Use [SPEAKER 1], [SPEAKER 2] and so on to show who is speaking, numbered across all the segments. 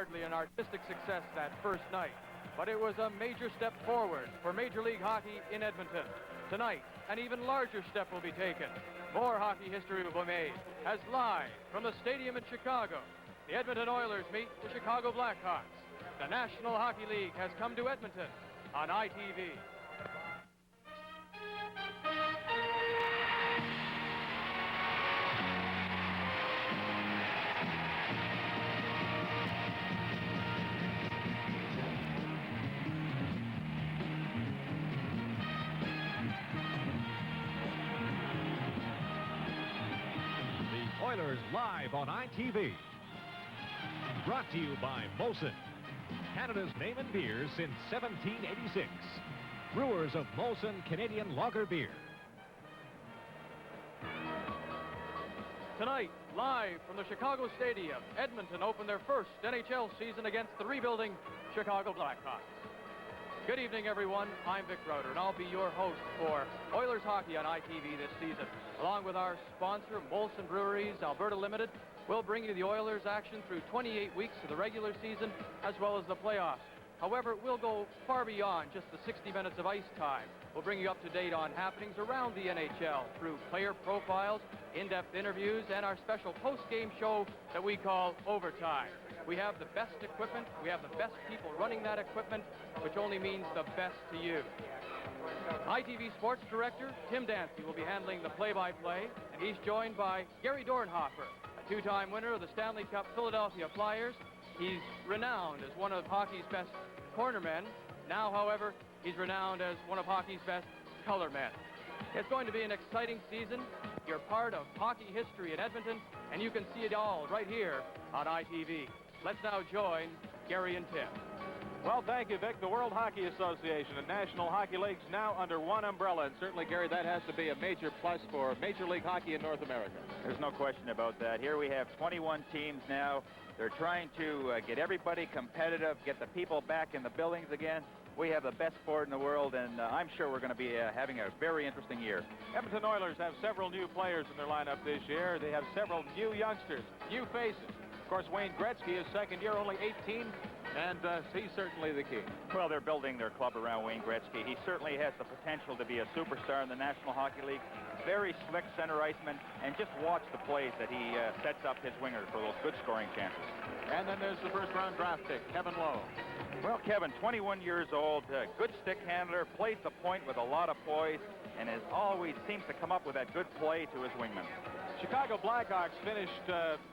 [SPEAKER 1] Hardly an artistic success that first night, but it was a major step forward for Major League Hockey in Edmonton. Tonight, an even larger step will be taken. More hockey history will be made as live from the stadium in Chicago, the Edmonton Oilers meet the Chicago Blackhawks. The National Hockey League has come to Edmonton on ITV.
[SPEAKER 2] Oilers live on ITV. Brought to you by Molson, Canada's name in beer since 1786. Brewers of Molson Canadian Lager Beer.
[SPEAKER 1] Tonight, live from the Chicago Stadium, Edmonton opened their first NHL season against the rebuilding Chicago Blackhawks. Good evening, everyone. I'm Vic Rauter, and I'll be your host for Oilers Hockey on ITV this season. Along with our sponsor, Molson Breweries, Alberta Limited, we'll bring you the Oilers action through 28 weeks of the regular season, as well as the playoffs. However, we'll go far beyond just the 60 minutes of ice time. We'll bring you up to date on happenings around the NHL through player profiles, in-depth interviews, and our special post-game show that we call Overtime. We have the best equipment, we have the best people running that equipment, which only means the best to you. ITV Sports Director Tim Dancy will be handling the play-by-play, and he's joined by Gary Dornhofer, a two-time winner of the Stanley Cup Philadelphia Flyers. He's renowned as one of hockey's best cornermen. Now, however, he's renowned as one of hockey's best colormen. It's going to be an exciting season. You're part of hockey history in Edmonton, and you can see it all right here on ITV. Let's now join Gary and Tim.
[SPEAKER 3] Well, thank you, Vic. The World Hockey Association and National Hockey Leagues now under one umbrella, and certainly, Gary, that has to be a major plus for Major League Hockey in North America.
[SPEAKER 4] There's no question about that. Here we have 21 teams now. They're trying to get everybody competitive, get the people back in the buildings again. We have the best sport in the world, and I'm sure we're going to be having a very interesting year.
[SPEAKER 3] Edmonton Oilers have several new players in their lineup this year. They have several new youngsters, new faces. Of course, Wayne Gretzky is second year, only 18, and he's certainly the key.
[SPEAKER 4] Well, they're building their club around Wayne Gretzky. He certainly has the potential to be a superstar in the National Hockey League. Very slick center iceman, and just watch the plays that he sets up his wingers for those good scoring chances.
[SPEAKER 3] And then there's the first-round draft pick, Kevin Lowe.
[SPEAKER 4] Well, Kevin, 21 years old, good stick handler, plays the point with a lot of poise, and as always seems to come up with that good play to his wingman.
[SPEAKER 3] Chicago Blackhawks finished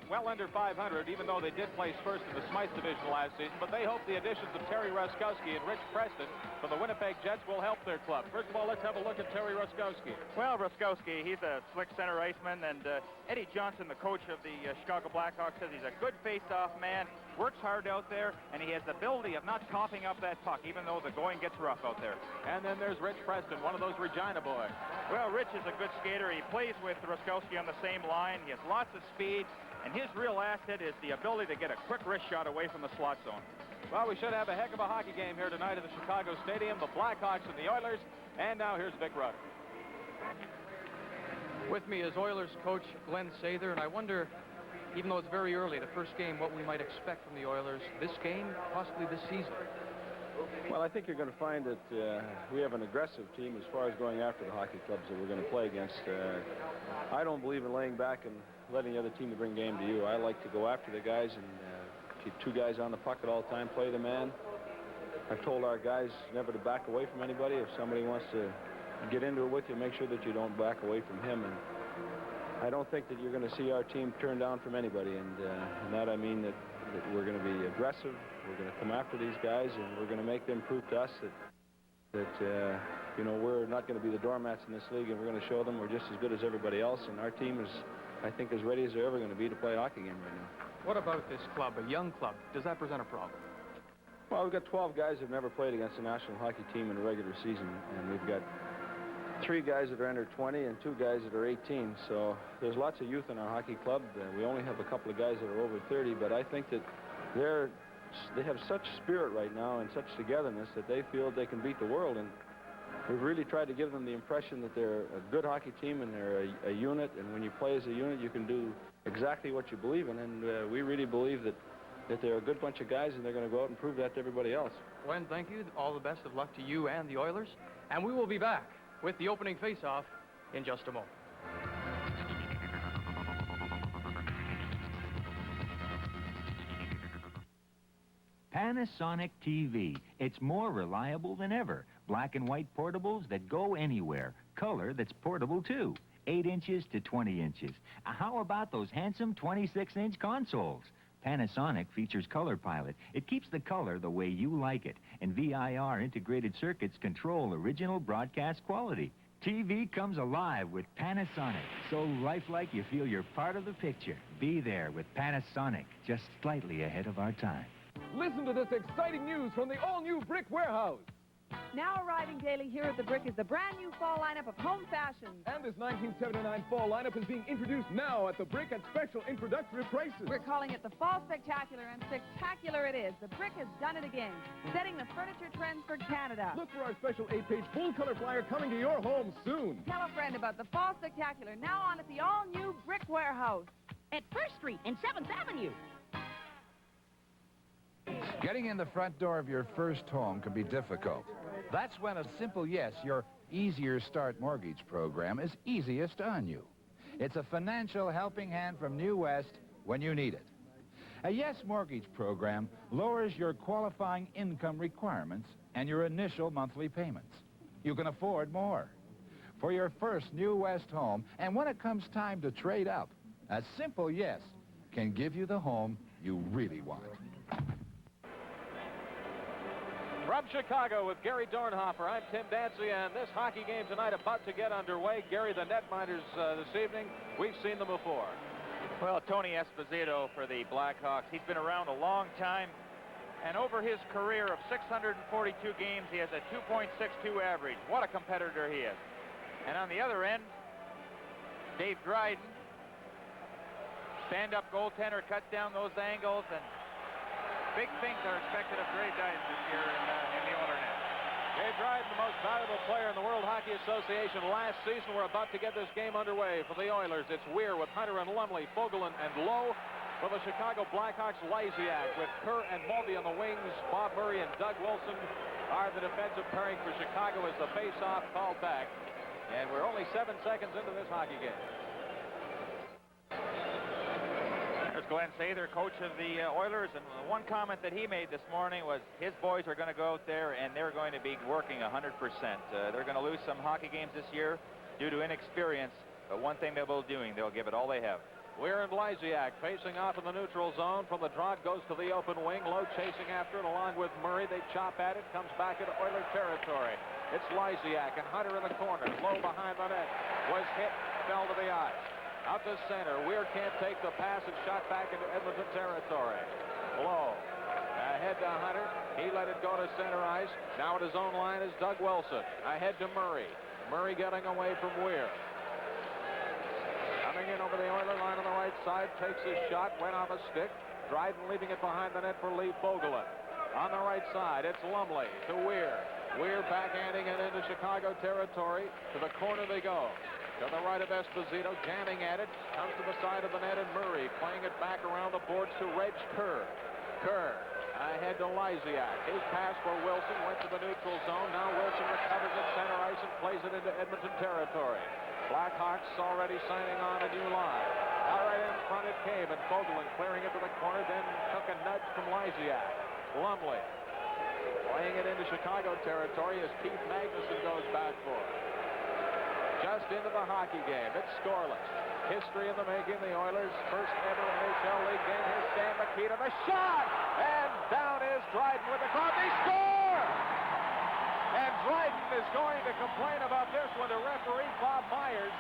[SPEAKER 3] well under 500, even though they did place first in the Smythe Division last season, but they hope the additions of Terry Ruskowski and Rich Preston from the Winnipeg Jets will help their club. First of all, let's have a look at Terry Ruskowski.
[SPEAKER 4] Well, Ruskowski, he's a slick center iceman, and Eddie Johnson, the coach of the Chicago Blackhawks, says he's a good face-off man, works hard out there, and he has the ability of not coughing up that puck, even though the going gets rough out there.
[SPEAKER 3] And then there's Rich Preston, one of those Regina boys.
[SPEAKER 4] Well, Rich is a good skater. He plays with Ruskowski on the same line. He has lots of speed, and his real asset is the ability to get a quick wrist shot away from the slot zone.
[SPEAKER 3] Well, we should have a heck of a hockey game here tonight at the Chicago Stadium, the Blackhawks and the Oilers. And now here's Vic Rauter.
[SPEAKER 1] With me is Oilers coach Glenn Sather, and I wonder, even though it's very early, the first game, what we might expect from the Oilers this game, possibly this season.
[SPEAKER 5] Well, I think you're going to find that we have an aggressive team as far as going after the hockey clubs that we're going to play against. I don't believe in laying back and letting the other team to bring game to you. I like to go after the guys and keep two guys on the puck at all time, play the man. I've told our guys never to back away from anybody. If somebody wants to get into it with you, make sure that you don't back away from him. And I don't think that you're going to see our team turn down from anybody. And that I mean that we're going to be aggressive. We're going to come after these guys, and we're going to make them prove to us that you know, we're not going to be the doormats in this league, and we're going to show them we're just as good as everybody else. And our team is, I think, as ready as they're ever going to be to play a hockey game right now.
[SPEAKER 1] What about this club, a young club? Does that present a problem?
[SPEAKER 5] Well, we've got 12 guys who've never played against a national hockey team in a regular season, and we've got 3 guys that are under 20 and 2 guys that are 18. So there's lots of youth in our hockey club. We only have a couple of guys that are over 30, but I think that they have such spirit right now and such togetherness that they feel they can beat the world. And we've really tried to give them the impression that they're a good hockey team and they're a unit. And when you play as a unit, you can do exactly what you believe in. And we really believe that that they're a good bunch of guys, and they're going to go out and prove that to everybody else.
[SPEAKER 1] Glenn, thank you. All the best of luck to you and the Oilers. And we will be back with the opening face-off in just a moment.
[SPEAKER 6] Panasonic TV. It's more reliable than ever. Black and white portables that go anywhere. Color that's portable, too. 8 inches to 20 inches. How about those handsome 26-inch consoles? Panasonic features Color Pilot. It keeps the color the way you like it. And VIR integrated circuits control original broadcast quality. TV comes alive with Panasonic. So lifelike you feel you're part of the picture. Be there with Panasonic, just slightly ahead of our time.
[SPEAKER 7] Listen to this exciting news from the all-new Brick Warehouse.
[SPEAKER 8] Now arriving daily here at the Brick is the brand new fall lineup of home fashions.
[SPEAKER 7] And this 1979 fall lineup is being introduced now at the Brick at special introductory prices.
[SPEAKER 8] We're calling it the Fall Spectacular, and spectacular it is. The Brick has done it again, setting the furniture trends for Canada.
[SPEAKER 7] Look for our special 8-page full-color flyer coming to your home soon.
[SPEAKER 8] Tell a friend about the Fall Spectacular, now on at the all-new Brick Warehouse.
[SPEAKER 9] At 1st Street and 7th Avenue.
[SPEAKER 10] Getting in the front door of your first home can be difficult. That's when a simple yes, your Easier Start mortgage program, is easiest on you. It's a financial helping hand from New West when you need it. A yes mortgage program lowers your qualifying income requirements and your initial monthly payments. You can afford more. For your first New West home, and when it comes time to trade up, a simple yes can give you the home you really want.
[SPEAKER 3] From Chicago with Gary Dornhofer, I'm Tim Dancy, and this hockey game tonight about to get underway. Gary, the netminders this evening, we've seen them before.
[SPEAKER 4] Well, Tony Esposito for the Blackhawks. He's been around a long time, and over his career of 642 games, he has a 2.62 average. What a competitor he is. And on the other end, Dave Dryden, stand-up goaltender, cuts down those angles, and big things are expected of Dave Dryden this year in the Oilers net.
[SPEAKER 3] Dave Dryden, the most valuable player in the World Hockey Association last season. We're about to get this game underway for the Oilers. It's Weir with Hunter and Lumley, Fogelin and Lowe. For the Chicago Blackhawks, Lysiak with Kerr and Mulvey on the wings. Bob Murray and Doug Wilson are the defensive pairing for Chicago as the face-off called back. And we're only 7 seconds into this hockey game.
[SPEAKER 4] There's Glenn Sather, coach of the Oilers, and one comment that he made this morning was his boys are going to go out there and they're going to be working 100%. They're going to lose some hockey games this year due to inexperience, but one thing they'll be doing, they'll give it all they have.
[SPEAKER 3] Weir and Lysiak facing off in the neutral zone. From the draw, goes to the open wing. Lowe chasing after it along with Murray. They chop at it, comes back into Oiler territory. It's Lysiak and Hunter in the corner. Lowe behind the net. Was hit, fell to the ice. Out to center. Weir can't take the pass and shot back into Edmonton territory. Lowe ahead to Hunter. He let it go to center ice. Now at his own line is Doug Wilson. Ahead to Murray. Murray getting away from Weir. Coming in over the Oiler line on the right side. Takes his shot. Went off a stick. Dryden leaving it behind the net for Lee Fogelin. On the right side, it's Lumley to Weir. Weir backhanding it into Chicago territory. To the corner they go. To the right of Esposito, jamming at it. Comes to the side of the net, and Murray playing it back around the boards to Reg Kerr. Kerr ahead to Lysiak. His pass for Wilson went to the neutral zone. Now Wilson recovers at center ice and plays it into Edmonton territory. Blackhawks already signing on a new line. All right in front it came, and Fogelin clearing it to the corner, then took a nudge from Lysiak. Lumley playing it into Chicago territory as Keith Magnuson goes back for it. Just into the hockey game. It's scoreless. History in the making. The Oilers' first ever NHL League game. Here's Stan Mikita. The shot! And down is Dryden with the crowd. They score! And Dryden is going to complain about this one to referee Bob Myers.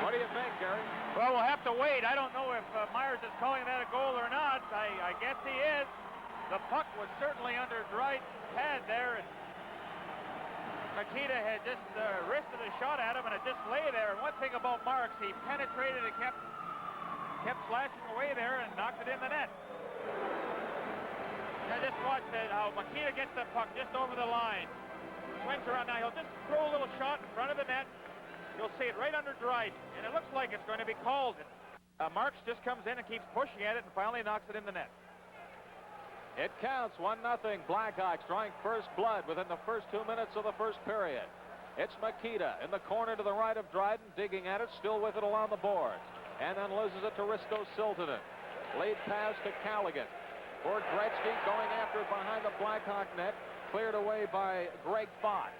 [SPEAKER 3] What do you think, Gary?
[SPEAKER 11] Well, we'll have to wait. I don't know if Myers is calling that a goal or not. I guess he is. The puck was certainly under Dryden's head there, and Mikita had just wristed a shot at him, and it just lay there. And one thing about Marks, he penetrated and kept slashing away there and knocked it in the net. Now just watch how Mikita gets the puck just over the line. Swings around now. He'll just throw a little shot in front of the net. You'll see it right under Dryden, and it looks like it's going to be called.
[SPEAKER 3] Marks just comes in and keeps pushing at it and finally knocks it in the net. It counts 1-0. Blackhawks drawing first blood within the first 2 minutes of the first period. It's Makita in the corner to the right of Dryden, digging at it, still with it along the boards. And then loses it to Risto Siltanen. Lead pass to Callaghan. For Gretzky going after it behind the Blackhawk net. Cleared away by Greg Fox.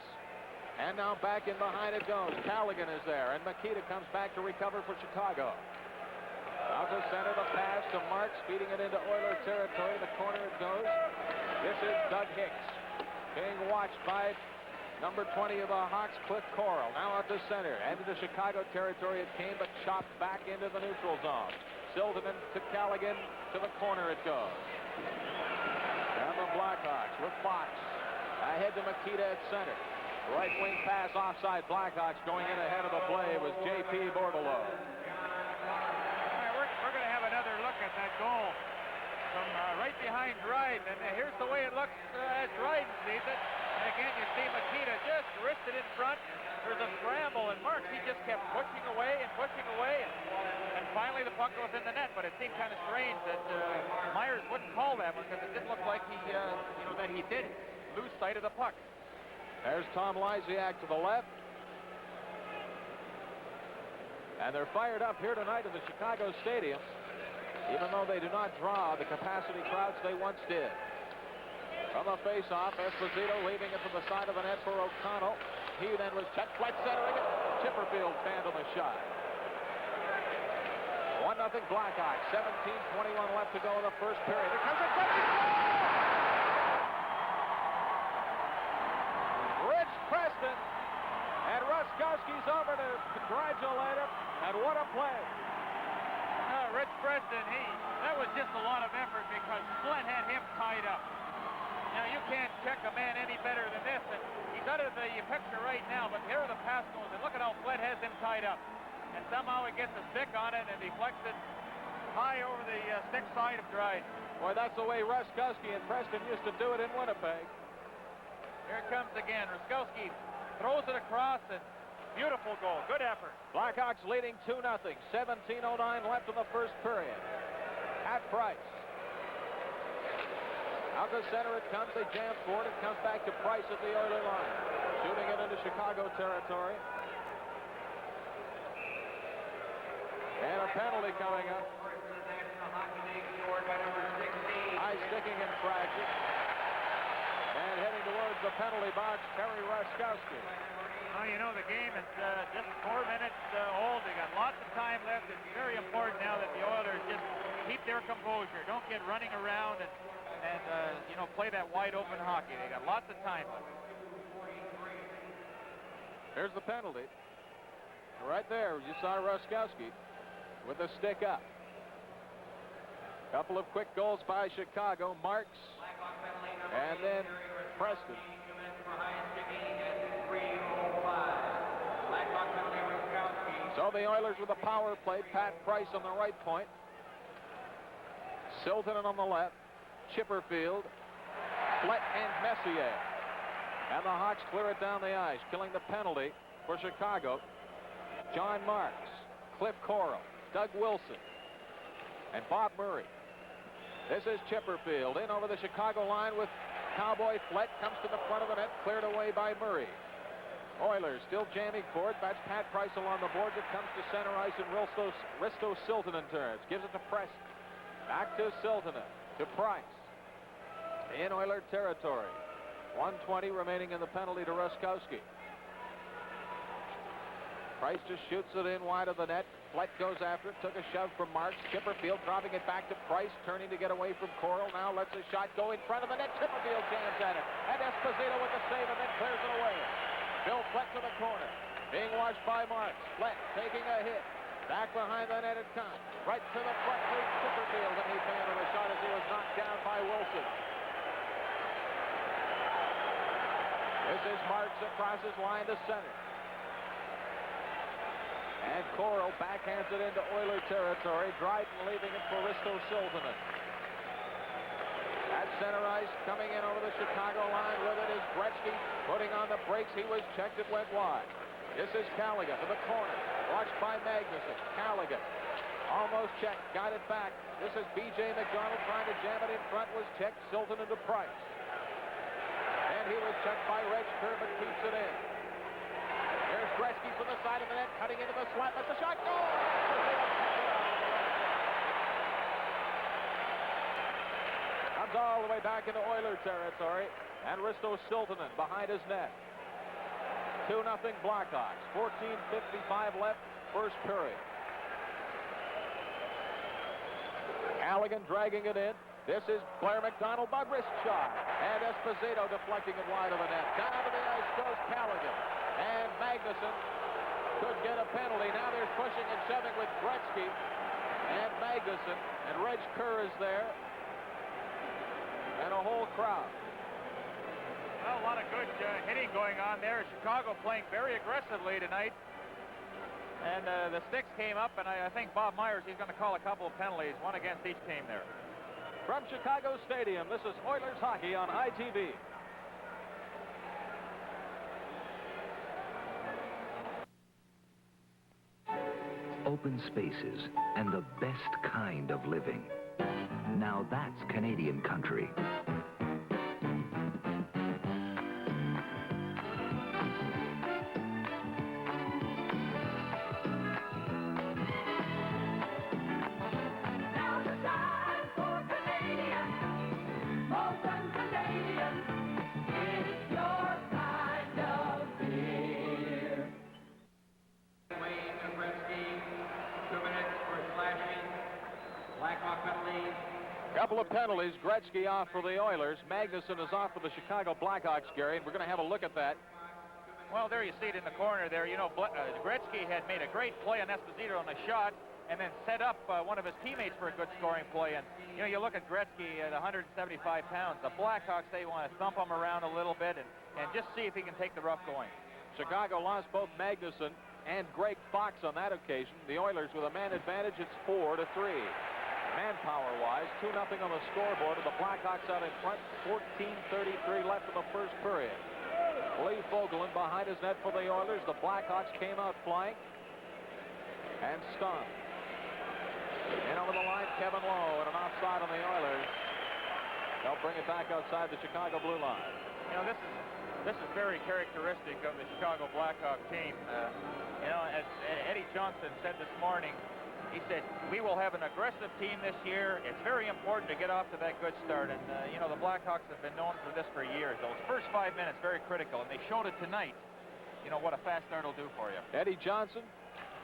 [SPEAKER 3] And now back in behind it goes. Callaghan is there, and Makita comes back to recover for Chicago. Out to center, the pass to Marks, feeding it into Oiler territory. The corner it goes. This is Doug Hicks being watched by number 20 of the Hawks, Cliff Coral. Now out to center, and into Chicago territory it came, but chopped back into the neutral zone. Silverman to Callaghan, to the corner it goes. And the Blackhawks with Fox ahead to Makita at center. Right wing pass offside. Blackhawks going in ahead of the play was J.P. Bordelot.
[SPEAKER 11] We're going to have another look at that goal from right behind Dryden. And here's the way it looks as Dryden sees it. And again, you see Makita just wristed in front. There's a scramble, and Marks, he just kept pushing away and pushing away. And finally, the puck goes in the net. But it seemed kind of strange that Myers wouldn't call that one, because it didn't look like he, that he did lose sight of the puck.
[SPEAKER 3] There's Tom Lysiak to the left. And they're fired up here tonight in the Chicago Stadium, even though they do not draw the capacity crowds they once did. From the face-off, Esposito leaving it to the side of the net for O'Connell. He then was checked, right centering it. Chipperfield fanned on the shot. 1-0 Blackhawks, 17:21 left to go in the first period. Here comes a Rich Preston, and Ruskowski's over to congratulate him, and what a play.
[SPEAKER 11] Rich Preston, that was just a lot of effort, because Flynn had him tied up. Now, you can't check a man any better than this, and he's out of the picture right now, but here the pass goes, and look at how Flynn has him tied up. And somehow he gets a stick on it and deflects it high over the stick side of Dryden.
[SPEAKER 3] Boy, that's the way Ruskowski and Preston used to do it in Winnipeg.
[SPEAKER 11] Here it comes again. Ruskowski throws it across, and beautiful goal. Good effort.
[SPEAKER 3] Blackhawks leading 2-0. 17:09 left in the first period. Pat Price. Out the center it comes. They jam forward. It comes back to Price at the Oiler line. Shooting it into Chicago territory. And a penalty coming up. High sticking infraction. And heading towards the penalty box, Terry Ruskowski.
[SPEAKER 11] Well, you know, the game is just 4 minutes old. They got lots of time left. It's very important now that the Oilers just keep their composure. Don't get running around and play that wide open hockey. They got lots of time left.
[SPEAKER 3] Here's the penalty. Right there, you saw Ruskowski with the stick up. Couple of quick goals by Chicago. Marks and then Preston. So the Oilers with a power play. Pat Price on the right point. Siltanen on the left. Chipperfield, Flett, and Messier. And the Hawks clear it down the ice, killing the penalty for Chicago. John Marks, Cliff Coral, Doug Wilson, and Bob Murray. This is Chipperfield in over the Chicago line with Cowboy. Flett comes to the front of the net, cleared away by Murray. Oilers still jamming forward. That's Pat Price along the boards. It comes to center ice, and Risto Siltanen turns. Gives it to Preston. Back to Siltanen. To Price. In Oiler territory. 1:20 remaining in the penalty to Ruskowski. Price just shoots it in wide of the net. Flett goes after it. Took a shove from Marks. Chipperfield dropping it back to Price. Turning to get away from Coral. Now lets a shot go in front of the net. Chipperfield jams at it. And Esposito with the save, and then clears it away. Bill Flett to the corner. Being watched by Marks. Flett taking a hit. Back behind the net it comes. Right to the front to Chipperfield, and he failed the shot as he was knocked down by Wilson. This is Marks across his line to center. And Coral backhands it into Oiler territory. Dryden leaving it for Risto Siltanen. At center ice, coming in over the Chicago line with it is Gretzky putting on the brakes. He was checked, it went wide. This is Callaghan to the corner. Watched by Magnuson. Callaghan Almost checked, got it back. This is B.J. McDonald trying to jam it in front, was checked, Silton into Price. And he was checked by Reg Kerr, but keeps it in. There's Gretzky from the side of the net, cutting into the slot, that's the shot, goal! Comes all the way back into Oiler territory, and Risto Siltanen behind his net. 2-0 Blackhawks, 14:55 left, first period. Halligan dragging it in. This is Blair McDonald by wrist shot. And Esposito deflecting it wide of the net. Down to the ice goes Halligan. And Magnuson could get a penalty. Now they're pushing and shoving with Gretzky and Magnuson. And Reg Kerr is there. And a whole crowd.
[SPEAKER 11] Well, a lot of good hitting going on there. Chicago playing very aggressively tonight. And the sticks came up, and I think Bob Myers, he's going to call a couple of penalties, one against each team there.
[SPEAKER 3] From Chicago Stadium, this is Oilers hockey on ITV.
[SPEAKER 12] Open spaces and the best kind of living. Now that's Canadian country.
[SPEAKER 3] Couple of penalties. Gretzky off for the Oilers. Magnuson is off for the Chicago Blackhawks, Gary. We're going to have a look at that.
[SPEAKER 11] Well, there you see it in the corner there. You know, Gretzky had made a great play on Esposito on a shot and then set up one of his teammates for a good scoring play. And, you know, you look at Gretzky at 175 pounds. The Blackhawks, they want to thump him around a little bit and just see if he can take the rough going.
[SPEAKER 3] Chicago lost both Magnuson and Greg Fox on that occasion. The Oilers with a man advantage. It's 4-3. Manpower-wise, 2-0 on the scoreboard, and the Blackhawks out in front, 14:33 left in the first period. Lee Fogelin behind his net for the Oilers. The Blackhawks came out flying and stunned. And over the line, Kevin Lowe, and an offside on the Oilers. They'll bring it back outside the Chicago blue line.
[SPEAKER 11] You know, this is very characteristic of the Chicago Blackhawk team. You know, as Eddie Johnson said this morning, he said, we will have an aggressive team this year. It's very important to get off to that good start. And, you know, the Blackhawks have been known for this for years. Those first 5 minutes, very critical. And they showed it tonight, you know, what a fast start will do for you.
[SPEAKER 3] Eddie Johnson,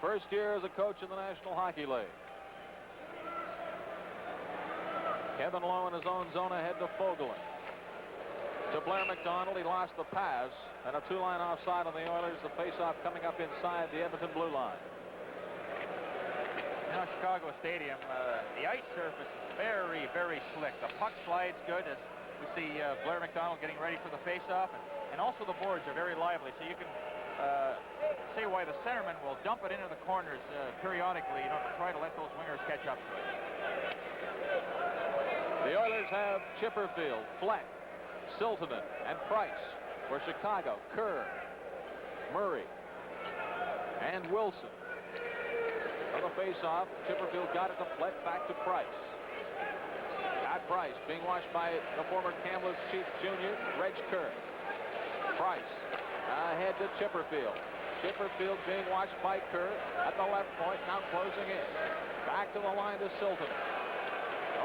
[SPEAKER 3] first year as a coach in the National Hockey League. Kevin Lowe in his own zone ahead to Fogelin. To Blair McDonald, he lost the pass. And a two-line offside on the Oilers. The face-off coming up inside the Edmonton blue line.
[SPEAKER 11] You know, Chicago Stadium, the ice surface is very, very slick. The puck slides good as we see Blair McDonald getting ready for the face-off. And also the boards are very lively, so you can see why the centerman will dump it into the corners periodically, you know, to try to let those wingers catch up to it.
[SPEAKER 3] The Oilers have Chipperfield, Fleck, Siltanen, and Price. For Chicago, Kerr, Murray, and Wilson. On the face-off, Chipperfield got it to Fleck, back to Price. Got Price, being watched by the former Kamloops Chief Jr., Reg Kerr. Price, ahead to Chipperfield. Chipperfield being watched by Kerr at the left point, now closing in. Back to the line to Siltanen.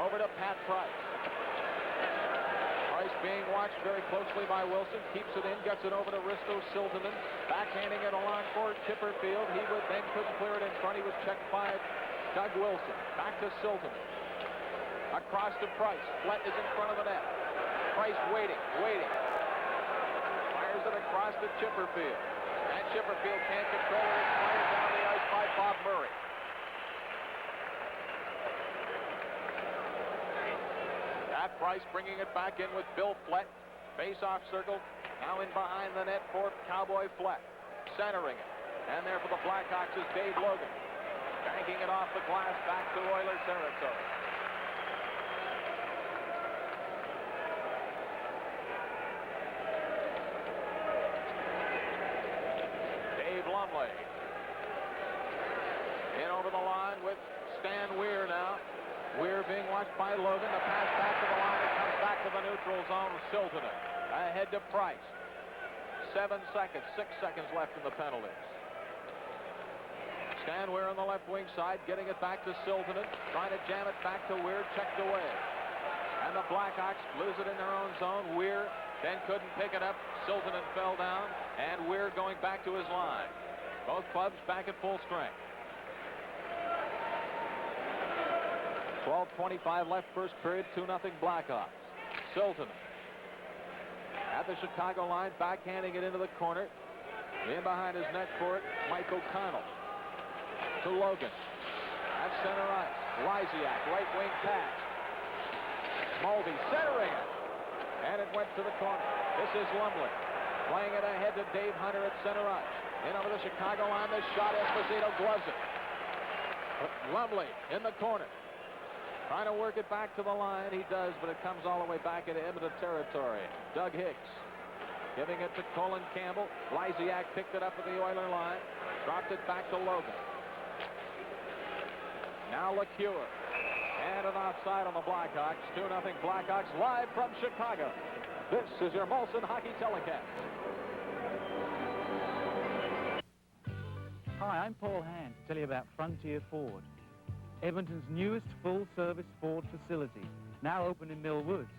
[SPEAKER 3] Over to Pat Price. Price being watched very closely by Wilson, keeps it in, gets it over to Risto Siltanen, backhanding it along for Chipperfield. He couldn't clear it in front. He was checked by Doug Wilson. Back to Siltanen. Across to Price. Flett is in front of the net. Price waiting. Fires it across to Chipperfield. And Chipperfield can't control it. It's fired down the ice by Bob Murray. Price bringing it back in with Bill Flett. Face-off circle. Now in behind the net for Cowboy Flett. Centering it. And there for the Blackhawks is Dave Logan. Banking it off the glass back to Oilers territory. Dave Lumley. In over the line with Stan Weir now. Weir being watched by Logan. The pass back to the line. It comes back to the neutral zone. Siltanen ahead to Price. 7 seconds, 6 seconds left in the penalties. Stan Weir on the left wing side, getting it back to Siltanen. Trying to jam it back to Weir. Checked away. And the Blackhawks lose it in their own zone. Weir then couldn't pick it up. Siltanen fell down. And Weir going back to his line. Both clubs back at full strength. 12:25 left first period, 2-0 Blackhawks. Siltanen at the Chicago line, backhanding it into the corner. In behind his net for it, Mike O'Connell. To Logan. At center ice. Lysiak, right wing pass. Mulvey centering it. And it went to the corner. This is Lumley. Playing it ahead to Dave Hunter at center ice. In over the Chicago line, the shot, Esposito gloves it. Lumley in the corner. Trying to work it back to the line. He does, but it comes all the way back into Edmonton territory. Doug Hicks giving it to Colin Campbell. Lysiak picked it up at the Oiler line. Dropped it back to Logan. Now LeCure. And an offside on the Blackhawks. 2-0 Blackhawks live from Chicago. This is your Molson Hockey Telecast.
[SPEAKER 13] Hi, I'm Paul Hand to tell you about Frontier Ford, Edmonton's newest full-service Ford facility, now open in Mill Woods.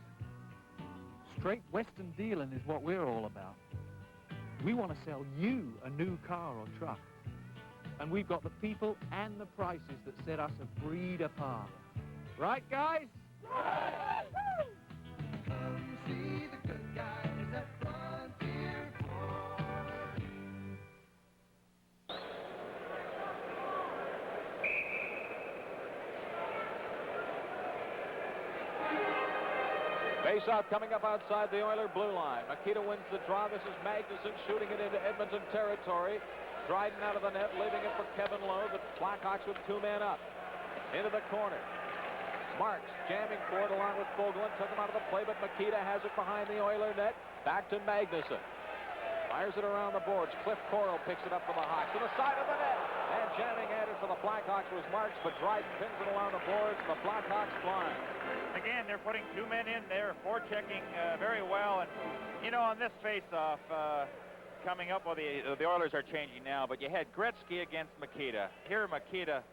[SPEAKER 13] Straight Western dealing is what we're all about. We want to sell you a new car or truck. And we've got the people and the prices that set us a breed apart. Right, guys? Come see the good guys at Frontier Ford.
[SPEAKER 3] Face-off coming up outside the Oiler blue line. Makita wins the draw. This is Magnuson shooting it into Edmonton territory. Dryden out of the net, leaving it for Kevin Lowe. The Blackhawks with 2 men up. Into the corner. Marks jamming for it along with Fogelin. Took him out of the play, but Makita has it behind the Oiler net. Back to Magnuson. Fires it around the boards. Cliff Coral picks it up for the Hawks to the side of the net. And jamming at it for the Blackhawks was Marks, but Dryden pins it along the boards. The Blackhawks flying.
[SPEAKER 11] Again, they're putting 2 men in there, forechecking very well. And, you know, on this face-off coming up, well, the Oilers are changing now, but you had Gretzky against Makita. Here, Makita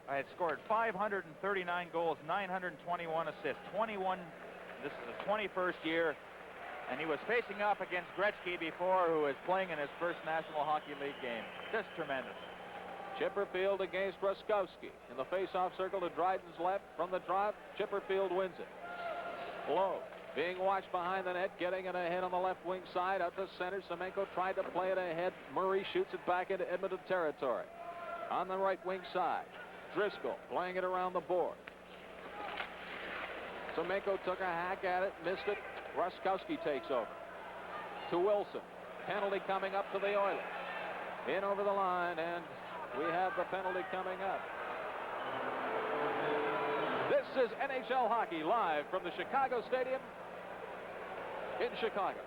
[SPEAKER 11] had scored 539 goals, 921 assists, 21. This is his 21st year. And he was facing off against Gretzky before, who is playing in his first National Hockey League game. Just tremendous.
[SPEAKER 3] Chipperfield against Ruskowski. In the face-off circle to Dryden's left. From the drop, Chipperfield wins it. Lowe being watched behind the net, getting it ahead on the left wing side. Out to center. Semenko tried to play it ahead. Murray shoots it back into Edmonton territory. On the right wing side, Driscoll playing it around the board. Semenko took a hack at it, missed it. Ruskowski takes over. To Wilson. Penalty coming up to the Oilers. In over the line, and we have the penalty coming up. This is NHL Hockey live from the Chicago Stadium in Chicago.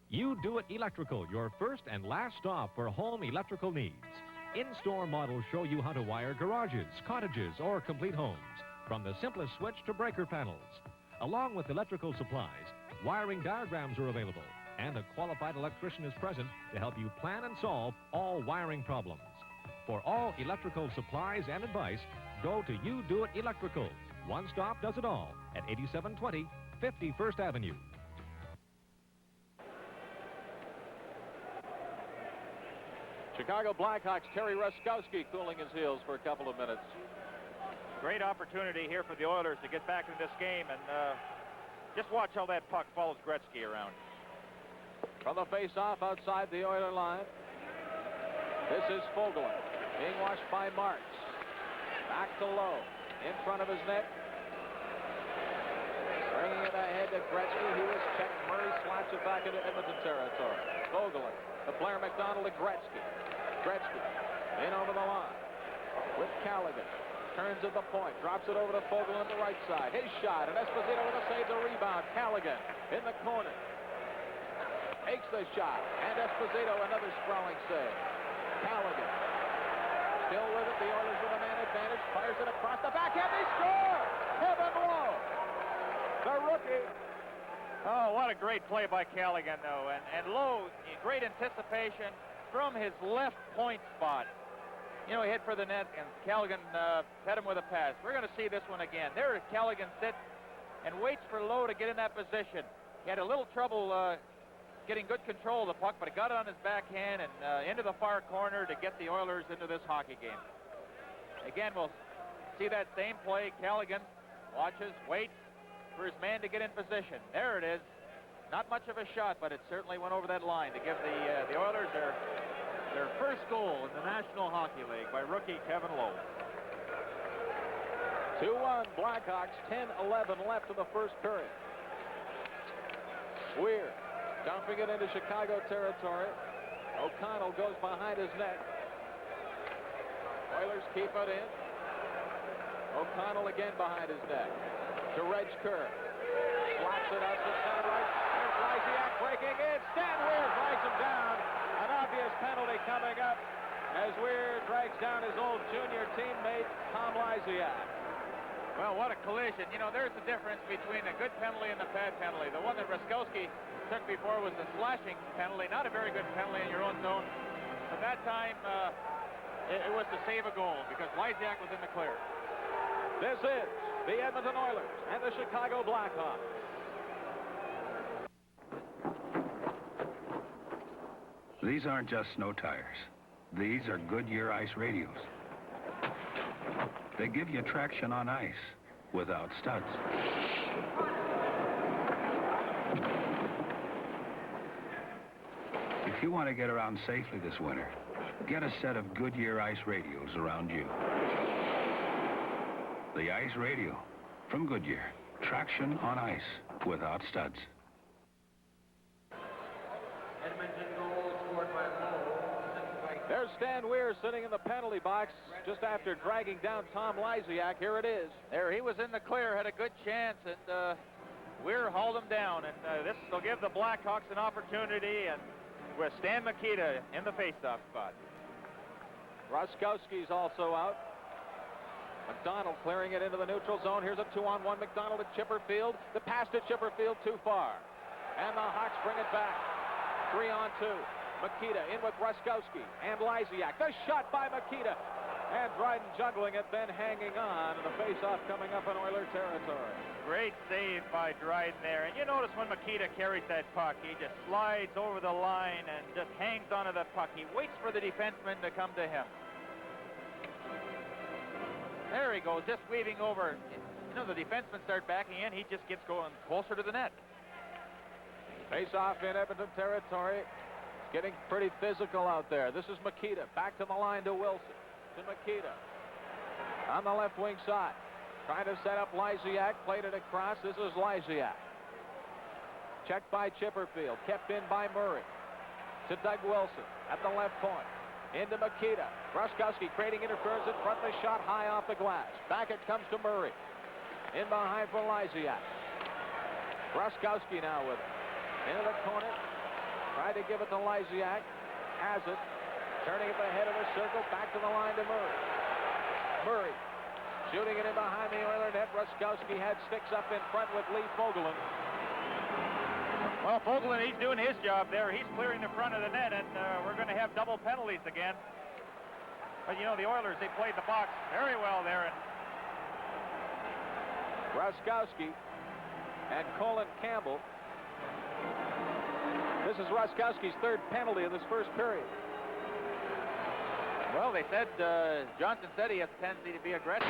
[SPEAKER 2] You Do It Electrical, your first and last stop for home electrical needs. In-store models show you how to wire garages, cottages, or complete homes, from the simplest switch to breaker panels. Along with electrical supplies, wiring diagrams are available, and a qualified electrician is present to help you plan and solve all wiring problems. For all electrical supplies and advice, go to You Do It Electrical. One stop does it all at 8720 51st Avenue.
[SPEAKER 3] Chicago Blackhawks, Terry Ruskowski cooling his heels for a couple of minutes.
[SPEAKER 11] Great opportunity here for the Oilers to get back into this game, and just watch how that puck follows Gretzky around.
[SPEAKER 3] From the face-off outside the Oiler line, this is Fogelin being watched by Marks. Back to Lowe, in front of his net. Bringing it ahead to Gretzky. He was checked. Murray slaps it back into Edmonton territory. Fogelin to Blair McDonald to Gretzky. Gretzky in over the line with Callaghan. Turns at the point, drops it over to Fogelin on the right side. His shot, and Esposito with a save the rebound. Callaghan in the corner. Takes the shot, and Esposito another sprawling save. Callaghan Still with it, the Oilers with a man advantage. Fires it across the backhand. They score! Kevin Lowe, the rookie.
[SPEAKER 11] Oh, what a great play by Callaghan, though. And Lowe, great anticipation from his left point spot. You know, he hit for the net, and Callaghan fed him with a pass. We're going to see this one again. There Callaghan sits and waits for Lowe to get in that position. He had a little trouble getting good control of the puck, but he got it on his backhand and into the far corner to get the Oilers into this hockey game. Again, we'll see that same play. Callaghan watches, waits for his man to get in position. There it is. Not much of a shot, but it certainly went over that line to give the Oilers their first goal in the National Hockey League by rookie Kevin Lowe.
[SPEAKER 3] 2-1 Blackhawks, 10-11 left in the first period. Weir dumping it into Chicago territory. O'Connell goes behind his net. Oilers keep it in. O'Connell again behind his net. To Reg Kerr. Slaps it out to center right. There's Lysiak breaking in. Stan Weir drags him down. An obvious penalty coming up as Weir drags down his old junior teammate, Tom Lysiak.
[SPEAKER 11] Well, what a collision. You know, there's the difference between a good penalty and a bad penalty. The one that Raskowski took before was a slashing penalty, not a very good penalty in your own zone. But that time, it was to save a goal because Lysiak was in the clear.
[SPEAKER 3] This is the Edmonton Oilers and the Chicago Blackhawks.
[SPEAKER 14] These aren't just snow tires. These are Goodyear ice radios. They give you traction on ice without studs. If you want to get around safely this winter, get a set of Goodyear ice radios around you. The ice radio from Goodyear. Traction on ice without studs.
[SPEAKER 3] There's Stan Weir sitting in the penalty box just after dragging down Tom Lysiak. Here it is.
[SPEAKER 11] There, he was in the clear, had a good chance, and Weir hauled him down. And this will give the Blackhawks an opportunity, and with Stan Mikita in the faceoff spot.
[SPEAKER 3] Raskowski's also out. McDonald clearing it into the neutral zone. Here's a 2-on-1. McDonald at Chipperfield. The pass to Chipperfield too far. And the Hawks bring it back. 3-on-2. Mikita in with Raskowski and Lysiak. The shot by Mikita. And Dryden juggling it, then hanging on. And the face-off coming up in Oiler territory.
[SPEAKER 11] Great save by Dryden there. And you notice when Mikita carries that puck, he just slides over the line and just hangs onto the puck. He waits for the defenseman to come to him. There he goes, just weaving over. You know, the defensemen start backing in. He just gets going closer to the net.
[SPEAKER 3] Face-off in Edmonton territory. It's getting pretty physical out there. This is Mikita. Back to the line to Wilson. To Mikita. On the left wing side. Trying to set up Lysiak. Played it across. This is Lysiak. Checked by Chipperfield. Kept in by Murray. To Doug Wilson at the left point. Into Mikita. Raskowski creating interference in front. The shot high off the glass. Back it comes to Murray. In behind for Lysiak. Raskowski now with it. Into the corner. Tried to give it to Lysiak. Has it. Turning at the head of the circle. Back to the line to Murray. Murray shooting it in behind the Oiler net. Raskowski had sticks up in front with Lee Fogelin.
[SPEAKER 11] Well, Fogelin, he's doing his job there. He's clearing the front of the net, and we're going to have double penalties again. But, you know, the Oilers, they played the box very well there. And
[SPEAKER 3] Raskowski and Colin Campbell. This is Raskowski's third penalty in this first period.
[SPEAKER 11] Well, they said, Johnson said he has a tendency to be aggressive.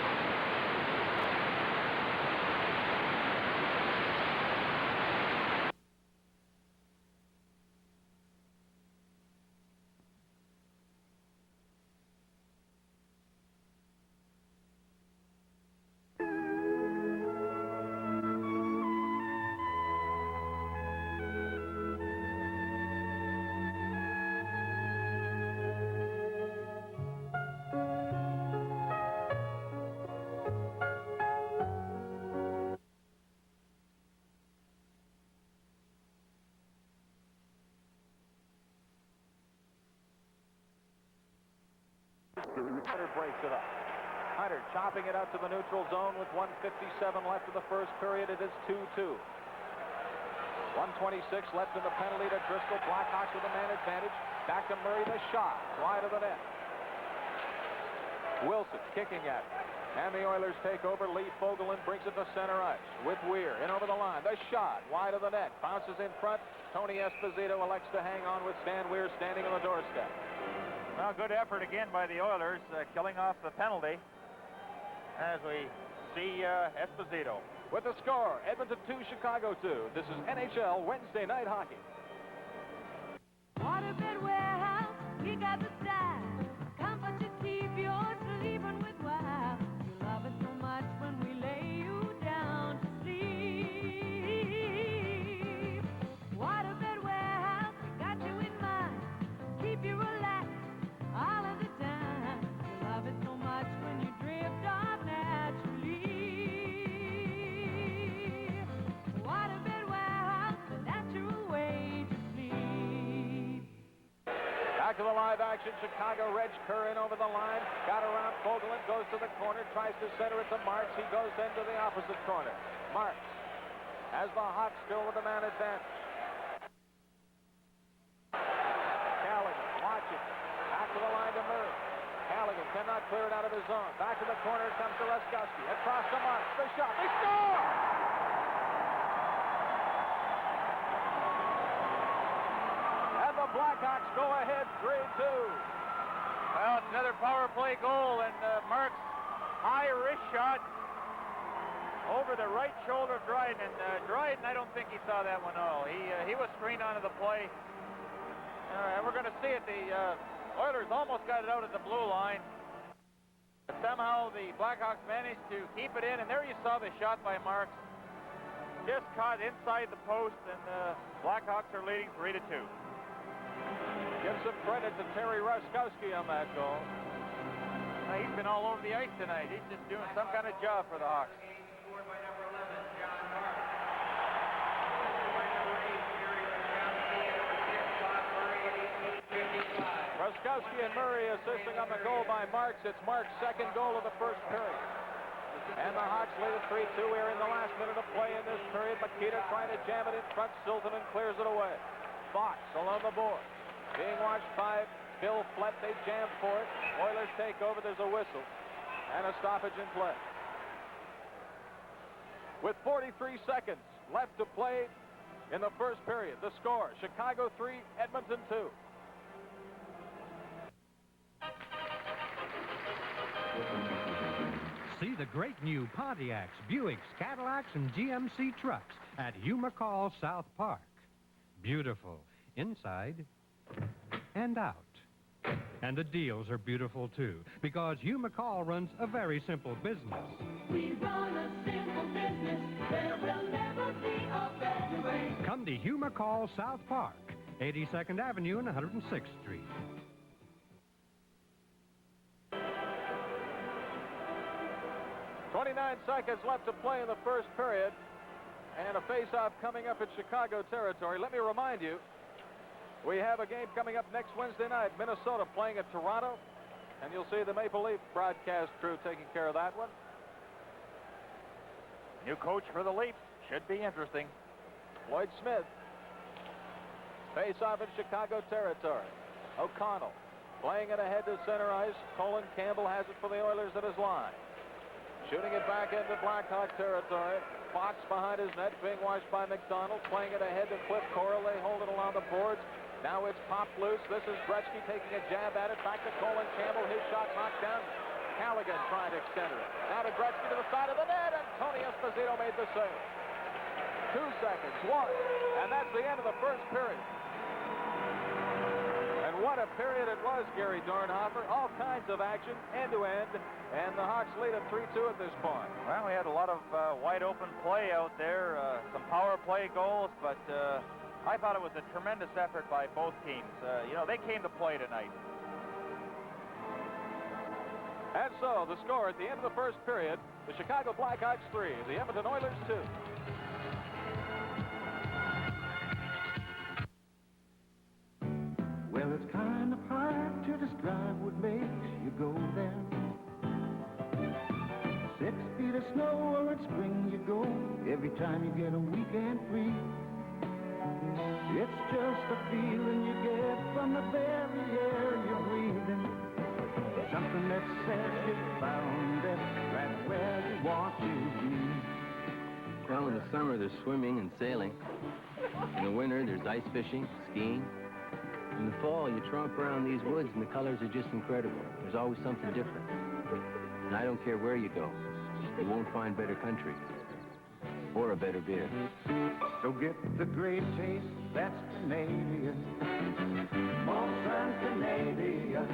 [SPEAKER 3] Hunter breaks it up. Hunter chopping it out to the neutral zone with 1:57 left in the first period. It is 2-2. 1:26 left in the penalty to Driscoll. Blackhawks with a man advantage. Back to Murray, the shot. Wide of the net. Wilson kicking at it. And the Oilers take over. Lee Fogelin brings it to center ice with Weir in over the line. The shot wide of the net. Bounces in front. Tony Esposito elects to hang on with Stan Weir standing on the doorstep.
[SPEAKER 11] Well, good effort again by the Oilers, killing off the penalty as we see Esposito.
[SPEAKER 3] With the score, Edmonton 2, Chicago 2. This is NHL Wednesday Night Hockey.
[SPEAKER 15] Waterbed warehouse, we got the style. Comfort to keep your sleeping with wow. You love it so much when we lay you down to sleep. Waterbed warehouse, got you in mind. Keep you relaxed all of the time. You love it so much when you drift off naturally. Waterbed warehouse, the natural way to sleep.
[SPEAKER 3] Back to the live action. Chicago, Reg Kerr in over the line. Got around Fogelin, goes to the corner, tries to center it to Marks. He goes then to the opposite corner. Marks has the Hawks still with the man advantage. Callaghan watching. Back to the line to Murray. Callaghan cannot clear it out of his zone. Back to the corner comes to Ruskowski. Across to Marks. The shot. They score! And the Blackhawks go ahead 3-2.
[SPEAKER 11] Well, it's another power play goal, and Mark's high wrist shot over the right shoulder of Dryden. And Dryden, I don't think he saw that one at all. He was screened onto the play. And we're going to see it. The Oilers almost got it out at the blue line. But somehow the Blackhawks managed to keep it in, and there you saw the shot by Marks. Just caught inside the post, and Blackhawks are leading 3-2.
[SPEAKER 3] Give some credit to Terry Ruskowski on that goal.
[SPEAKER 11] He's been all over the ice tonight. He's just doing some kind of job for the Hawks.
[SPEAKER 3] Ruskowski and Murray assisting on the goal by Marks. It's Marks' second goal of the first period. And the Hawks lead at 3-2. We're in the last minute of play in this period. Makita trying to jam it in front. Siltanen clears it away. Fox along the board. Being watched by Bill Flett. They jam for it. Oilers take over. There's a whistle and a stoppage in play. With 43 seconds left to play in the first period, the score, Chicago 3, Edmonton 2.
[SPEAKER 16] See the great new Pontiacs, Buicks, Cadillacs, and GMC trucks at Hugh McCall South Park. Beautiful inside and out. And the deals are beautiful, too, because Hugh McCall runs a very simple business.
[SPEAKER 15] We run a simple business. There will never be a better way.
[SPEAKER 16] Come to Hugh McCall South Park, 82nd Avenue and 106th Street.
[SPEAKER 3] 29 seconds left to play in the first period, and a face-off coming up in Chicago territory. Let me remind you, we have a game coming up next Wednesday night, Minnesota playing at Toronto, and you'll see the Maple Leaf broadcast crew taking care of that one.
[SPEAKER 11] New coach for the Leafs. Should be interesting.
[SPEAKER 3] Lloyd Smith. Face-off in Chicago territory. O'Connell playing it ahead to center ice. Colin Campbell has it for the Oilers at his line. Shooting it back into Blackhawk territory. Fox behind his net, being watched by McDonald. Playing it ahead to Cliff Corral. They hold it along the boards. Now it's popped loose. This is Gretzky taking a jab at it. Back to Colin Campbell. His shot knocked down. Callaghan trying to extend it. Now to Gretzky to the side of the net, and Tony Esposito made the save. 2 seconds, 1, and that's the end of the first period. And what a period it was, Gary Dornhofer. All kinds of action, end-to-end, and the Hawks lead at 3-2 at this point.
[SPEAKER 11] Well, we had a lot of wide-open play out there, some power play goals, but I thought it was a tremendous effort by both teams. You know, they came to play tonight.
[SPEAKER 3] And so, the score at the end of the first period, the Chicago Blackhawks 3, the Edmonton Oilers 2.
[SPEAKER 17] Well, it's kind of hard to describe what makes you go there. snow or in spring you go, every time you get a weekend free. It's just a feeling you get from the very air you're breathing. Something that says you found it right where you want to be.
[SPEAKER 18] Well, in the summer, there's swimming and sailing. In the winter, there's ice fishing, skiing. In the fall, you tromp around these woods, and the colors are just incredible. There's always something different. And I don't care where you go, you won't find better country or a better beer.
[SPEAKER 17] So get the great taste, that's Canadian. Molson Canadian.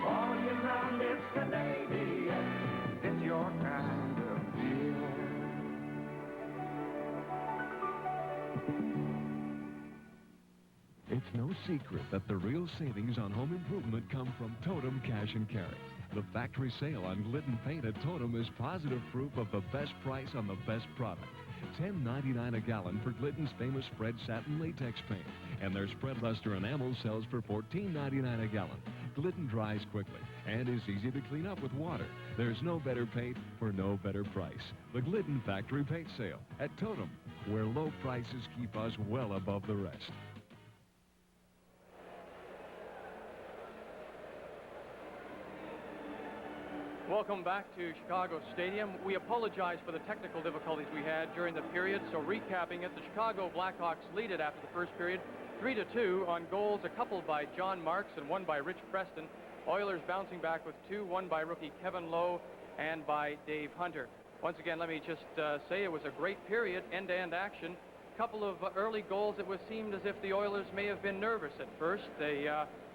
[SPEAKER 17] All year round, it's Canadian. It's your kind of beer.
[SPEAKER 19] It's no secret that the real savings on home improvement come from Totem Cash and Carry. The factory sale on Glidden paint at Totem is positive proof of the best price on the best product. $10.99 a gallon for Glidden's famous spread satin latex paint. And their spread luster enamel sells for $14.99 a gallon. Glidden dries quickly and is easy to clean up with water. There's no better paint for no better price. The Glidden factory paint sale at Totem, where low prices keep us well above the rest.
[SPEAKER 1] Welcome back to Chicago Stadium. We apologize for the technical difficulties we had during the period. So recapping it, the Chicago Blackhawks lead it after the first period, 3-2 on goals, a couple by John Marks and one by Rich Preston. Oilers bouncing back with two, one by rookie Kevin Lowe and by Dave Hunter. Once again, let me just say it was a great period, end-to-end action. Couple of early goals. It seemed as if the Oilers may have been nervous at first. They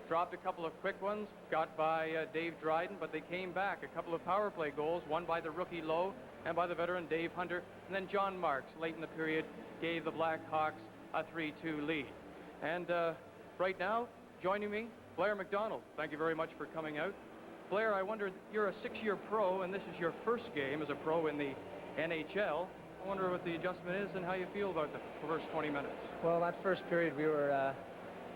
[SPEAKER 1] dropped a couple of quick ones, got by Dave Dryden, but they came back. A couple of power play goals, one by the rookie Lowe and by the veteran Dave Hunter. And then John Marks, late in the period, gave the Blackhawks a 3-2 lead. And right now, joining me, Blair McDonald. Thank you very much for coming out. Blair, I wonder, you're a 6-year pro, and this is your first game as a pro in the NHL. I wonder what the adjustment is and how you feel about the first 20 minutes.
[SPEAKER 20] Well, that first period, we were...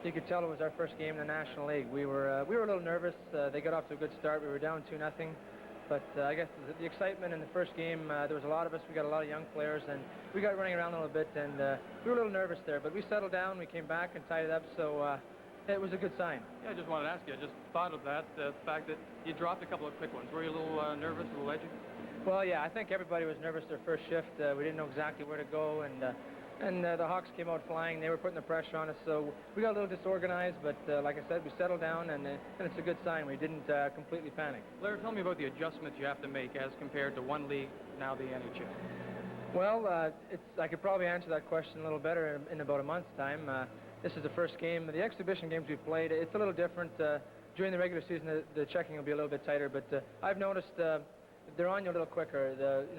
[SPEAKER 20] you could tell it was our first game in the National League. We were a little nervous. They got off to a good start. We were down 2-0. But I guess the excitement in the first game, there was a lot of us. We got a lot of young players, and we got running around a little bit, and we were a little nervous there. But we settled down. We came back and tied it up, so it was a good sign.
[SPEAKER 1] Yeah, I just wanted to ask you. I just thought of that, the fact that you dropped a couple of quick ones. Were you a little nervous, a little edgy?
[SPEAKER 20] Well, yeah, I think everybody was nervous their first shift. We didn't know exactly where to go, and the Hawks came out flying. They were putting the pressure on us, so we got a little disorganized, but like I said, we settled down, and it's a good sign. We didn't completely panic.
[SPEAKER 1] Blair, tell me about the adjustments you have to make as compared to one league, now the NHL.
[SPEAKER 20] Well, I could probably answer that question a little better in about a month's time. This is the first game. The exhibition games we played, it's a little different. During the regular season, the checking will be a little bit tighter, but I've noticed they're on you a little quicker.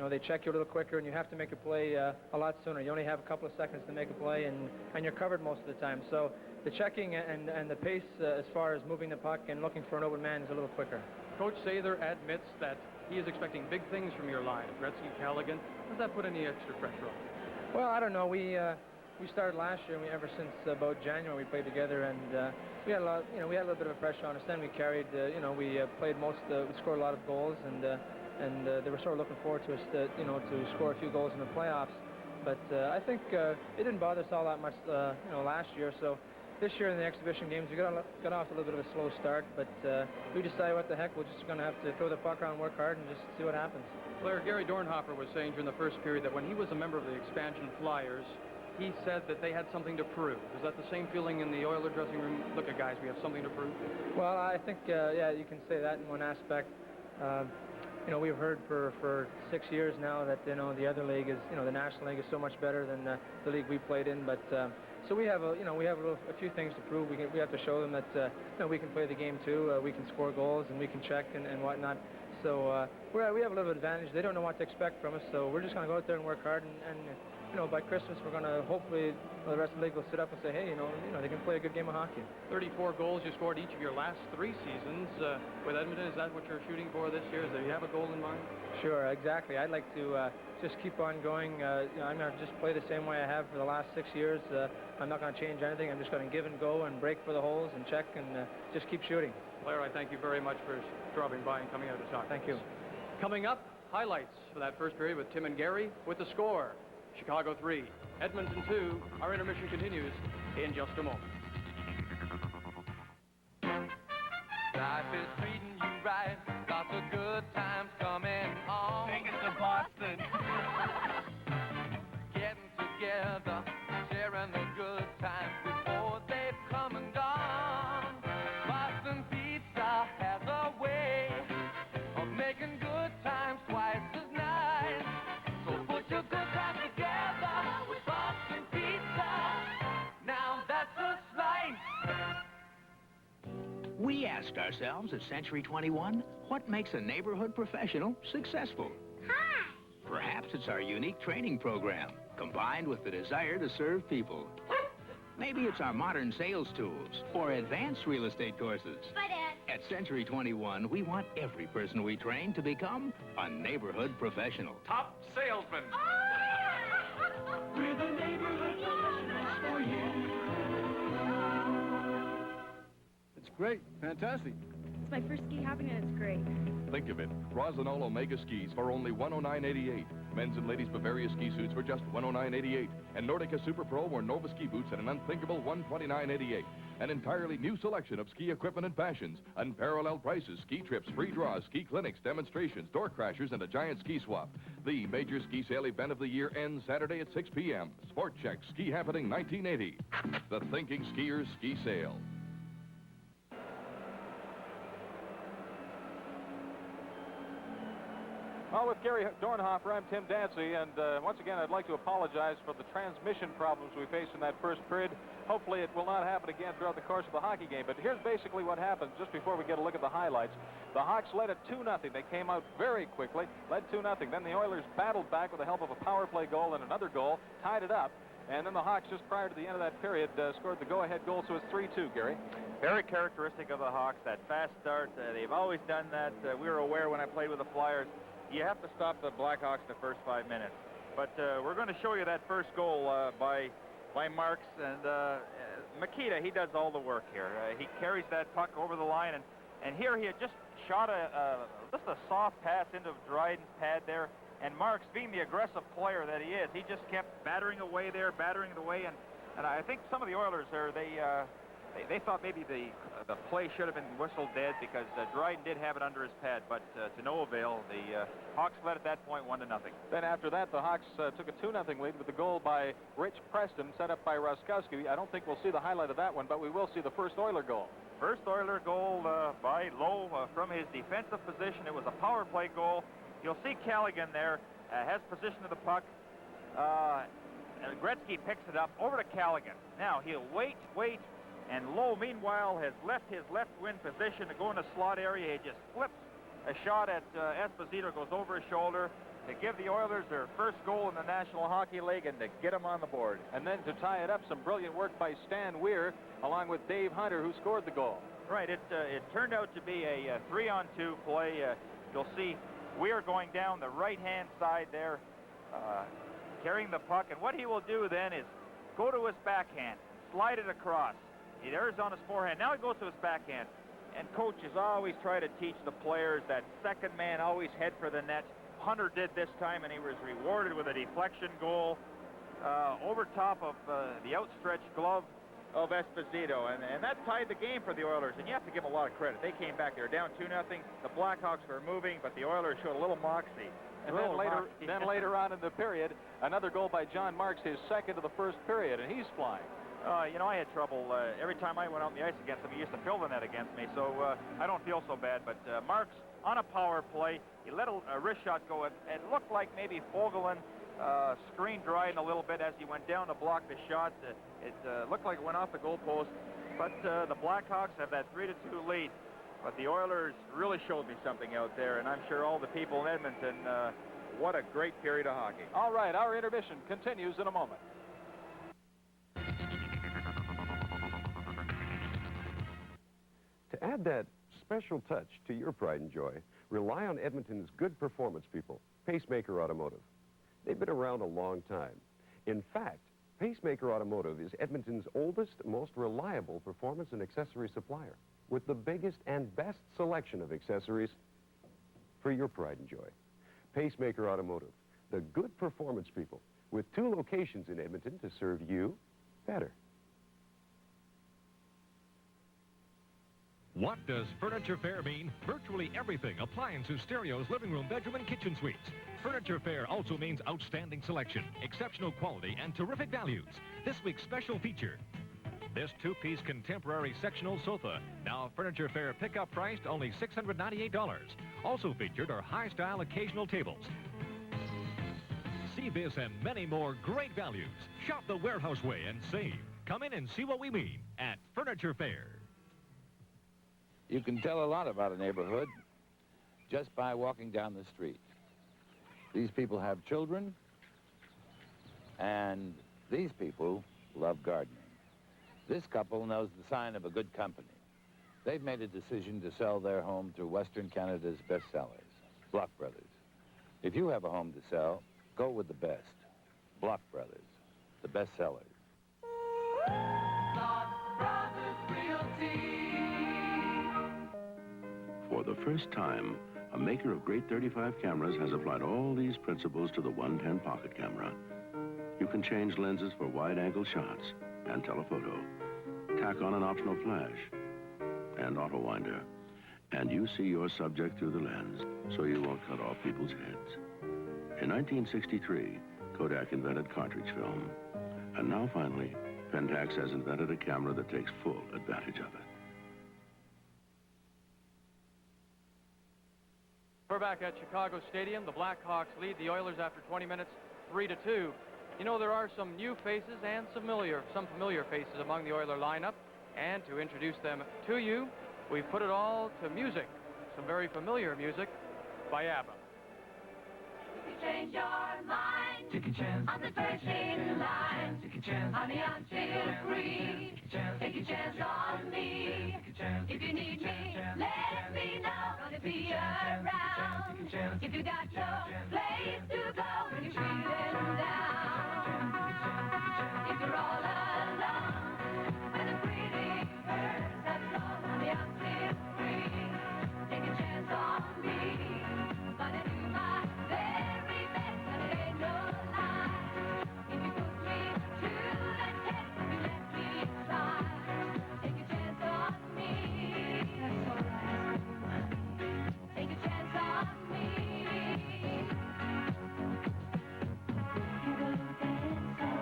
[SPEAKER 20] They check you a little quicker, and you have to make a play a lot sooner. You only have a couple of seconds to make a play, and you're covered most of the time. So the checking and the pace as far as moving the puck and looking for an open man is a little quicker.
[SPEAKER 1] Coach Sather admits that he is expecting big things from your line. Gretzky, Callaghan, does that put any extra pressure on you?
[SPEAKER 20] Well, I don't know. We started last year, and ever since about January we played together, and we had a lot. We had a little bit of a pressure on us. Then we carried. We played we scored a lot of goals, and they were sort of looking forward to us to score a few goals in the playoffs. But I think it didn't bother us all that much, last year. So this year in the exhibition games, we got off a little bit of a slow start, but we decided, what the heck, we're just going to have to throw the puck around, work hard, and just see what happens.
[SPEAKER 1] Blair, Gary Dornhofer was saying during the first period that when he was a member of the expansion Flyers, he said that they had something to prove. Is that the same feeling in the Oiler dressing room? Look at guys, we have something to prove.
[SPEAKER 20] Well, I think, yeah, you can say that in one aspect. We've heard for 6 years now that the other league is, the National League is so much better than the league we played in. But so we have a few things to prove. We have to show them that we can play the game too. We can score goals and we can check and whatnot. So we have a little advantage. They don't know what to expect from us, so we're just going to go out there and work hard. And by Christmas we're going to hopefully the rest of the league will sit up and say, hey, they can play a good game of hockey.
[SPEAKER 1] 34 goals you scored each of your last 3 seasons with Edmonton. Is that what you're shooting for this year? Do you have a goal in mind?
[SPEAKER 20] Sure, exactly. I'd like to just keep on going. I'm going to just play the same way I have for the last 6 years. I'm not going to change anything. I'm just going to give and go and break for the holes and check and just keep shooting.
[SPEAKER 1] Blair, I thank you very much for dropping by and coming out to talk.
[SPEAKER 20] Thank you.
[SPEAKER 1] Coming up, highlights for that first period with Tim and Gary with the score. Chicago 3, Edmonton 2. Our intermission continues in just a moment.
[SPEAKER 21] Life is treating you right, lots of good times coming on. Take it to Boston. Getting together, sharing the good times before they've come and gone. Boston Pizza has a way of making good times twice as nice. So put your good times together with Boston Pizza. Now that's a slice.
[SPEAKER 22] We asked ourselves at Century 21, what makes a neighborhood professional successful? Hi! Perhaps it's our unique training program, combined with the desire to serve people. Maybe it's our modern sales tools or advanced real estate courses.
[SPEAKER 23] Bye, Dad.
[SPEAKER 22] At Century 21, we want every person we train to become a neighborhood professional.
[SPEAKER 21] Top salesman.
[SPEAKER 23] We're the neighborhood professionals for you.
[SPEAKER 7] It's great. Fantastic.
[SPEAKER 24] It's my first ski hopping and it's great.
[SPEAKER 25] Think of it. Rosinol Omega skis for only $109.88. Men's and ladies' Bavaria ski suits for just $109.88. And Nordica Super Pro or Nova ski boots at an unthinkable $129.88. An entirely new selection of ski equipment and fashions. Unparalleled prices, ski trips, free draws, ski clinics, demonstrations, door crashers, and a giant ski swap. The major ski sale event of the year ends Saturday at 6 p.m. Sport Check Ski Happening 1980. The Thinking Skiers Ski Sale.
[SPEAKER 3] Well, with Gary Dornhofer, I'm Tim Dancy, and once again, I'd like to apologize for the transmission problems we faced in that first period. Hopefully, it will not happen again throughout the course of the hockey game. But here's basically what happened just before we get a look at the highlights. The Hawks led it 2-0. They came out very quickly, led 2-0. Then the Oilers battled back with the help of a power play goal and another goal, tied it up. And then the Hawks, just prior to the end of that period, scored the go-ahead goal, so it's 3-2, Gary.
[SPEAKER 4] Very characteristic of the Hawks, that fast start. They've always done that. We were aware when I played with the Flyers. You have to stop the Blackhawks the first 5 minutes. But we're going to show you that first goal by Marks. And Makita, he does all the work here. He carries that puck over the line. And here he had just shot just a soft pass into Dryden's pad there. And Marks, being the aggressive player that he is, he just kept battering away there, battering it away. And I think some of the Oilers there, they thought maybe the play should have been whistled dead because Dryden did have it under his pad, but to no avail. The Hawks led at that point 1-0.
[SPEAKER 3] Then after that, the Hawks took a 2-0 lead with the goal by Rich Preston, set up by Ruskowski. I don't think we'll see the highlight of that one, but we will see the first Oiler goal.
[SPEAKER 4] First Oiler goal by Lowe from his defensive position. It was a power play goal. You'll see Callaghan there has possession of the puck. And Gretzky picks it up over to Callaghan. Now he'll wait. And Lowe, meanwhile, has left his left wing position to go in the slot area. He just flips a shot at Esposito, goes over his shoulder to give the Oilers their first goal in the National Hockey League and to get them on the board.
[SPEAKER 3] And then to tie it up, some brilliant work by Stan Weir, along with Dave Hunter, who scored the goal.
[SPEAKER 4] Right, it turned out to be a 3-on-2 play. You'll see Weir going down the right-hand side there, carrying the puck. And what he will do then is go to his backhand, slide it across. There's on his forehand. Now he goes to his backhand. And coaches always try to teach the players that second man always head for the net. Hunter did this time, and he was rewarded with a deflection goal over top of the outstretched glove of Esposito. And that tied the game for the Oilers. And you have to give them a lot of credit. They came back. They were down 2-0. The Blackhawks were moving, but the Oilers showed a little moxie.
[SPEAKER 3] And then later on in the period, another goal by John Marks, his second of the first period, and he's flying.
[SPEAKER 4] You know, I had trouble. Every time I went out on the ice against him, he used to fill the net against me, so I don't feel so bad. But Marks, on a power play, he let a wrist shot go. It looked like maybe Fogelin screened Dryden a little bit as he went down to block the shot. It looked like it went off the goalpost. But the Blackhawks have that 3-2 lead. But the Oilers really showed me something out there, and I'm sure all the people in Edmonton, what a great period of hockey.
[SPEAKER 3] All right, our intermission continues in a moment.
[SPEAKER 26] To add that special touch to your pride and joy, rely on Edmonton's good performance people, Pacemaker Automotive. They've been around a long time. In fact, Pacemaker Automotive is Edmonton's oldest, most reliable performance and accessory supplier, with the biggest and best selection of accessories for your pride and joy. Pacemaker Automotive, the good performance people, with 2 locations in Edmonton to serve you better.
[SPEAKER 2] What does Furniture Fair mean? Virtually everything. Appliances, stereos, living room, bedroom, and kitchen suites. Furniture Fair also means outstanding selection, exceptional quality, and terrific values. This week's special feature, this 2-piece contemporary sectional sofa. Now Furniture Fair pickup priced only $698. Also featured are high-style occasional tables. See this and many more great values. Shop the warehouse way and save. Come in and see what we mean at Furniture Fair.
[SPEAKER 5] You can tell a lot about a neighborhood just by walking down the street. These people have children, and these people love gardening. This couple knows the sign of a good company. They've made a decision to sell their home to Western Canada's best sellers, Block Brothers. If you have a home to sell, go with the best. Block Brothers, the best sellers.
[SPEAKER 14] For the first time, a maker of great 35 cameras has applied all these principles to the 110 pocket camera. You can change lenses for wide-angle shots and telephoto, tack on an optional flash, and auto winder. And you see your subject through the lens, so you won't cut off people's heads. In 1963, Kodak invented cartridge film. And now, finally, Pentax has invented a camera that takes full advantage of it.
[SPEAKER 1] We're back at Chicago Stadium. The Blackhawks lead the Oilers after 20 minutes, 3-2. You know, there are some new faces and some familiar faces among the Oiler lineup. And to introduce them to you, we've put it all to music. Some very familiar music by ABBA.
[SPEAKER 15] Change your mind. Take a chance. On the first in line. Take a chance. Honey, I'm still free. Take a chance on me. If you need me, let me know. Gonna be around. If you got no place to go when you're feeling down. If you're all alone and the pretty birds have flown, honey, I'm still free. Take a chance on me. Gonna do my very best, and it ain't no lie. If you put me to the test, if you let me try, take a chance on me. That's all right. Take a chance on me. We can go dancing,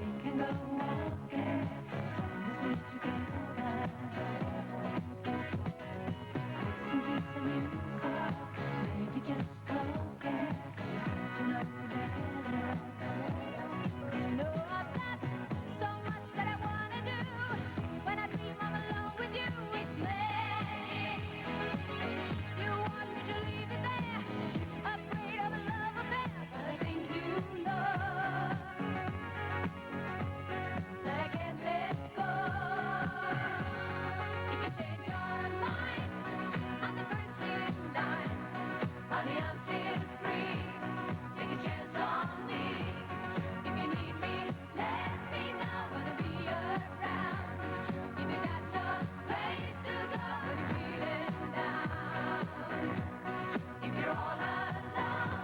[SPEAKER 15] we can go walking, as long as we're together. Some peace and music, maybe just talking, to know better. You know I've got so much that I wanna do. When I dream I'm alone with you, it's me. You want me to leave it there, afraid of a love affair, but I think you know that I can't let go. If you change your mind on the first in line, honey, I'm still free. Take a chance on me. If you need me, let me know. Gonna be around. If you got no place to go when you're feeling down. If you're all alone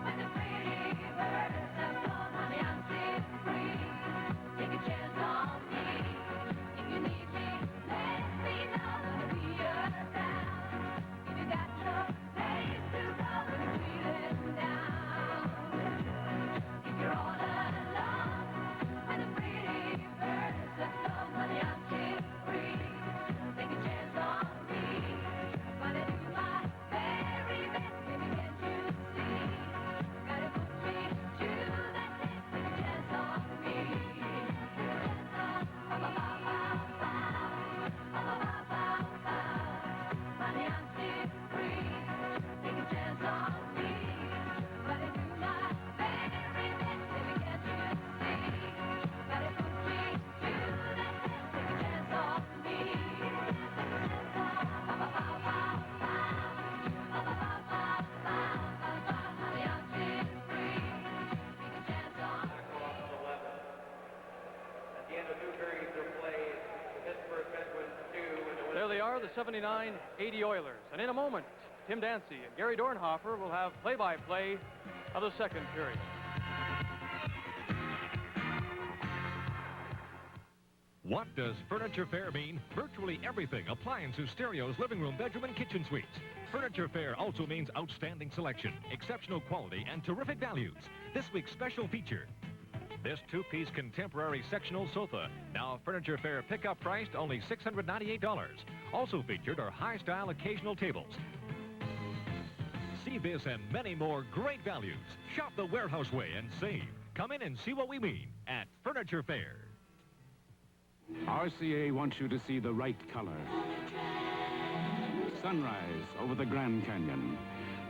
[SPEAKER 15] when the pretty birds have flown, honey, I'm still free. Take a chance on me. If you need me, let me know. Gonna be around. If you got no place to go when you're feeling down. If you're all alone when the pretty birds have flown, honey, I'm still free. Take a chance on me. Gonna do my very best, baby, can't you see? Gotta put me to the test. Take a chance on me. Honey, I'm still free. Take a chance on me. Gotta do my very best, baby, can't you see? Gotta put me to the test. Take a chance on me. Honey, I'm still free. Take a chance on me.
[SPEAKER 1] At the end of 2 periods of play, Pittsburgh Penguins 2. There they are, the 79-80 Oilers. And in a moment, Tim Dancy and Gary Dornhofer will have play-by-play of the second period.
[SPEAKER 2] What does Furniture Fair mean? Virtually everything. Appliances, stereos, living room, bedroom, and kitchen suites. Furniture Fair also means outstanding selection, exceptional quality, and terrific values. This week's special feature, this two-piece contemporary sectional sofa. Now Furniture Fair pickup priced only $698. Also featured are high-style occasional tables. See this and many more great values. Shop the Warehouse way and save. Come in and see what we mean at Furniture Fair.
[SPEAKER 6] RCA wants you to see the right color. Sunrise over the Grand Canyon.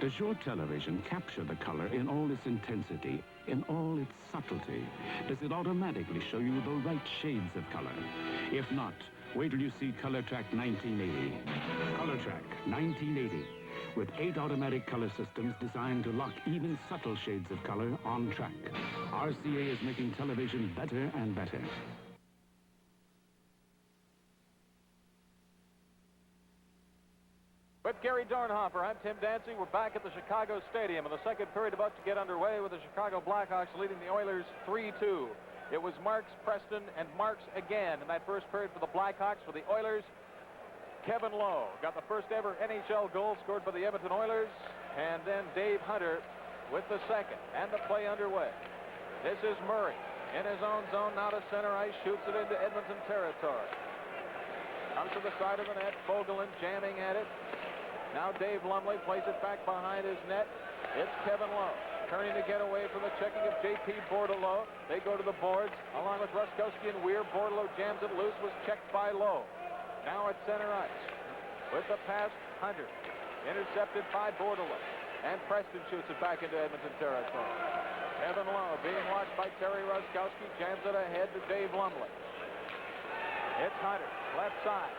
[SPEAKER 6] Does your television capture the color in all its intensity, in all its subtlety? Does it automatically show you the right shades of color? If not, wait till you see Color Track 1980. Color Track 1980. With 8 automatic color systems designed to lock even subtle shades of color on track. RCA is making television better and better.
[SPEAKER 3] With Gary Dornhofer, I'm Tim Dancy. We're back at the Chicago Stadium, and the second period about to get underway with the Chicago Blackhawks leading the Oilers 3-2. It was Marks, Preston, and Marks again in that first period for the Blackhawks. For the Oilers, Kevin Lowe got the first ever NHL goal scored by the Edmonton Oilers, and then Dave Hunter with the second, and the play underway. This is Murray in his own zone, now to center ice, shoots it into Edmonton territory. Comes to the side of the net, Fogelin jamming at it. Now Dave Lumley plays it back behind his net. It's Kevin Lowe turning to get away from the checking of J.P. Bordelot. They go to the boards along with Ruskowski and Weir. Bordelot jams it loose, was checked by Lowe. Now at center ice with the pass, Hunter. Intercepted by Bordelot. And Preston shoots it back into Edmonton territory. Kevin Lowe being watched by Terry Ruskowski, jams it ahead to Dave Lumley. It's Hunter, left side.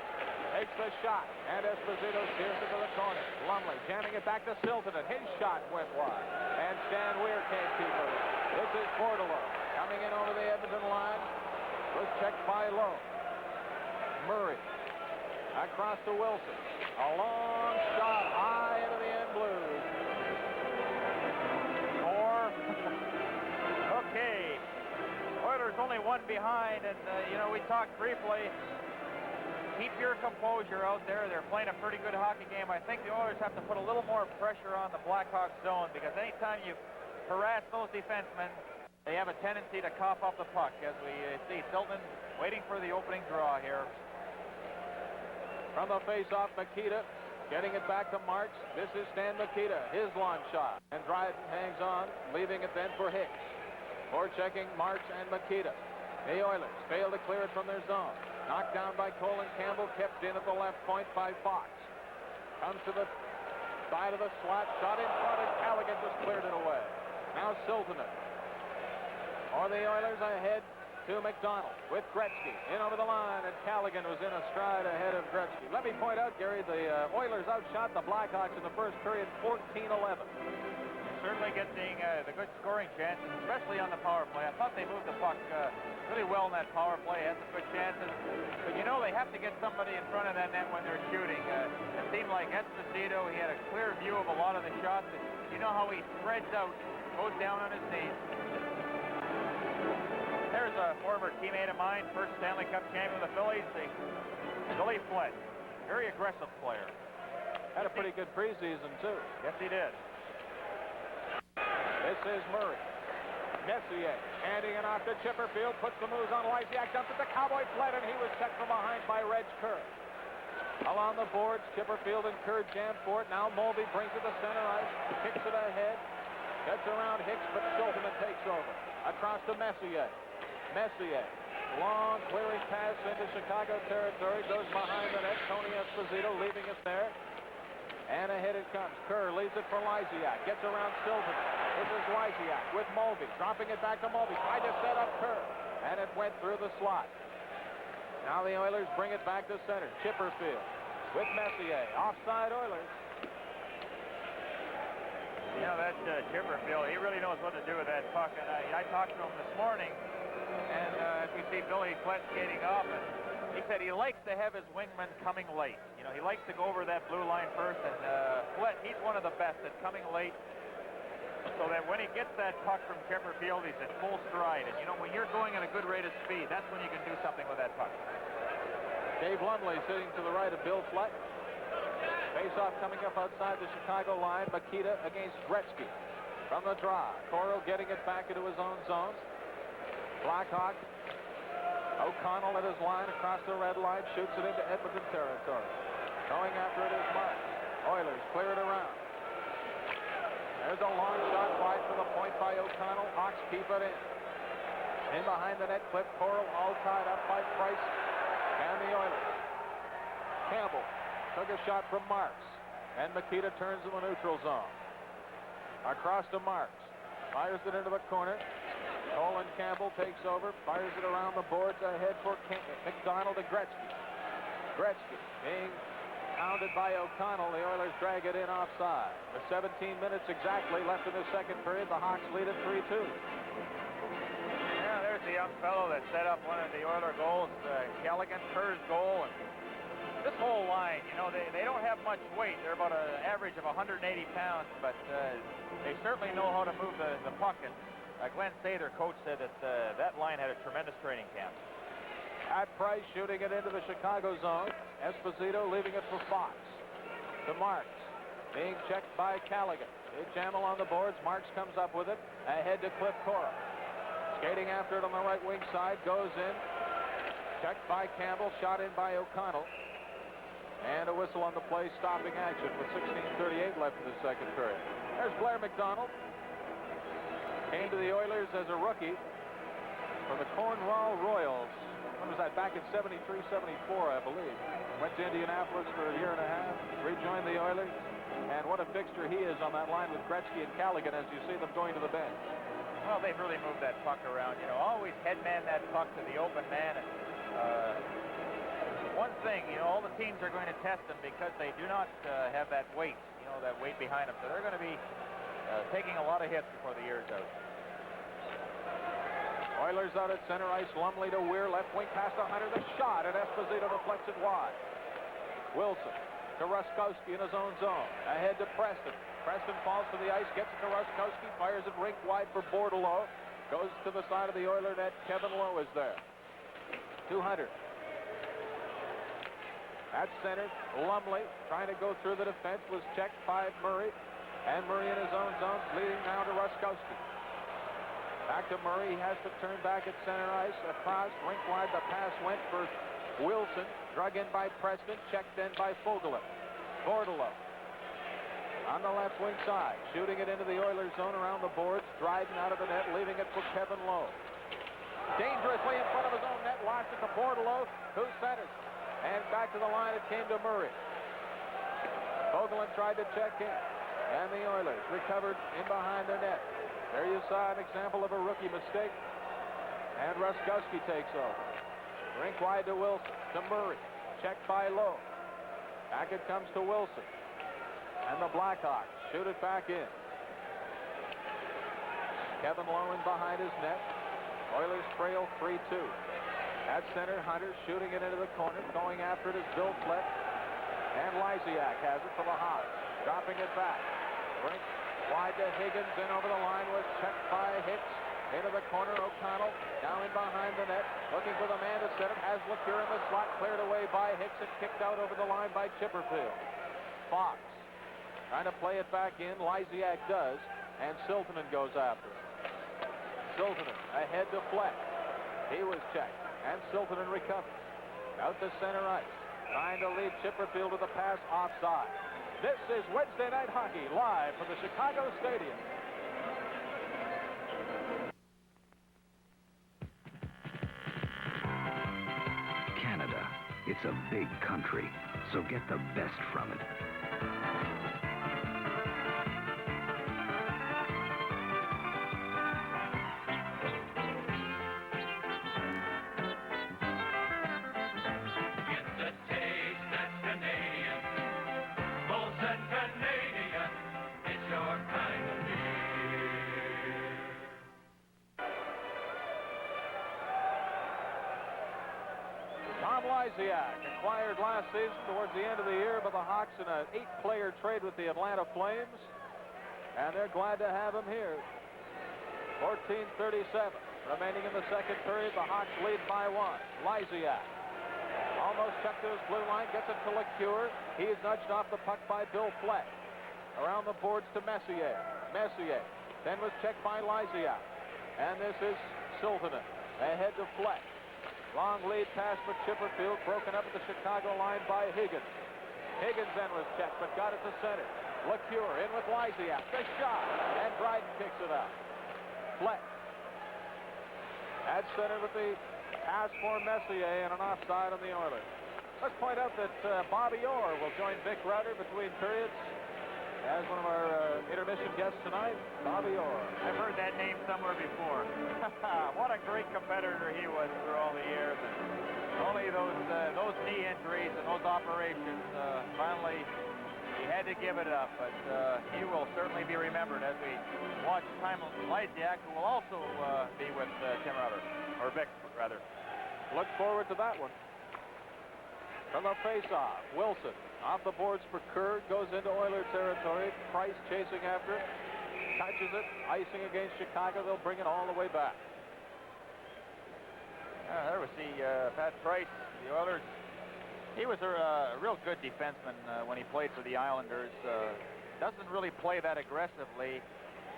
[SPEAKER 3] Takes the shot, and Esposito steers it to the corner. Lumley jamming it back to Silton, and his shot went wide. And Stan Weir can't keep it. This is Bordelot coming in over the Edmonton line. Was checked by Lowe. Murray across to Wilson. A long shot high into the end blues.
[SPEAKER 11] Okay. Oilers only one behind, and, we talked briefly. Keep your composure out there. They're playing a pretty good hockey game. I think the Oilers have to put a little more pressure on the Blackhawks zone, because anytime you harass those defensemen, they have a tendency to cough up the puck, as we see Silton waiting for the opening draw here.
[SPEAKER 3] From the face-off, Makita getting it back to Marks. This is Stan Makita, his long shot. And Dryden hangs on, leaving it then for Hicks. Forechecking Marks and Makita. The Oilers fail to clear it from their zone. Knocked down by Colin Campbell, kept in at the left point by Fox. Comes to the side of the slot, shot in front, and Callaghan just cleared it away. Now Siltanen. Or the Oilers ahead to McDonald with Gretzky in over the line, and Callaghan was in a stride ahead of Gretzky. Let me point out, Gary, the Oilers outshot the Blackhawks in the first period 14-11.
[SPEAKER 11] Certainly getting the good scoring chances, especially on the power play. I thought they moved the puck really well in that power play, had some good chances. But they have to get somebody in front of that net when they're shooting. It seemed like Esposito, he had a clear view of a lot of the shots. You know how he spreads out, goes down on his knees. There's a former teammate of mine, first Stanley Cup champion of the Phillies, Billy Flett. Very aggressive player.
[SPEAKER 3] Had a pretty good preseason, too.
[SPEAKER 11] Yes, he did.
[SPEAKER 3] This is Murray. Messier handing it off to Chipperfield. Puts the moves on Lysiak. Dumps it to Cowboy Flett, and he was checked from behind by Reg Kerr. Along the boards, Chipperfield and Kerr jam for it. Now Mulvey brings it to center ice. Kicks it ahead. Gets around Hicks, but Silverman takes over. Across to Messier. Messier. Long clearing pass into Chicago territory. Goes behind the net. Tony Esposito leaving it there. And ahead it comes. Kerr leaves it for Lysiak. Gets around Silverman. This is Lysiak with Mulvey. Dropping it back to Mulvey. Tried to set up Kerr. And it went through the slot. Now the Oilers bring it back to center. Chipperfield with Messier. Offside Oilers.
[SPEAKER 11] That Chipperfield, he really knows what to do with that puck. And I talked to him this morning. And as we see Billy Flett skating off, and
[SPEAKER 3] He said he likes to have his wingman coming late. You know, he likes to go over that blue line first, and he's one of the best at coming late, so that when he gets that puck from Chipperfield, he's in full stride. And, you know, when you're going at a good rate of speed, that's when you can do something with that puck. Dave Lumley sitting to the right of Bill Fleck. Face-off coming up outside the Chicago line. Makita against Gretzky. From the draw, Coro getting it back into his own zone. Blackhawk. O'Connell at his line across the red line, shoots it into Edmonton territory. Going after it is Mark. Oilers clear it around. There's a long shot wide for the point by O'Connell. Hawks keep it in. In behind the net, Cliff Coral, all tied up by Price and the Oilers. Campbell took a shot from Marks, and Makita turns in the neutral zone. Across to Marks. Fires it into the corner. Colin Campbell takes over, fires it around the boards ahead for McDonald to Gretzky. Gretzky being pounded by O'Connell. The Oilers drag it in offside. With 17 minutes exactly left in the second period, the Hawks lead at 3-2.
[SPEAKER 11] Yeah, there's the young fellow that set up one of the Oiler goals, Callaghan, Kerr's goal. And this whole line, you know, they don't have much weight. They're about an average of 180 pounds, but they certainly know how to move the puck. And Glenn Say, their coach, said that that line had a tremendous training camp. At Price shooting it into the Chicago zone. Esposito leaving it for Fox. To Marks. Being checked by Callaghan. Big Jamel on the boards. Marks comes up with it. Ahead to Cliff Cora. Skating after it on the right wing side. Goes in. Checked by Campbell. Shot in by O'Connell. And a whistle on the play, stopping action with 16:38 left in the second period. There's Blair McDonald. Came to the Oilers as a rookie from the Cornwall Royals. When was that? Back in 73-74, I believe. Went to Indianapolis for a year and a half. Rejoined the Oilers. And what a fixture he is on that line with Gretzky and Callaghan as you see them going to the bench. Well, they've really moved that puck around. You know, always headman that puck to the open man. And, one thing, you know, all the teams are going to test them because they do not have that weight, you know, that weight behind them. So they're going to be taking a lot of hits before the year's out.
[SPEAKER 3] Oilers out at center ice. Lumley to Weir. Left wing pass to Hunter. The shot, and Esposito deflects it wide. Wilson to Ruskowski in his own zone. Ahead to Preston. Preston falls to the ice. Gets it to Ruskowski. Fires it rink wide for Bordelot. Goes to the side of the Oiler net. Kevin Lowe is there. To Hunter. At center, Lumley trying to go through the defense. Was checked by Murray. And Murray in his own zone. Leading now to Ruskowski. Back to Murray. He has to turn back at center ice. Across, rink wide, the pass went for Wilson. Drug in by Preston. Checked in by Fogelin. Bordelot on the left wing side. Shooting it into the Oilers zone around the boards. Driving out of the net. Leaving it for Kevin Lowe. Dangerously in front of his own net. Lost it to Bordelot, who centers. And back to the line it came to Murray. Fogelin tried to check in. And the Oilers recovered in behind their net. There you saw an example of a rookie mistake. And Ruskowski takes over. Rink wide to Wilson. To Murray. Checked by Lowe. Back it comes to Wilson. And the Blackhawks shoot it back in. Kevin Lowe in behind his net. Oilers trail 3-2. At center, Hunter shooting it into the corner. Going after it is Bill Fleck. And Lysiak has it for the Hawks. Dropping it back. Brink wide to Higgins. In over the line was checked by Hicks. Into the corner, O'Connell. Down in behind the net. Looking for the man to set it. Has Lacure in the slot. Cleared away by Hicks and kicked out over the line by Chipperfield. Fox trying to play it back in. Lysiak does. And Siltanen goes after it. Siltanen ahead to Fleck. He was checked. And Siltanen recovers. Out to center ice. Trying to lead Chipperfield to the pass offside. This is Wednesday Night Hockey live from the Chicago Stadium.
[SPEAKER 8] Canada. It's a big country, so get the best from it.
[SPEAKER 3] Lysiak, acquired last season towards the end of the year by the Hawks in an 8-player trade with the Atlanta Flames. And they're glad to have him here. 14:37 remaining in the second period. The Hawks lead by 1. Lysiak almost checked to his blue line, gets it to LeCure. He is nudged off the puck by Bill Fleck. Around the boards to Messier. Messier then was checked by Lysiak. And this is Siltanen ahead to Fleck. Long lead pass for Chipperfield, broken up at the Chicago line by Higgins. Higgins then was checked, but got it to center. LeCure in with Lysiak. The shot, and Dryden kicks it out. Fleck at center with the pass for Messier and an offside on the Oilers. Let's point out that Bobby Orr will join Vic Rauter between periods as one of our intermission guests tonight. Bobby Orr.
[SPEAKER 11] I've heard that name somewhere before. What a great competitor he was through all the years. And only those knee injuries and those operations, finally he had to give it up. But he will certainly be remembered as we watch Simon Lysiak, who will also be with Tim Rauter, or Vic, rather.
[SPEAKER 3] Look forward to that one. From the face-off, Wilson off the boards for Kerr, goes into Oiler territory. Price chasing after it, touches it, icing against Chicago. They'll bring it all the way back.
[SPEAKER 11] There we see Pat Price, the Oilers. He was a real good defenseman when he played for the Islanders. Doesn't really play that aggressively,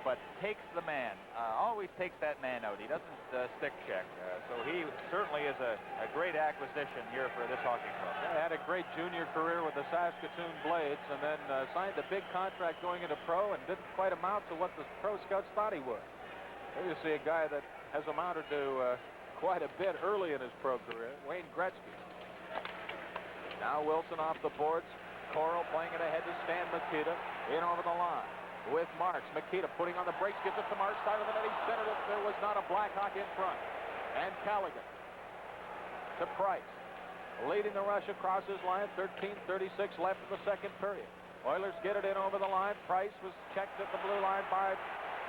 [SPEAKER 11] but takes the man. Always takes that man out. He doesn't stick check. So he certainly is a great acquisition here for this hockey club.
[SPEAKER 3] Yeah, had a great junior career with the Saskatoon Blades, and then signed a big contract going into pro and didn't quite amount to what the pro scouts thought he would. There you see a guy that has amounted to quite a bit early in his pro career, Wayne Gretzky. Now Wilson off the boards. Coral playing it ahead to Stan Mikita. In over the line with Marks. Mikita putting on the brakes, gives it to Marks, side of the net. He centered it. There was not a Blackhawk in front. And Callaghan to Price. Leading the rush across his line. 13:36 left in the second period. Oilers get it in over the line. Price was checked at the blue line by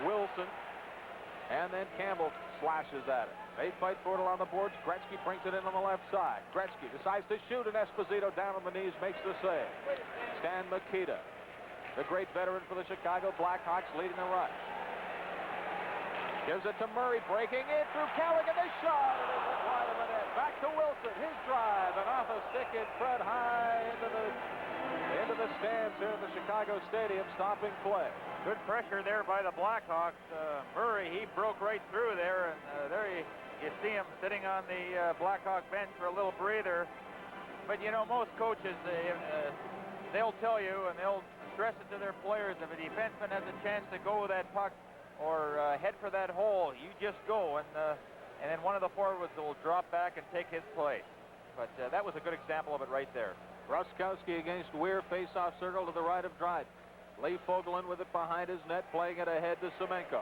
[SPEAKER 3] Wilson. And then Campbell slashes at it. They fight for it along the boards. Gretzky brings it in on the left side. Gretzky decides to shoot, and Esposito down on the knees makes the save. Stan Mikita, the great veteran for the Chicago Blackhawks, leading the rush. Gives it to Murray, breaking in through Callaghan. The shot, and it went wide of the net. Back to Wilson, his drive, and off a stick in front, high into the stands here at the Chicago Stadium, stopping play.
[SPEAKER 11] Good pressure there by the Blackhawks. Murray, he broke right through there, and there you see him sitting on the Blackhawk bench for a little breather. But you know, most coaches, they'll tell you and they'll stress it to their players, if a defenseman has a chance to go with that puck or head for that hole, you just go, and then one of the forwards will drop back and take his place. But that was a good example of it right there.
[SPEAKER 3] Ruskowski against Weir, face-off circle to the right of Dryden. Lee Fogelin with it behind his net, playing it ahead to Semenko.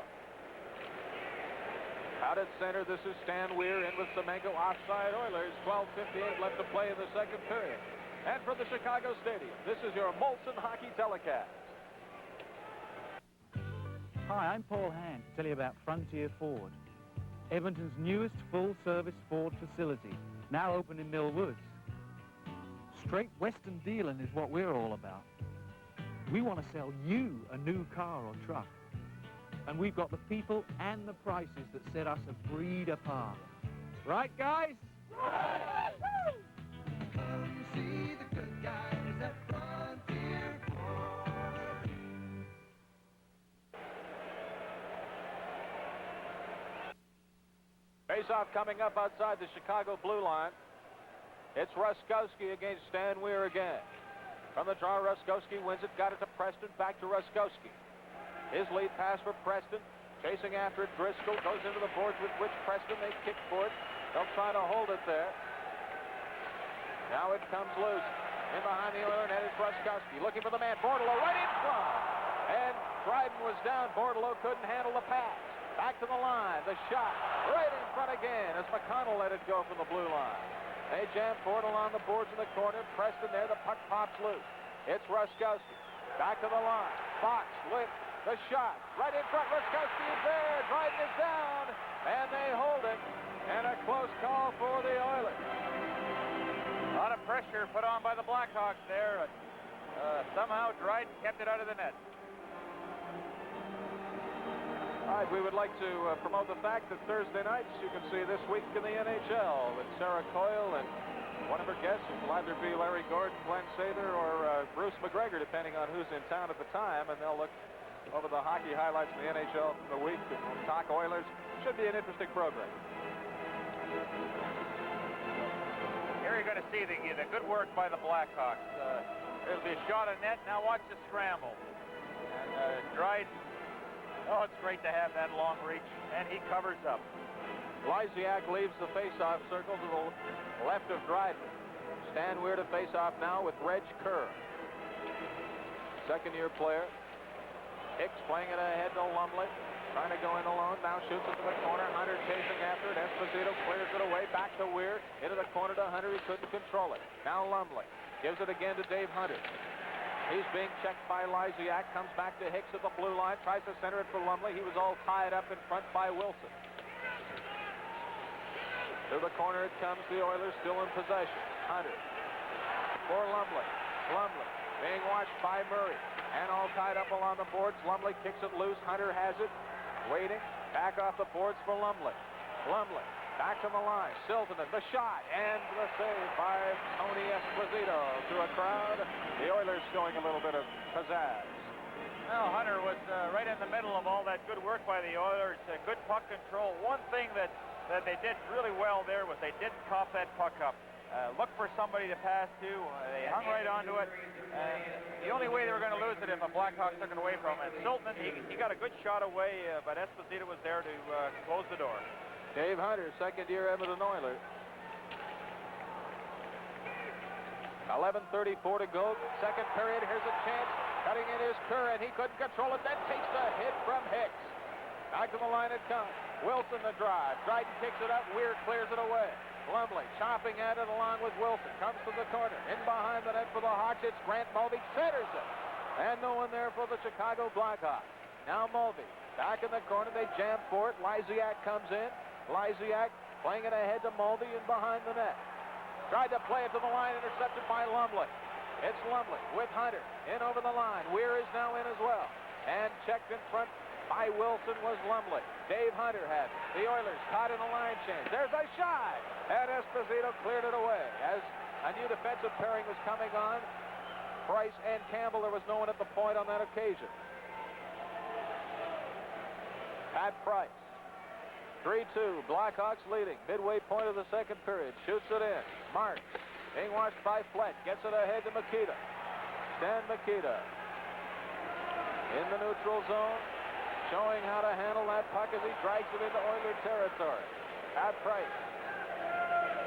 [SPEAKER 3] Out at center, this is Stan Weir in with Semenko. Offside Oilers, 12:58 left to play in the second period. And from the Chicago Stadium, this is your Molson Hockey Telecast.
[SPEAKER 9] Hi, I'm Paul Hand to tell you about Frontier Ford, Edmonton's newest full-service Ford facility, now open in Mill Woods. Straight Western dealing is what we're all about. We want to sell you a new car or truck. And we've got the people and the prices that set us a breed apart. Right, guys?
[SPEAKER 23] Come see the good guys at Frontier Ford.
[SPEAKER 3] Face-off coming up outside the Chicago blue line. It's Ruskowski against Stan Weir again. From the draw, Ruskowski wins it, got it to Preston, back to Ruskowski. His lead pass for Preston, chasing after it. Driscoll goes into the boards with which Preston, they kick for it. They'll try to hold it there. Now it comes loose. In behind the Oiler net is Ruskowski, looking for the man, Bordelot, right in front. And Dryden was down, Bordelot couldn't handle the pass. Back to the line, the shot, right in front again as McConnell let it go from the blue line. They jam Bordelot on the boards in the corner. Preston there, the puck pops loose. It's Ruskowski. Back to the line. Fox with the shot. Right in front, Ruskowski is there. Dryden is down. And they hold it. And a close call for the Oilers.
[SPEAKER 11] pressure put on by the Blackhawks there. Somehow Dryden kept it out of the net.
[SPEAKER 3] All right, we would like to promote the fact that Thursday nights you can see This Week in the NHL with Sarah Coyle and one of her guests will either be Larry Gordon, Glenn Sather, or Bruce McGregor, depending on who's in town at the time, and they'll look over the hockey highlights in the NHL from the week and talk Oilers. Should be an interesting program.
[SPEAKER 11] Here you're going to see the good work by the Blackhawks. There'll be a shot of net. Now watch the scramble. And Dryden, oh, it's great to have that long reach, and he covers up.
[SPEAKER 3] Lysiak leaves the face-off circle to the left of Dryden. Stan Weir to face off now with Reg Kerr. Second-year player. Hicks playing it ahead to Lumley. Trying to go in alone. Now shoots it to the corner. Hunter chasing after it. Esposito clears it away. Back to Weir. Into the corner to Hunter. He couldn't control it. Now Lumley. Gives it again to Dave Hunter. He's being checked by Lysiak. Comes back to Hicks at the blue line. Tries to center it for Lumley. He was all tied up in front by Wilson. To the corner it comes. The Oilers still in possession. Hunter for Lumley. Lumley being watched by Murray. And all tied up along the boards. Lumley kicks it loose. Hunter has it. Waiting. Back off the boards for Lumley. Lumley back to the line. Silverman, the shot. And the save by Tony Esposito to a crowd. The Oilers showing a little bit of pizzazz.
[SPEAKER 11] Well, Hunter was right in the middle of all that good work by the Oilers. Good puck control. One thing that they did really well there was they didn't cough that puck up. Look for somebody to pass to. They hung right onto it. The only way they were going to lose it if a Blackhawks took it away from him. Siltman, he got a good shot away, but Esposito was there to close the door.
[SPEAKER 3] Dave Hunter, second-year Edmonton Oilers. 11:34 to go. Second period. Here's a chance. Cutting in is Kerr, and he couldn't control it. Then takes the hit from Hicks. Back to the line it comes. Wilson the drive. Dryden kicks it up. Weir clears it away. Lumley chopping at it along with Wilson. Comes to the corner. In behind the net for the Hawks. It's Grant Mulvey. Centers it. And no one there for the Chicago Blackhawks. Now Mulvey. Back in the corner. They jam for it. Lysiak comes in. Lysiak playing it ahead to Mulvey and behind the net. Tried to play it to the line. Intercepted by Lumley. It's Lumley with Hunter. In over the line. Weir is now in as well. And checked in front by Wilson was Lumley. Dave Hunter had it. The Oilers caught in a line change. There's a shot. And Esposito cleared it away. As a new defensive pairing was coming on, Price and Campbell, there was no one at the point on that occasion. Pat Price. 3-2. Blackhawks leading. Midway point of the second period. Shoots it in. Marks. Being watched by Flett. Gets it ahead to Mikita. Stan Mikita. In the neutral zone. Showing how to handle that puck as he drags it into Oiler territory. Pat Price.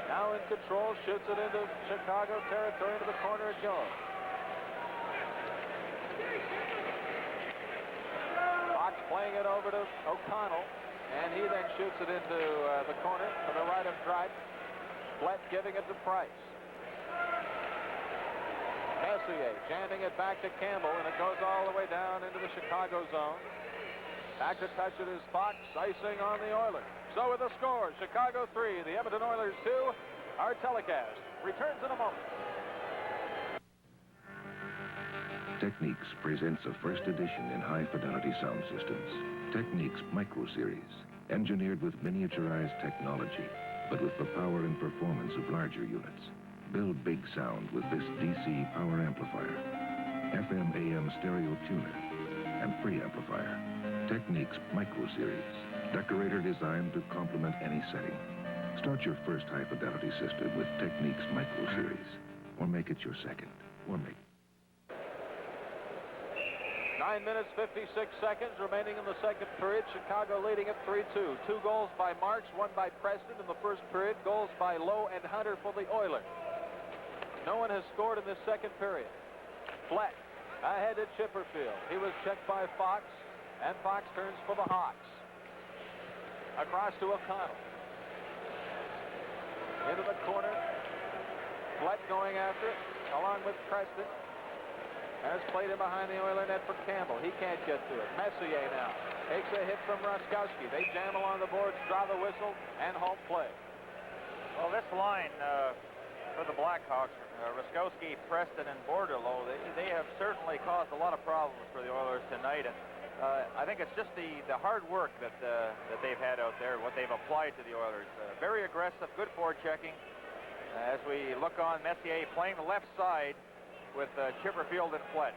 [SPEAKER 3] Now in control. Shoots it into Chicago territory. Into the corner it goes. Fox playing it over to O'Connell. And he then shoots it into the corner to the right of Dryden. Flett giving it to Price. Messier jamming it back to Campbell, and it goes all the way down into the Chicago zone. Back to touch it is Fox, icing on the Oilers. So with the score, Chicago 3, the Edmonton Oilers 2. Our telecast returns in a moment.
[SPEAKER 8] Techniques presents a first edition in high-fidelity sound systems. Techniques Micro Series, engineered with miniaturized technology, but with the power and performance of larger units. Build big sound with this DC power amplifier, FM/AM stereo tuner, and preamplifier. Techniques Micro Series, decorator designed to complement any setting. Start your first high-fidelity system with Techniques Micro Series, or make it your second, or make
[SPEAKER 3] 9 minutes, 56 seconds remaining in the second period. Chicago leading at 3-2. 2 goals by Marks, 1 by Preston in the first period. Goals by Lowe and Hunter for the Oilers. No one has scored in this second period. Flett ahead at Chipperfield. He was checked by Fox, and Fox turns for the Hawks. Across to O'Connell. Into the corner. Flett going after it, along with Preston. Has played in behind the Oiler net for Campbell. He can't get to it. Messier now takes a hit from Ruskowski. They jam along the boards, draw the whistle, and halt play.
[SPEAKER 11] Well, this line
[SPEAKER 4] for the Blackhawks, Ruskowski, Preston, and Bordelot, they have certainly caused a lot of problems for the Oilers tonight. And I think it's just the hard work that they've had out there, what they've applied to the Oilers. Very aggressive, good forechecking. As we look on, Messier playing the left side with Chipperfield and Flett.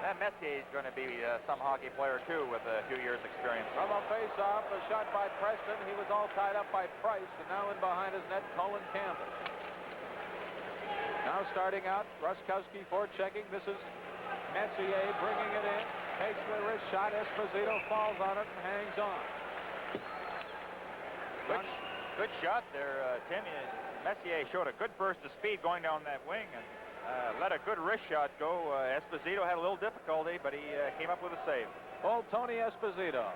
[SPEAKER 4] That Messier is going to be some hockey player, too, with a few years' experience.
[SPEAKER 3] From a face-off, a shot by Preston. He was all tied up by Price, and now in behind his net, Colin Campbell. Now starting out, Ruskowski forechecking. This is Messier bringing it in. Takes the wrist shot. Esposito falls on it and hangs on.
[SPEAKER 4] Good shot there, Tim. Messier showed a good burst of speed going down that wing and let a good wrist shot go. Esposito had a little difficulty, but he came up with a save.
[SPEAKER 3] Old Tony Esposito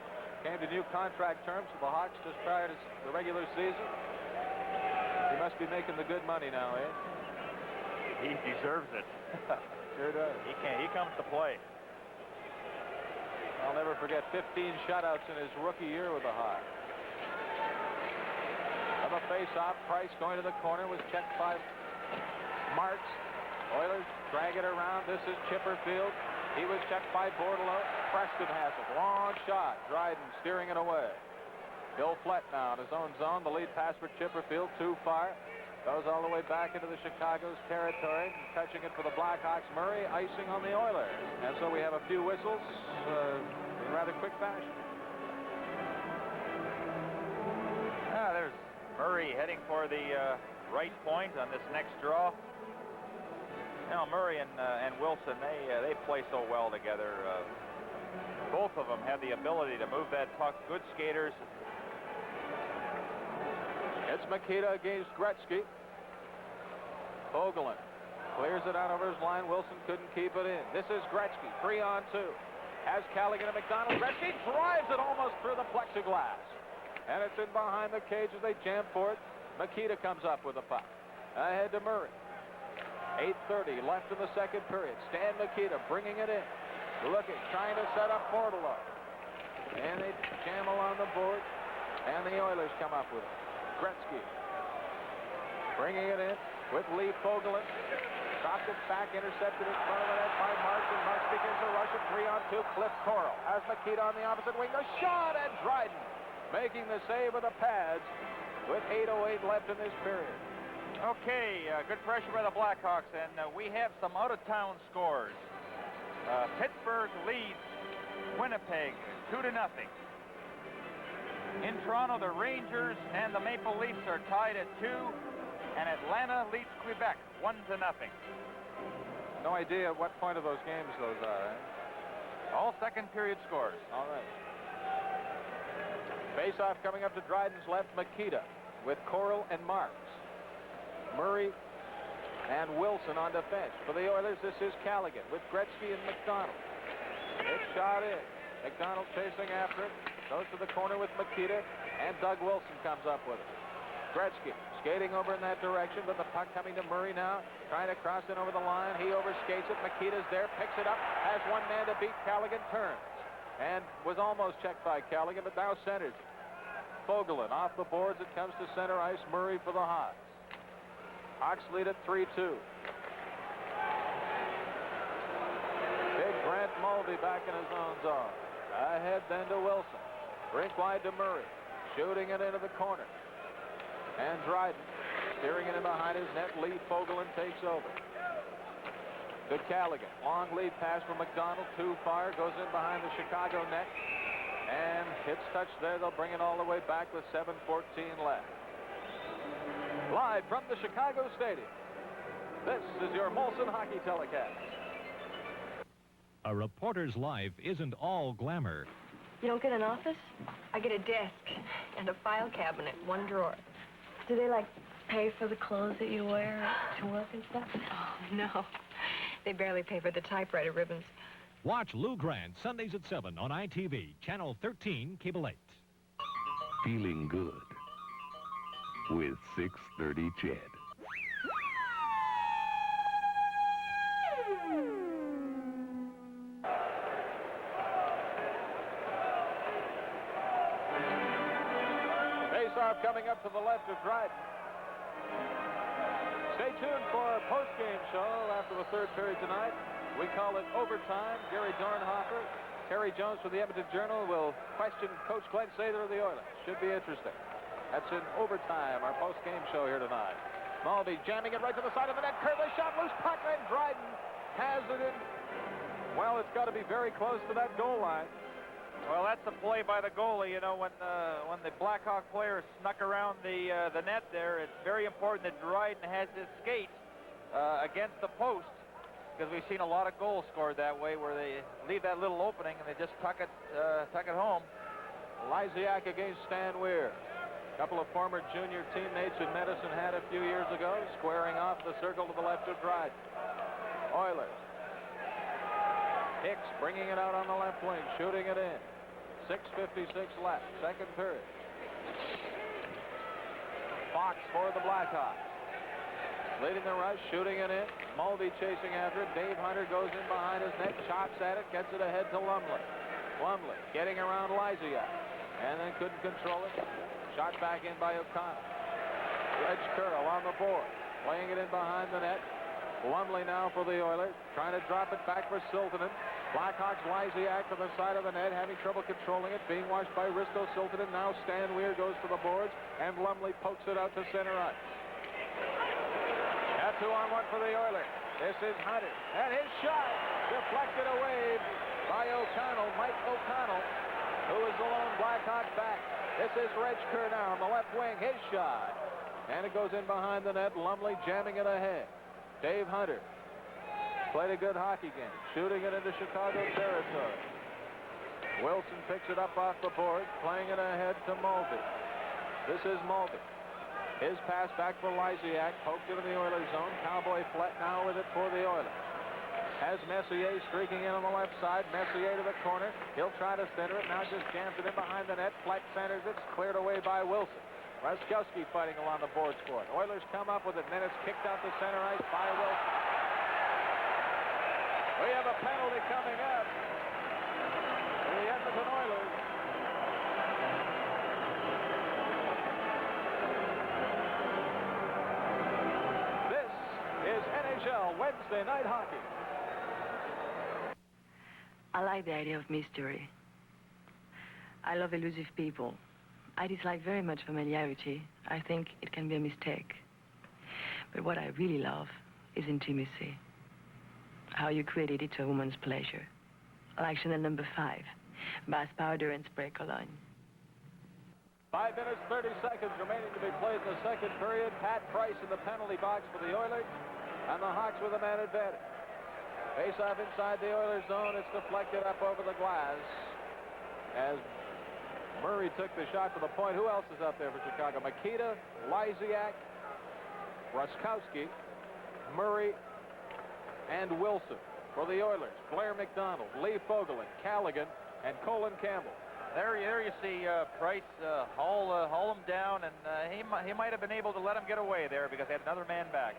[SPEAKER 3] came to new contract terms with the Hawks just prior to the regular season. He must be making the good money now, eh?
[SPEAKER 4] He deserves it.
[SPEAKER 3] Sure does.
[SPEAKER 4] He comes to play.
[SPEAKER 3] I'll never forget 15 shutouts in his rookie year with the Hawks. Of a face-off, Price going to the corner was checked by Marks. Oilers drag it around. This is Chipperfield. He was checked by Bordelot. Preston has it. Long shot. Dryden steering it away. Bill Flett now in his own zone. The lead pass for Chipperfield. Too far. Goes all the way back into the Chicago's territory. Touching it for the Blackhawks. Murray icing on the Oilers. And so we have a few whistles in rather quick fashion.
[SPEAKER 4] There's Murray heading for the right point on this next draw. Now Murray and Wilson, they play so well together. Both of them have the ability to move that puck. Good skaters.
[SPEAKER 3] It's Mikita against Gretzky. Vogelin clears it out over his line. Wilson couldn't keep it in. This is Gretzky, 3-on-2. Has Callaghan and McDonald. Gretzky drives it almost through the plexiglass. And it's in behind the cage as they jam for it. Mikita comes up with the puck. Ahead to Murray. 8:30 left in the second period. Stan Mikita bringing it in. Looking, trying to set up Bordelot. And they jam along the board. And the Oilers come up with it. Gretzky bringing it in with Lee Vogelin. Dropped it back, intercepted in front of the net by Marks, and Marks begins to rush it. 3-on-2. Cliff Coral has Mikita on the opposite wing. The shot, and Dryden making the save with the pads with 8:08 left in this period.
[SPEAKER 4] Okay, good pressure by the Blackhawks, and we have some out-of-town scores. Pittsburgh leads Winnipeg 2-0. In Toronto, the Rangers and the Maple Leafs are tied at 2, and Atlanta leads Quebec 1-0.
[SPEAKER 3] No idea at what point of those games those are, eh?
[SPEAKER 4] All second period scores.
[SPEAKER 3] All right. Face-off coming up to Dryden's left, Mikita with Coral and Marks. Murray and Wilson on defense. For the Oilers, this is Callaghan with Gretzky and McDonald. It's shot in. McDonald chasing after it. Goes to the corner with Mikita, and Doug Wilson comes up with it. Gretzky skating over in that direction, but the puck coming to Murray now, trying to cross in over the line. He overskates it. Mikita's there, picks it up, has one man to beat. Callaghan turns, and was almost checked by Callaghan, but now centers it. Vogelin off the boards. It comes to center ice. Murray for the Hawks. Hawks lead at 3-2. Big Grant Mulvey back in his own zone. Ahead then to Wilson. Rink wide to Murray. Shooting it into the corner. And Dryden steering it in behind his net. Lee Vogelin takes over. To Callaghan. Long lead pass from McDonald. Too far. Goes in behind the Chicago net. And hits touch there. They'll bring it all the way back with 7:14 left. Live from the Chicago Stadium, this is your Molson Hockey Telecast.
[SPEAKER 2] A reporter's life isn't all glamour.
[SPEAKER 10] You don't get an office? I get a desk and a file cabinet, one drawer. Do they, like, pay for the clothes that you wear to work and stuff? Oh, no. They barely pay for the typewriter ribbons.
[SPEAKER 2] Watch Lou Grant Sundays at 7 on ITV, Channel 13, Cable 8.
[SPEAKER 8] Feeling good with 630 CHED.
[SPEAKER 3] Face-off coming up to the left of Dryden. Stay tuned for our post-game show after the third period tonight. We call it Overtime. Gary Dornhofer, Terry Jones from the Edmonton Journal will question Coach Glenn Sather of the Oilers. Should be interesting. That's in Overtime, our post-game show here tonight. Mulvey jamming it right to the side of the net. Curly shot, loose puck, and Dryden has it in. Well, it's got to be very close to that goal line.
[SPEAKER 11] Well, that's the play by the goalie. You know, when the Blackhawk player snuck around the net there, it's very important that Dryden has his skate against the post, because we've seen a lot of goals scored that way, where they leave that little opening and they just tuck it home.
[SPEAKER 3] Lysiak against Stan Weir. A couple of former junior teammates in Medicine Hat a few years ago, squaring off the circle to the left of Dryden. Oilers. Hicks bringing it out on the left wing, shooting it in. 6:56 left, second period. Fox for the Blackhawks. Leading the rush, shooting it in. Mulvey chasing after it. Dave Hunter goes in behind his net, chops at it, gets it ahead to Lumley. Lumley getting around Lysiak, and then couldn't control it. Shot back in by O'Connell. Reg Curl on the board, playing it in behind the net. Lumley now for the Oilers, trying to drop it back for Siltanen. Blackhawks Lysiak to the side of the net, having trouble controlling it, being watched by Risto Siltanen. Now Stan Weir goes to the boards, and Lumley pokes it out to center ice. A 2-on-1 for the Oilers. This is Hunter, and his shot deflected away by O'Connell, Mike O'Connell, who is the lone Blackhawk back. This is Reg Kerr now on the left wing, his shot. And it goes in behind the net, Lumley jamming it ahead. Dave Hunter played a good hockey game, shooting it into Chicago territory. Wilson picks it up off the board, playing it ahead to Mulvey. This is Mulvey. His pass back for Lysiak, poked into the Oilers zone. Cowboy Flett now with it for the Oilers. Has Messier streaking in on the left side. Messier to the corner. He'll try to center it. Now just jams it in behind the net. Flett centers it. It's cleared away by Wilson. Raskowski fighting along the boards for it. Oilers come up with it, and then it's kicked out to center ice by Wilson. We have a penalty coming up for the Edmonton Oilers. This is NHL Wednesday Night Hockey.
[SPEAKER 10] I like the idea of mystery. I love elusive people. I dislike very much familiarity. I think it can be a mistake. But what I really love is intimacy. How you created it to a woman's pleasure. Like Chanel No. 5, bath powder and spray cologne.
[SPEAKER 3] 5 minutes, 30 seconds remaining to be played in the second period. Pat Price in the penalty box for the Oilers, and the Hawks with a man advantage. Face-off inside the Oilers zone. It's deflected up over the glass as Murray took the shot to the point. Who else is up there for Chicago? Makita, Lysiak, Raskowski, Murray, and Wilson. For the Oilers, Blair McDonald, Lee Fogelin, Callaghan, and Colin Campbell.
[SPEAKER 11] There you see Price haul him down, and he might have been able to let him get away there because they had another man back.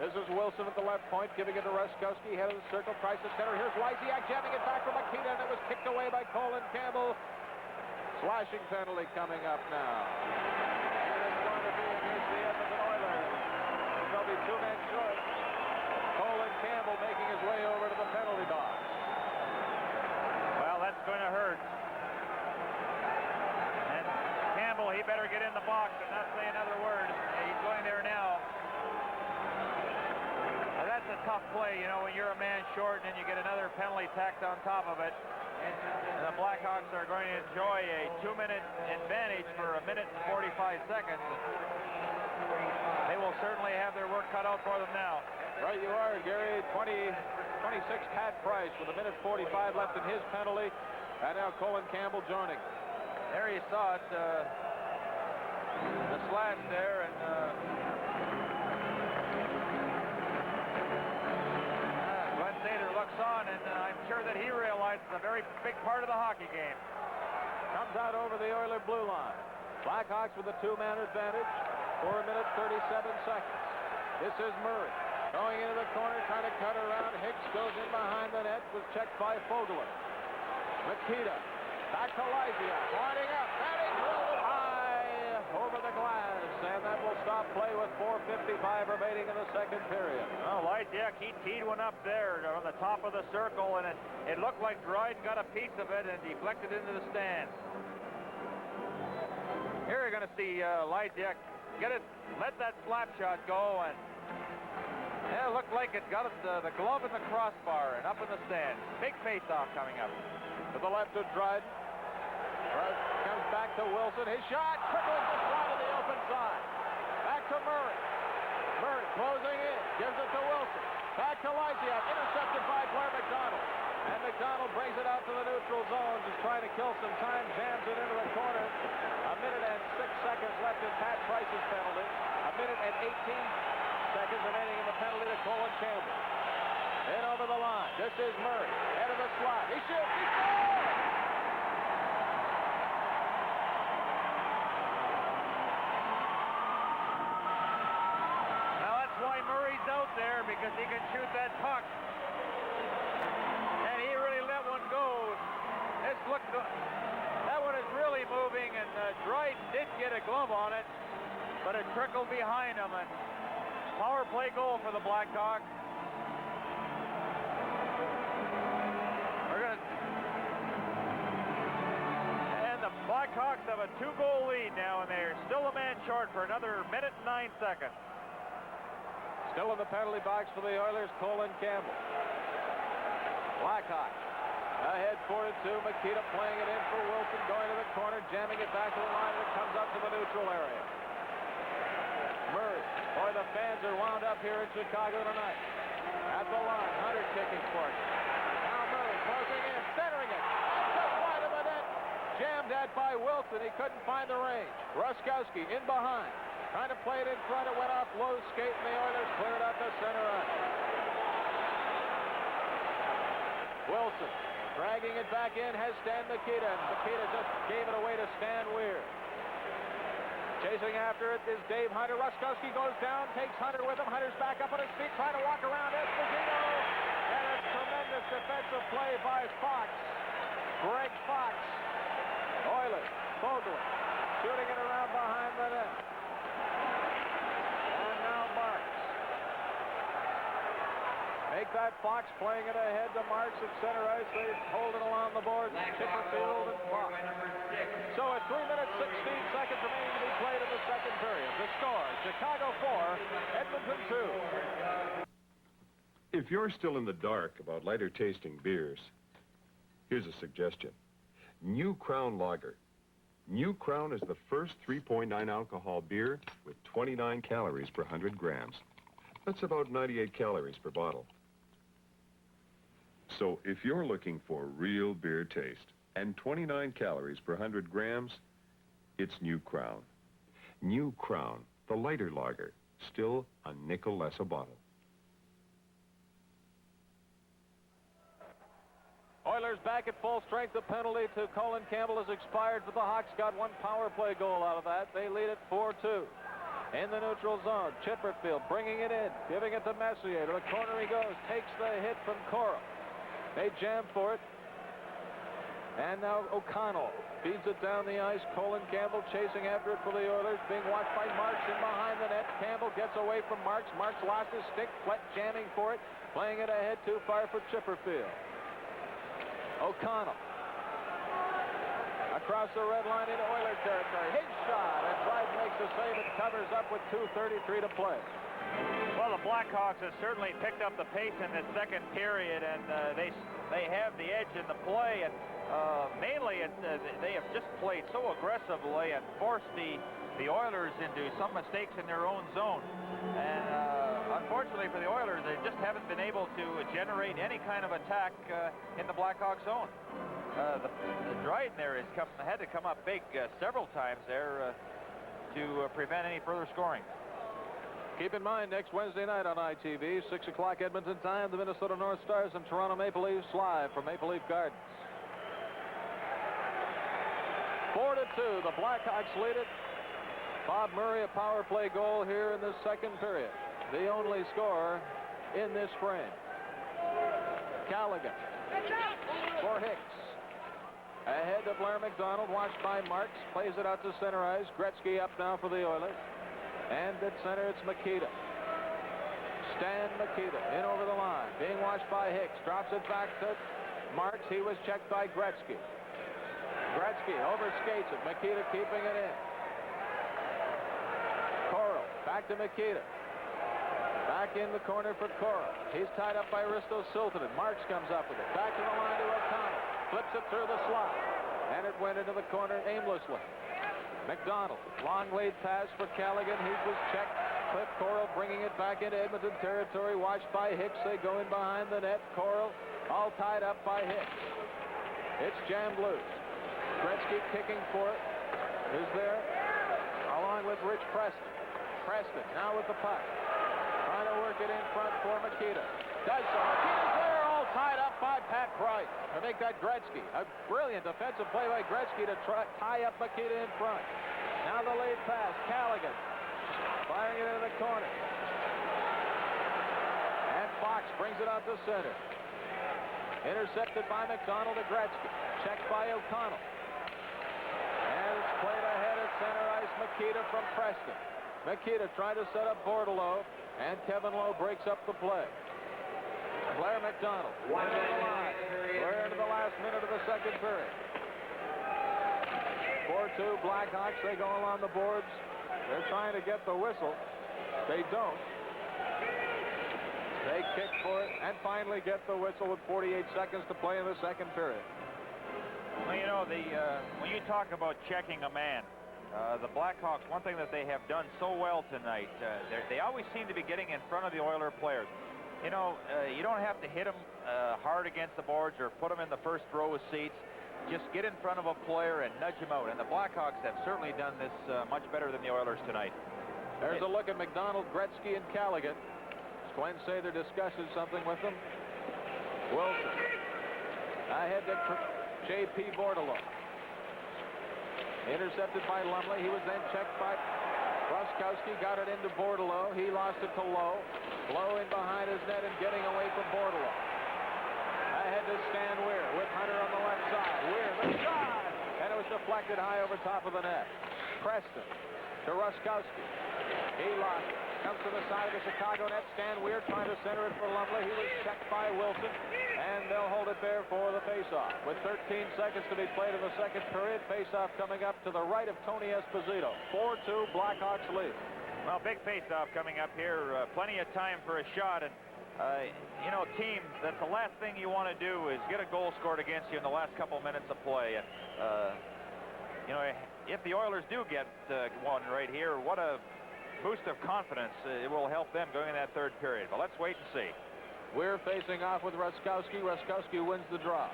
[SPEAKER 3] This is Wilson at the left point, giving it to Raskowski, head of the circle, Price at center. Here's Lysiak jamming it back from Makita, and it was kicked away by Colin Campbell. Slashing penalty coming up now. And it's going to be against the Edmonton Oilers. There'll be 2 men short. Colin Campbell making his way over to the penalty box.
[SPEAKER 11] Well, that's going to hurt. And Campbell, he better get in the box and not say another word. He's going there now. Now, that's a tough play, you know, when you're a man short and then you get another penalty tacked on top of it. And the Blackhawks are going to enjoy a 2-minute advantage for 1 minute and 45 seconds. They will certainly have their work cut out for them now.
[SPEAKER 3] Right you are, Gary. 26 Pat Price with 1 minute 45 left in his penalty. And now Colin Campbell joining.
[SPEAKER 11] There you saw it. The slash there, and Glenn Sather looks on, and I'm sure that he realizes a very big part of the hockey game.
[SPEAKER 3] Comes out over the Oiler blue line. Blackhawks with a 2-man advantage. 4 minutes, 37 seconds. This is Murray. Going into the corner, trying to cut around. Hicks goes in behind the net. Was checked by Fogelin. Makita. Back to Lysiak. Winding up. And he drilled it high over the glass. And that will stop play with 4:55 remaining in the second period.
[SPEAKER 11] Well, Lysiak, he teed one up there on the top of the circle, and it looked like Dryden got a piece of it and deflected into the stands. Here you're going to see Lysiak get it, let that slap shot go, and it looked like it got the glove in the crossbar and up in the stands. Big face-off coming up.
[SPEAKER 3] To the left of Dryden. Comes back to Wilson. His shot trickles just wide of the open side. Back to Murray. Murray closing in. Gives it to Wilson. Back to Lysiak. Intercepted by Blair McDonald. And McDonald brings it out to the neutral zone. Just trying to kill some time. Jams it into the corner. 1 minute and 6 seconds left in Pat Price's penalty. 1 minute and 18 seconds remaining in the penalty to Colin Campbell. In over the line. This is Murray. Head of the slot. He shoots. He scores!
[SPEAKER 11] Now that's why Murray's out there, because he can shoot that puck. And he really let one go. That one is really moving, and Dryden did get a glove on it, but it trickled behind him. And power play goal for the Blackhawks. And the Blackhawks have a 2-goal lead now, and they're still a man short for another minute and 9 seconds.
[SPEAKER 3] Still in the penalty box for the Oilers, Colin Campbell. Blackhawks ahead 4-2. Makita playing it in for Wilson, going to the corner, jamming it back to the line, and it comes up to the neutral area. Murray. Boy, the fans are wound up here in Chicago tonight. At the line, Hunter kicking for it. Now Murray closing in, centering it. Just wide of the net. Jammed at by Wilson. He couldn't find the range. Ruskowski in behind. Trying to play it in front. It went off low skate, and the Oilers cleared out the center ice. Wilson dragging it back in has Stan Makita, and Makita just gave it away to Stan Weir. Chasing after it is Dave Hunter. Ruskowski goes down, takes Hunter with him. Hunter's back up on his feet, trying to walk around Esposito. And a tremendous defensive play by Fox. Greg Fox. Oilers, Fogle, shooting it around behind the net. And now Marks. Make that Fox playing it ahead to Marks at center ice. They hold it along the board. Chipperfield and Fox. So at 3 minutes, 16 seconds remaining to be played in the second period. The score, Chicago 4, Edmonton 2.
[SPEAKER 26] If you're still in the dark about lighter tasting beers, here's a suggestion. New Crown Lager. New Crown is the first 3.9 alcohol beer with 29 calories per 100 grams. That's about 98 calories per bottle. So if you're looking for real beer taste and 29 calories per 100 grams, it's New Crown. New Crown, the lighter lager, still a nickel less a bottle.
[SPEAKER 3] Oilers back at full strength. The penalty to Colin Campbell has expired, but the Hawks got one power play goal out of that. They lead it 4-2. In the neutral zone, Chipperfield bringing it in, giving it to Messier. To the corner he goes, takes the hit from Cora. They jam for it. And now O'Connell feeds it down the ice. Colin Campbell chasing after it for the Oilers, being watched by Marks in behind the net. Campbell gets away from Marks. Marks lost his stick. Flett jamming for it, playing it ahead too far for Chipperfield. O'Connell across the red line into Oiler territory. His shot, and Dryden makes the save and covers up with 2:33 to play.
[SPEAKER 11] Well, the Blackhawks have certainly picked up the pace in this second period, and they have the edge in the play, and mainly they have just played so aggressively and forced the Oilers into some mistakes in their own zone. And unfortunately for the Oilers, they just haven't been able to generate any kind of attack in the Blackhawks zone. The Dryden there had to come up big several times there to prevent any further scoring.
[SPEAKER 3] Keep in mind, next Wednesday night on ITV, 6 o'clock Edmonton time, the Minnesota North Stars and Toronto Maple Leafs live from Maple Leaf Gardens. 4-2, the Blackhawks lead it. Bob Murray, a power play goal here in this second period. The only scorer in this frame. Callaghan for Hicks. Ahead to Blair McDonald, watched by Marks. Plays it out to center ice. Gretzky up now for the Oilers. And at center, it's Makita. Stan Makita in over the line. Being watched by Hicks. Drops it back to Marks. He was checked by Gretzky. Gretzky overskates it. Makita keeping it in. Coral back to Makita. Back in the corner for Coral. He's tied up by Risto Siltanen. Marks comes up with it. Back to the line to O'Connell. Flips it through the slot. And it went into the corner aimlessly. McDonald, long lead pass for Callaghan. He was checked. Cliff Coral bringing it back into Edmonton territory. Watched by Hicks. They go in behind the net. Coral all tied up by Hicks. It's jammed loose. Gretzky kicking for it. Is there? Along with Rich Preston. Preston now with the puck. Trying to work it in front for Makita. Does so. Makita's there, all tied up by Pat Price to make that Gretzky. A brilliant defensive play by Gretzky to tie up Makita in front. Now the lead pass. Callaghan firing it into the corner. And Fox brings it out to center. Intercepted by McDonald to Gretzky. Checked by O'Connell. And it's played ahead at center ice. Makita from Preston. Makita trying to set up Bordelot. And Kevin Lowe breaks up the play. Blair McDonald into the line. We're into the last minute of the second period. 4-2 Blackhawks. They go along the boards. They're trying to get the whistle. They don't. They kick for it and finally get the whistle with 48 seconds to play in the second period.
[SPEAKER 4] Well, you know, when you talk about checking a man, the Blackhawks, one thing that they have done so well tonight, they always seem to be getting in front of the Oiler players. You know, you don't have to hit them hard against the boards or put them in the first row of seats. Just get in front of a player and nudge him out. And the Blackhawks have certainly done this much better than the Oilers tonight.
[SPEAKER 3] There's a look at McDonald, Gretzky, and Callaghan. Does Glenn say they're discussing something with them? Wilson. Ahead to J.P. Bordelot. Intercepted by Lumley. He was then checked by Ruskowski. Got it into Bordelot. He lost it to Lowe. Lowe in behind his net and getting away from Bordelot. Ahead to Stan Weir with Hunter on the left side. Weir, the shot! And it was deflected high over top of the net. Preston to Ruskowski. He lost it. Comes to the side of the Chicago net. Stan Weir trying to center it for Lumley. He was checked by Wilson. And they'll hold it there for the faceoff. With 13 seconds to be played in the second period, faceoff coming up to the right of Tony Esposito. 4-2 Blackhawks lead.
[SPEAKER 4] Well, big faceoff coming up here. Plenty of time for a shot. And, you know, teams, that's the last thing you want to do is get a goal scored against you in the last couple minutes of play. And, you know, if the Oilers do get one right here, what a boost of confidence it will help them going in that third period. But let's wait and see.
[SPEAKER 3] We're facing off with Ruskowski. Ruskowski wins the draw.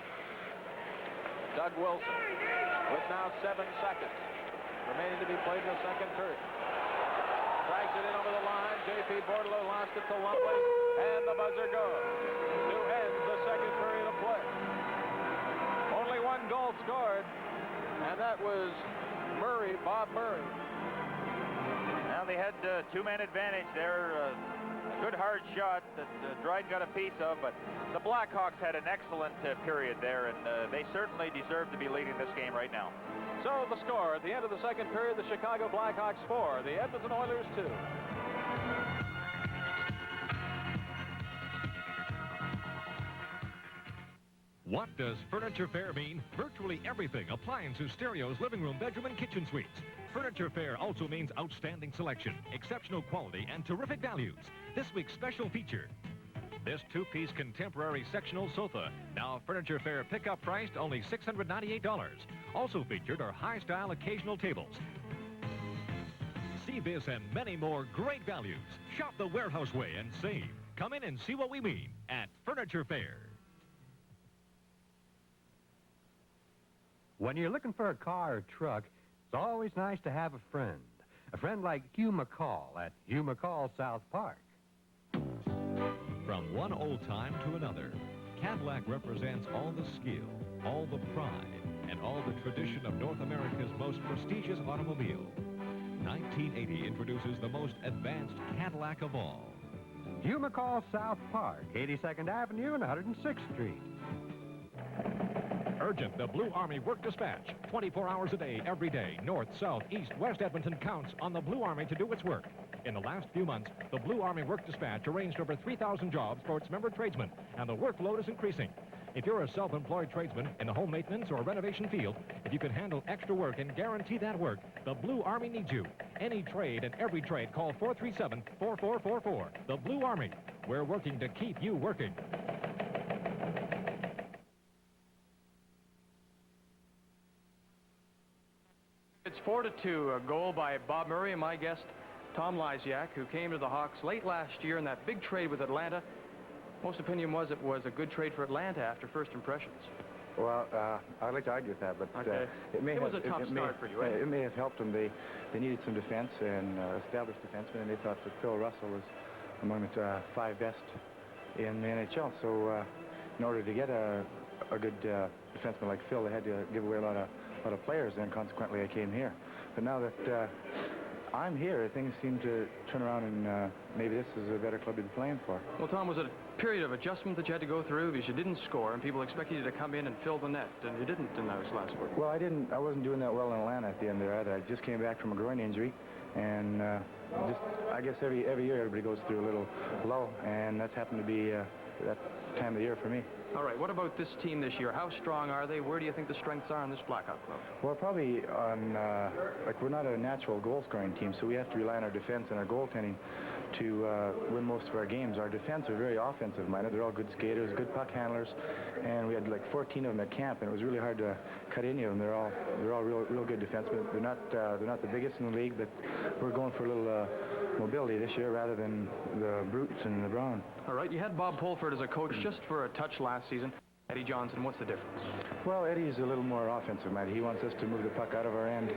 [SPEAKER 3] Doug Wilson with now 7 seconds remaining to be played in the second period. Drags it in over the line. J.P. Bordelot lost it to Lumley. And the buzzer goes to end the second period of play. Only one goal scored. And that was Murray, Bob Murray.
[SPEAKER 4] Now they had two-man advantage there. Good hard shot that Dryden got a piece of, but the Blackhawks had an excellent period there, and they certainly deserve to be leading this game right now.
[SPEAKER 3] So the score at the end of the second period, the Chicago Blackhawks 4, the Edmonton Oilers 2.
[SPEAKER 2] What does Furniture Fair mean? Virtually everything. Appliances, stereos, living room, bedroom, and kitchen suites. Furniture Fair also means outstanding selection, exceptional quality, and terrific values. This week's special feature. This two-piece contemporary sectional sofa. Now Furniture Fair pickup priced only $698. Also featured are high-style occasional tables. See this and many more great values. Shop the warehouse way and save. Come in and see what we mean at Furniture Fair.
[SPEAKER 12] When you're looking for a car or truck, it's always nice to have a friend. A friend like Hugh McCall at Hugh McCall South Park.
[SPEAKER 2] From one old time to another, Cadillac represents all the skill, all the pride, and all the tradition of North America's most prestigious automobile. 1980 introduces the most advanced Cadillac of all.
[SPEAKER 12] Hugh McCall South Park, 82nd Avenue and 106th Street.
[SPEAKER 2] Urgent, the Blue Army Work Dispatch. 24 hours a day, every day. North, south, east, west Edmonton counts on the Blue Army to do its work. In the last few months, the Blue Army Work Dispatch arranged over 3,000 jobs for its member tradesmen, and the workload is increasing. If you're a self-employed tradesman in the home maintenance or renovation field, if you can handle extra work and guarantee that work, the Blue Army needs you. Any trade and every trade, call 437-4444. The Blue Army. We're working to keep you working.
[SPEAKER 1] It's 4-2, a goal by Bob Murray and my guest, Tom Lysiak, who came to the Hawks late last year in that big trade with Atlanta. Most opinion was it was a good trade for Atlanta after first impressions.
[SPEAKER 13] Well, I'd like to argue with that, but
[SPEAKER 1] Okay.
[SPEAKER 13] it
[SPEAKER 1] was a tough start for you, eh?
[SPEAKER 13] It may have helped them. They needed some defense and established defensemen, and they thought that Phil Russell was among the 5 best in the NHL. So in order to get a good defenseman like Phil, they had to give away a lot of players, and consequently I came here. But now that I'm here, things seem to turn around, and maybe this is a better club to be playing for.
[SPEAKER 1] Well, Tom, was it a period of adjustment that you had to go through because you didn't score and people expected you to come in and fill the net, and you didn't in those last work?
[SPEAKER 13] Well, I wasn't doing that well in Atlanta at the end there either. I just came back from a groin injury, and I guess every year everybody goes through a little lull, and that's happened to be that time of the year for me.
[SPEAKER 1] All right, what about this team this year? How strong are they? Where do you think the strengths are in this Blackhawk club?
[SPEAKER 13] Well, probably on, we're not a natural goal-scoring team, so we have to rely on our defense and our goaltending to win most of our games. Our defense are very offensive-minded. They're all good skaters, good puck handlers, and we had like 14 of them at camp, and it was really hard to cut any of them. They're all real good defensemen. They're not the biggest in the league, but we're going for a little mobility this year rather than the brutes and the brawn.
[SPEAKER 1] All right, you had Bob Pulford as a coach just for a touch last season. Eddie Johnson, what's the difference?
[SPEAKER 13] Well, Eddie's a little more offensive-minded. He wants us to move the puck out of our end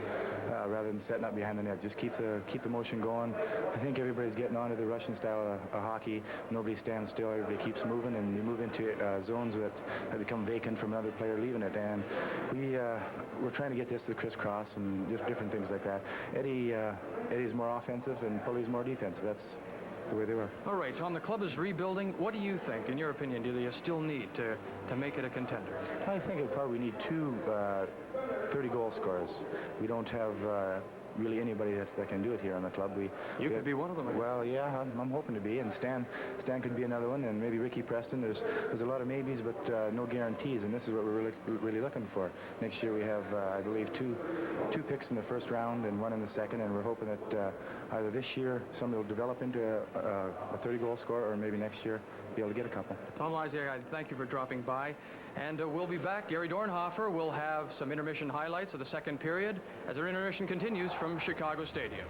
[SPEAKER 13] rather than setting up behind the net. Just keep the motion going. I think everybody's getting onto the Russian style of hockey. Nobody stands still. Everybody keeps moving, and you move into zones that become vacant from another player leaving it. And we're trying to get this to the crisscross and just different things like that. Eddie's more offensive, and Pulley's more defensive. That's the way they were.
[SPEAKER 1] All right, Tom, the club is rebuilding. What do you think, in your opinion, do they still need to make it a contender?
[SPEAKER 13] I think it probably need 2 30-goal scorers. We don't have really anybody that can do it here on the club.
[SPEAKER 1] You could be one of them.
[SPEAKER 13] Well, yeah, I'm hoping to be, and Stan could be another one, and maybe Ricky Preston. There's a lot of maybes, but no guarantees, and this is what we're really looking for. Next year we have, I believe, two picks in the first round and 1 in the second, and we're hoping that either this year somebody will develop into a 30-goal scorer, or maybe next year be able to get a couple.
[SPEAKER 1] Tom Lysiak, I thank you for dropping by. And we'll be back. Gary Dornhofer will have some intermission highlights of the second period as our intermission continues from Chicago Stadium.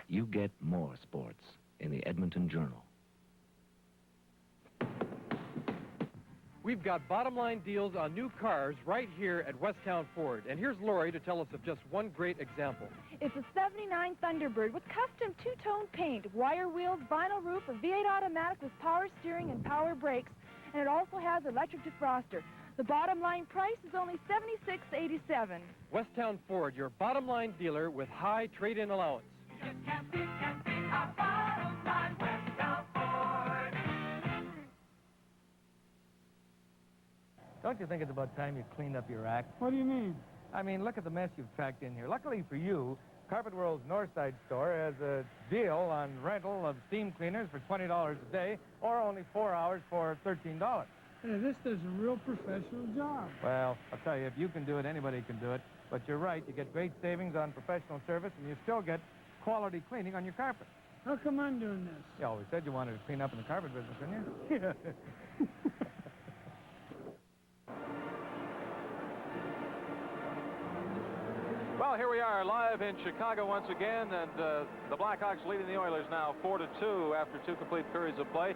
[SPEAKER 16] You get more sports in the Edmonton Journal.
[SPEAKER 17] We've got bottom line deals on new cars right here at Westtown Ford. And here's Lori to tell us of just one great example.
[SPEAKER 18] It's a 79 Thunderbird with custom two-tone paint, wire wheels, vinyl roof, a V8 automatic with power steering and power brakes, and it also has electric defroster. The bottom line price is only $76.87.
[SPEAKER 17] Westtown Ford, your bottom line dealer with high trade-in allowance.
[SPEAKER 19] Don't you think it's about time you cleaned up your act?
[SPEAKER 20] What do you mean?
[SPEAKER 19] I mean, look at the mess you've packed in here. Luckily for you, Carpet World's Northside store has a deal on rental of steam cleaners for $20 a day, or only 4 hours for $13.
[SPEAKER 20] Hey, this does a real professional job.
[SPEAKER 19] Well, I'll tell you, if you can do it, anybody can do it. But you're right, you get great savings on professional service, and you still get quality cleaning on your carpet.
[SPEAKER 20] How come I'm doing this?
[SPEAKER 19] You always said you wanted to clean up in the carpet business, didn't you?
[SPEAKER 20] Yeah.
[SPEAKER 3] Well, here we are live in Chicago once again, and the Blackhawks leading the Oilers now 4-2 after 2 complete periods of play.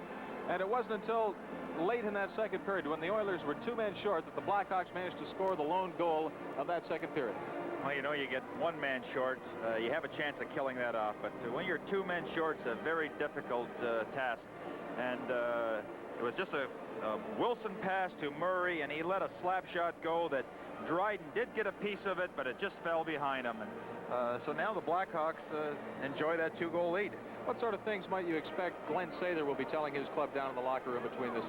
[SPEAKER 3] And it wasn't until late in that second period, when the Oilers were 2 men short, that the Blackhawks managed to score the lone goal of that second period.
[SPEAKER 4] Well, you know, you get one man short, you have a chance of killing that off. But when you're 2 men short, it's a very difficult task. And it was just a Wilson pass to Murray, and he let a slap shot go that Dryden did get a piece of it, but it just fell behind him. And so now the Blackhawks enjoy that 2-goal lead.
[SPEAKER 3] What sort of things might you expect Glenn Sather will be telling his club down in the locker room between this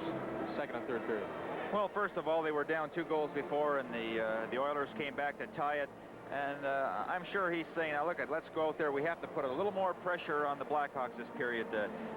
[SPEAKER 3] second and third period?
[SPEAKER 4] Well, first of all, they were down 2 goals before, and the Oilers came back to tie it. And I'm sure he's saying, now look, let's go out there. We have to put a little more pressure on the Blackhawks this period.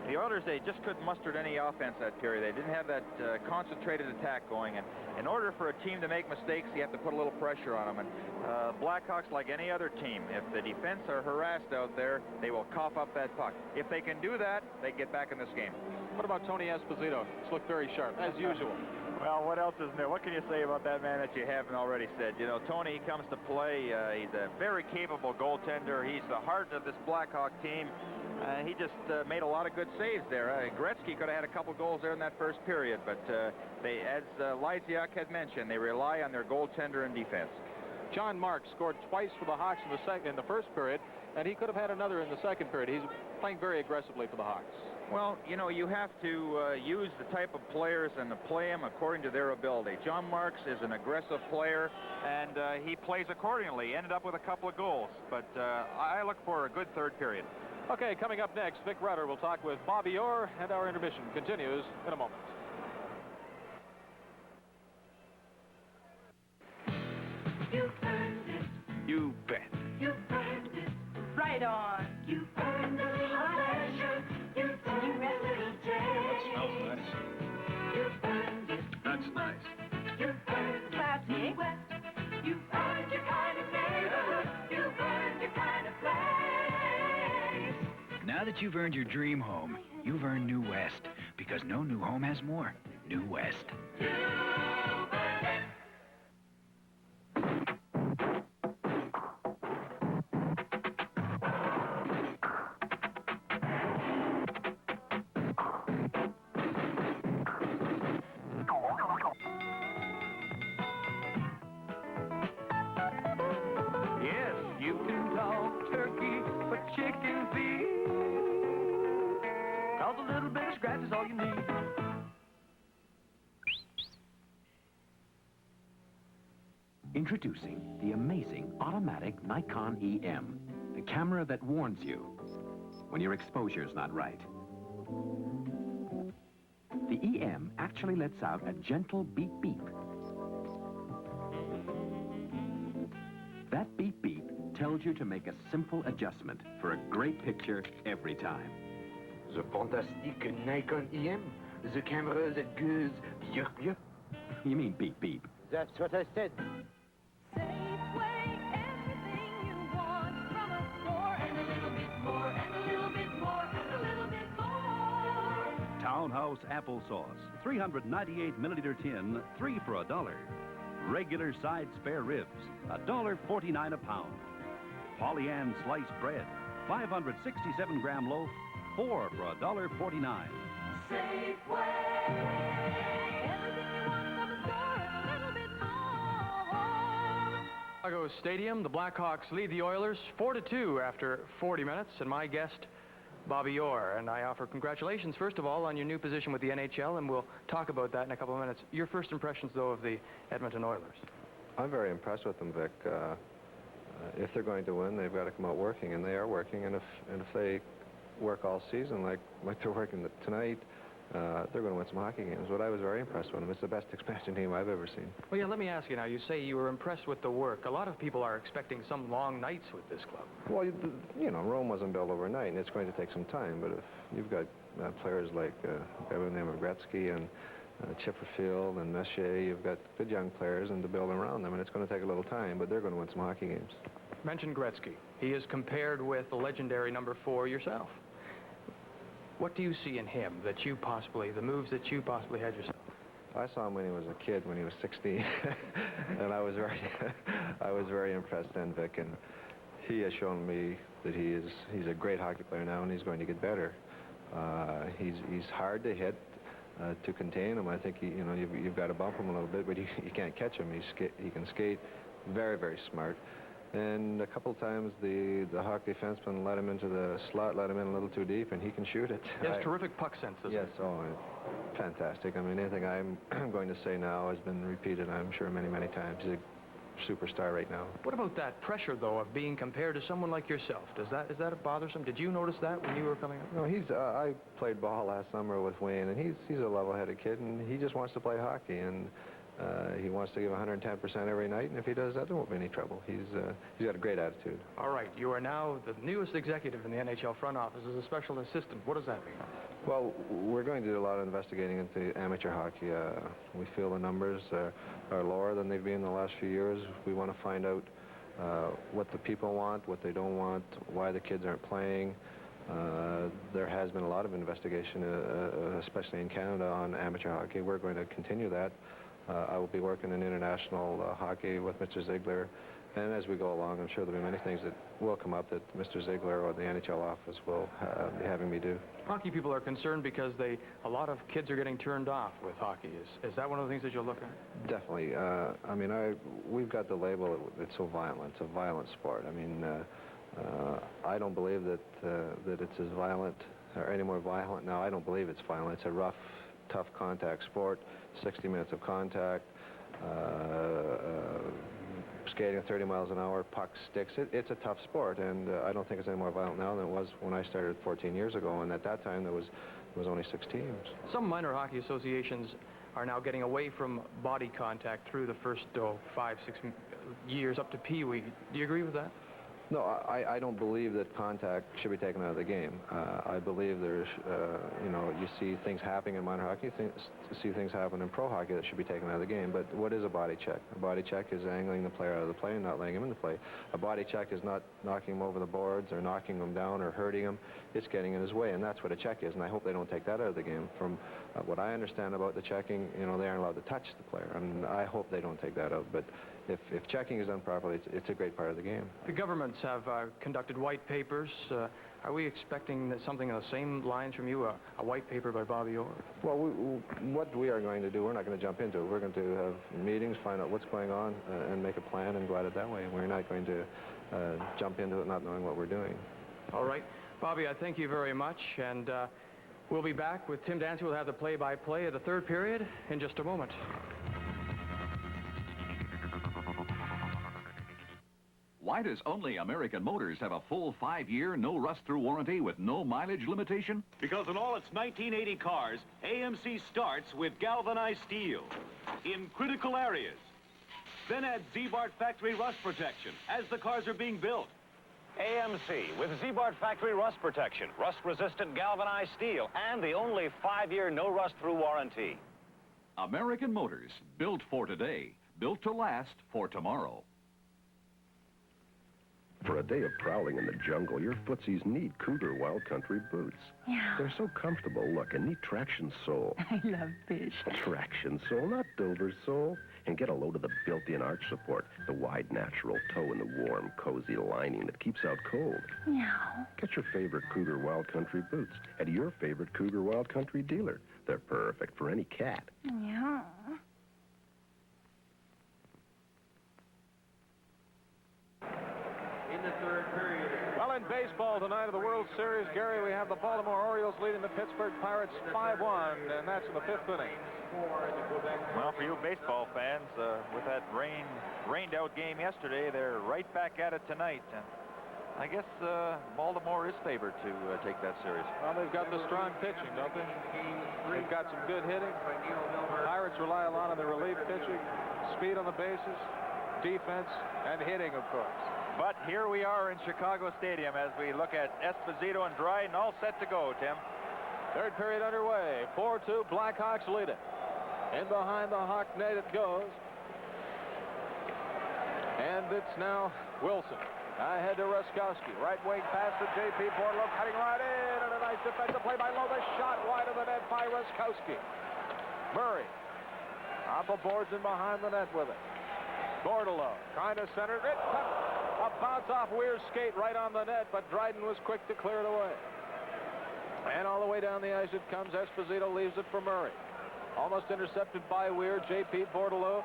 [SPEAKER 4] The Oilers, they just couldn't muster any offense that period. They didn't have that concentrated attack going. And in order for a team to make mistakes, you have to put a little pressure on them. And Blackhawks, like any other team, if the defense are harassed out there, they will cough up that puck. If they can do that, they get back in this game.
[SPEAKER 3] What about Tony Esposito? It's looked very sharp, as usual.
[SPEAKER 4] Well, what else is new? What can you say about that man that you haven't already said? You know, Tony comes to play. He's a very capable goaltender. He's the heart of this Blackhawk team. He just made a lot of good saves there. Gretzky could have had a couple goals there in that first period, but they, as Lysiak had mentioned, they rely on their goaltender and defense.
[SPEAKER 3] John Marks scored twice for the Hawks in the first period, and he could have had another in the second period. He's playing very aggressively for the Hawks.
[SPEAKER 4] Well, you know, you have to use the type of players and to play them according to their ability. John Marks is an aggressive player, and he plays accordingly. Ended up with a couple of goals, but I look for a good third period.
[SPEAKER 3] Okay, coming up next, Vic Rudder will talk with Bobby Orr, and our intermission continues in a moment.
[SPEAKER 15] You've earned it.
[SPEAKER 4] You bet.
[SPEAKER 15] You've earned it. Right on. You've earned a little pleasure. You've earned recipe day.
[SPEAKER 4] Smells nice.
[SPEAKER 15] You've earned it.
[SPEAKER 4] That's nice.
[SPEAKER 15] You've earned classy West. You've earned your kind of neighborhood. You've earned your kind of place.
[SPEAKER 5] Now that you've earned your dream home, you've earned New West, because no new home has more. New West.
[SPEAKER 15] You've earned it.
[SPEAKER 23] Yes, you can talk turkey, but chicken feed. 'Cause a little bit of scratch is all you need.
[SPEAKER 7] Introducing the amazing automatic Nikon EM, the camera that warns you when your exposure's not right. The EM actually lets out a gentle beep beep. That beep beep tells you to make a simple adjustment for a great picture every time.
[SPEAKER 21] The fantastic Nikon EM, the camera that goes yuck yuck.
[SPEAKER 7] You mean beep beep.
[SPEAKER 21] That's what I said.
[SPEAKER 15] Safeway, everything you want from a store, and a little bit more, and a little bit more, and a little bit more.
[SPEAKER 22] Townhouse applesauce, 398 milliliter tin, 3 for $1. Regular side spare ribs, $1.49 a pound. Pollyann sliced bread, 567 gram loaf, 4 for $1.49.
[SPEAKER 15] Safeway, everything you want from a store, and a little bit more.
[SPEAKER 1] Chicago Stadium, the Blackhawks lead the Oilers 4-2 after 40 minutes, and my guest, Bobby Orr. And I offer congratulations, first of all, on your new position with the NHL, and we'll talk about that in a couple of minutes. Your first impressions, though, of the Edmonton Oilers?
[SPEAKER 24] I'm very impressed with them, Vic. If they're going to win, they've got to come out working, and they are working. And if they work all season like they're working tonight, they're going to win some hockey games. But I was very impressed with them. It's the best expansion team I've ever seen.
[SPEAKER 1] Well, yeah, let me ask you now. You say you were impressed with the work. A lot of people are expecting some long nights with this club.
[SPEAKER 24] Well, you know, Rome wasn't built overnight, and it's going to take some time. But if you've got players like by the name of Gretzky and Chipperfield and Messier, you've got good young players, and to build around them, and it's going to take a little time, but they're going to win some hockey games.
[SPEAKER 1] Mentioned Gretzky. He is compared with the legendary number 4 yourself. What do you see in him that you possibly, the moves that you possibly had yourself?
[SPEAKER 24] I saw him when he was a kid, when he was 16, and I was very impressed then, Vic, and he has shown me that he's a great hockey player now, and he's going to get better. He's hard to hit, to contain him. I think you've got to bump him a little bit, but you can't catch him. He can skate, very, very smart. And a couple times the Hawk defenseman let him into the slot, let him in a little too deep, and he can shoot it.
[SPEAKER 17] He has terrific puck sense, doesn't
[SPEAKER 24] Yes, fantastic. I mean, anything I'm going to say now has been repeated, I'm sure, many, many times. He's a superstar right now.
[SPEAKER 17] What about that pressure, though, of being compared to someone like yourself? Is that bothersome? Did you notice that when you were coming up?
[SPEAKER 24] No, I played ball last summer with Wayne, and he's a level-headed kid, and he just wants to play hockey, and he wants to give 110% every night, and if he does that, there won't be any trouble. He's got a great attitude.
[SPEAKER 17] All right, you are now the newest executive in the NHL front office as a special assistant. What does that mean?
[SPEAKER 24] Well, we're going to do a lot of investigating into amateur hockey. We feel the numbers are lower than they've been in the last few years. We want to find out what the people want, what they don't want, why the kids aren't playing. There has been a lot of investigation, especially in Canada, on amateur hockey. We're going to continue that. I will be working in international hockey with Mr. Ziegler, and as we go along, I'm sure there'll be many things that will come up that Mr. Ziegler or the NHL office will be having me do.
[SPEAKER 17] Hockey people are concerned because a lot of kids are getting turned off with hockey. Is that one of the things that you'll look at?
[SPEAKER 24] Definitely. I mean, we've got the label, it's so violent. It's a violent sport. I mean, I don't believe that it's as violent or any more violent now. I don't believe it's violent. It's a rough, tough contact sport, 60 minutes of contact, skating at 30 miles an hour, pucks, sticks. It's a tough sport, and I don't think it's any more violent now than it was when I started 14 years ago, and at that time there was only 6 teams.
[SPEAKER 17] Some minor hockey associations are now getting away from body contact through the first 5, 6 years up to Pee Wee. Do you agree with that?
[SPEAKER 24] No, I don't believe that contact should be taken out of the game. I believe there's, you see things happening in minor hockey, see things happen in pro hockey that should be taken out of the game. But what is a body check? A body check is angling the player out of the play and not letting him in the play. A body check is not knocking him over the boards or knocking him down or hurting him. It's getting in his way, and that's what a check is, and I hope they don't take that out of the game. From what I understand about the checking, they aren't allowed to touch the player, and I hope they don't take that out. But if checking is done properly, it's a great part of the game. The governments have conducted white papers. Are we expecting something on the same lines from you, a white paper by Bobby Orr? Well, what we are going to do, we're not going to jump into it. We're going to have meetings, find out what's going on, and make a plan and go at it that way. We're not going to jump into it not knowing what we're doing. All right. Bobby, I thank you very much, and we'll be back with Tim Dancy. We'll have the play-by-play of the third period in just a moment.
[SPEAKER 6] Why does only American Motors have a full 5-year, no-rust-through warranty with no mileage limitation?
[SPEAKER 8] Because in all its 1980 cars, AMC starts with galvanized steel in critical areas. Then add Z-Bart factory rust protection as the cars are being built.
[SPEAKER 3] AMC with Z-Bart factory rust protection, rust-resistant galvanized steel, and the only 5-year no-rust-through warranty.
[SPEAKER 6] American Motors, built for today, built to last for tomorrow.
[SPEAKER 9] For a day of prowling in the jungle, your footsies need Cougar Wild Country boots.
[SPEAKER 10] Yeah.
[SPEAKER 9] They're so comfortable. Look, and need traction sole.
[SPEAKER 10] I love fish.
[SPEAKER 9] Traction sole, not Dover sole. And get a load of the built-in arch support, the wide natural toe and the warm, cozy lining that keeps out cold.
[SPEAKER 10] Meow.
[SPEAKER 9] Get your favorite Cougar Wild Country boots at your favorite Cougar Wild Country dealer. They're perfect for any cat.
[SPEAKER 10] Meow.
[SPEAKER 3] In the third period. Well, in baseball tonight of the World Series, Gary, we have the Baltimore Orioles leading the Pittsburgh Pirates 5-1, and that's in the 5th inning.
[SPEAKER 4] Well, for you baseball fans, with that rained-out game yesterday, they're right back at it tonight. I guess Baltimore is favored to take that series.
[SPEAKER 3] Well, they've got the strong pitching, don't they? They've got some good hitting. Pirates rely a lot on the relief pitching, speed on the bases, defense, and hitting, of course.
[SPEAKER 4] But here we are in Chicago Stadium as we look at Esposito and Dryden all set to go, Tim.
[SPEAKER 3] Third period underway. 4-2, Blackhawks lead it. In behind the Hawk net it goes. And it's now Wilson. Ahead to Ruskowski. Right wing pass to J.P. Bortolo, cutting right in. And a nice defensive play by Lowe. The shot wide of the net by Ruskowski. Murray off the boards and behind the net with it. Bortolo trying to center it. A bounce off Weir's skate right on the net, but Dryden was quick to clear it away. And all the way down the ice it comes. Esposito leaves it for Murray. Almost intercepted by Weir. J.P. Bortolo,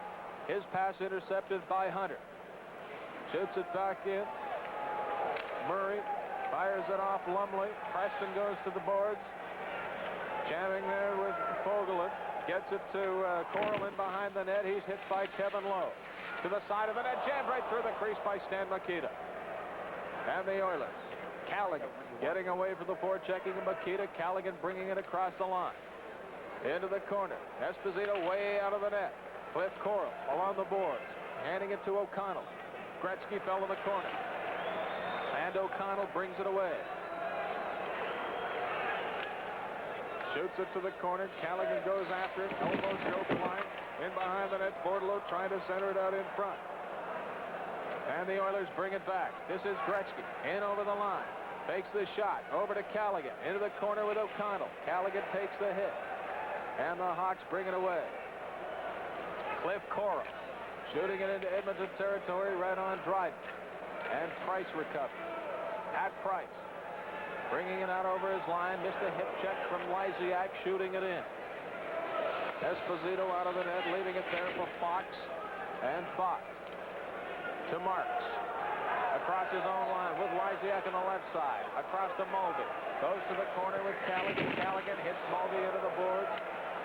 [SPEAKER 3] his pass intercepted by Hunter. Shoots it back in. Murray fires it off Lumley. Preston goes to the boards. Jamming there with Fogelin. Gets it to Coral in behind the net. He's hit by Kevin Lowe. To the side of the net. Jammed right through the crease by Stan Mikita. And the Oilers. Callaghan getting away from the forechecking of Mikita. Callaghan bringing it across the line. Into the corner. Esposito way out of the net. Cliff Coral along the boards. Handing it to O'Connell. Gretzky fell in the corner. And O'Connell brings it away. Shoots it to the corner. Callaghan goes after it. Elbow choke line. In behind the net. Bordelot trying to center it out in front. And the Oilers bring it back. This is Gretzky. In over the line. Takes the shot. Over to Callaghan. Into the corner with O'Connell. Callaghan takes the hit. And the Hawks bring it away. Cliff Coral. Shooting it into Edmonton territory right on Dryden. And Price recovers. At Price. Bringing it out over his line. Missed a hip check from Lysiak. Shooting it in. Esposito out of the net. Leaving it there for Fox. And Fox. To Marks. Across his own line with Lysiak on the left side. Across to Mulvey. Goes to the corner with Callaghan. Callaghan hits Mulvey into the boards.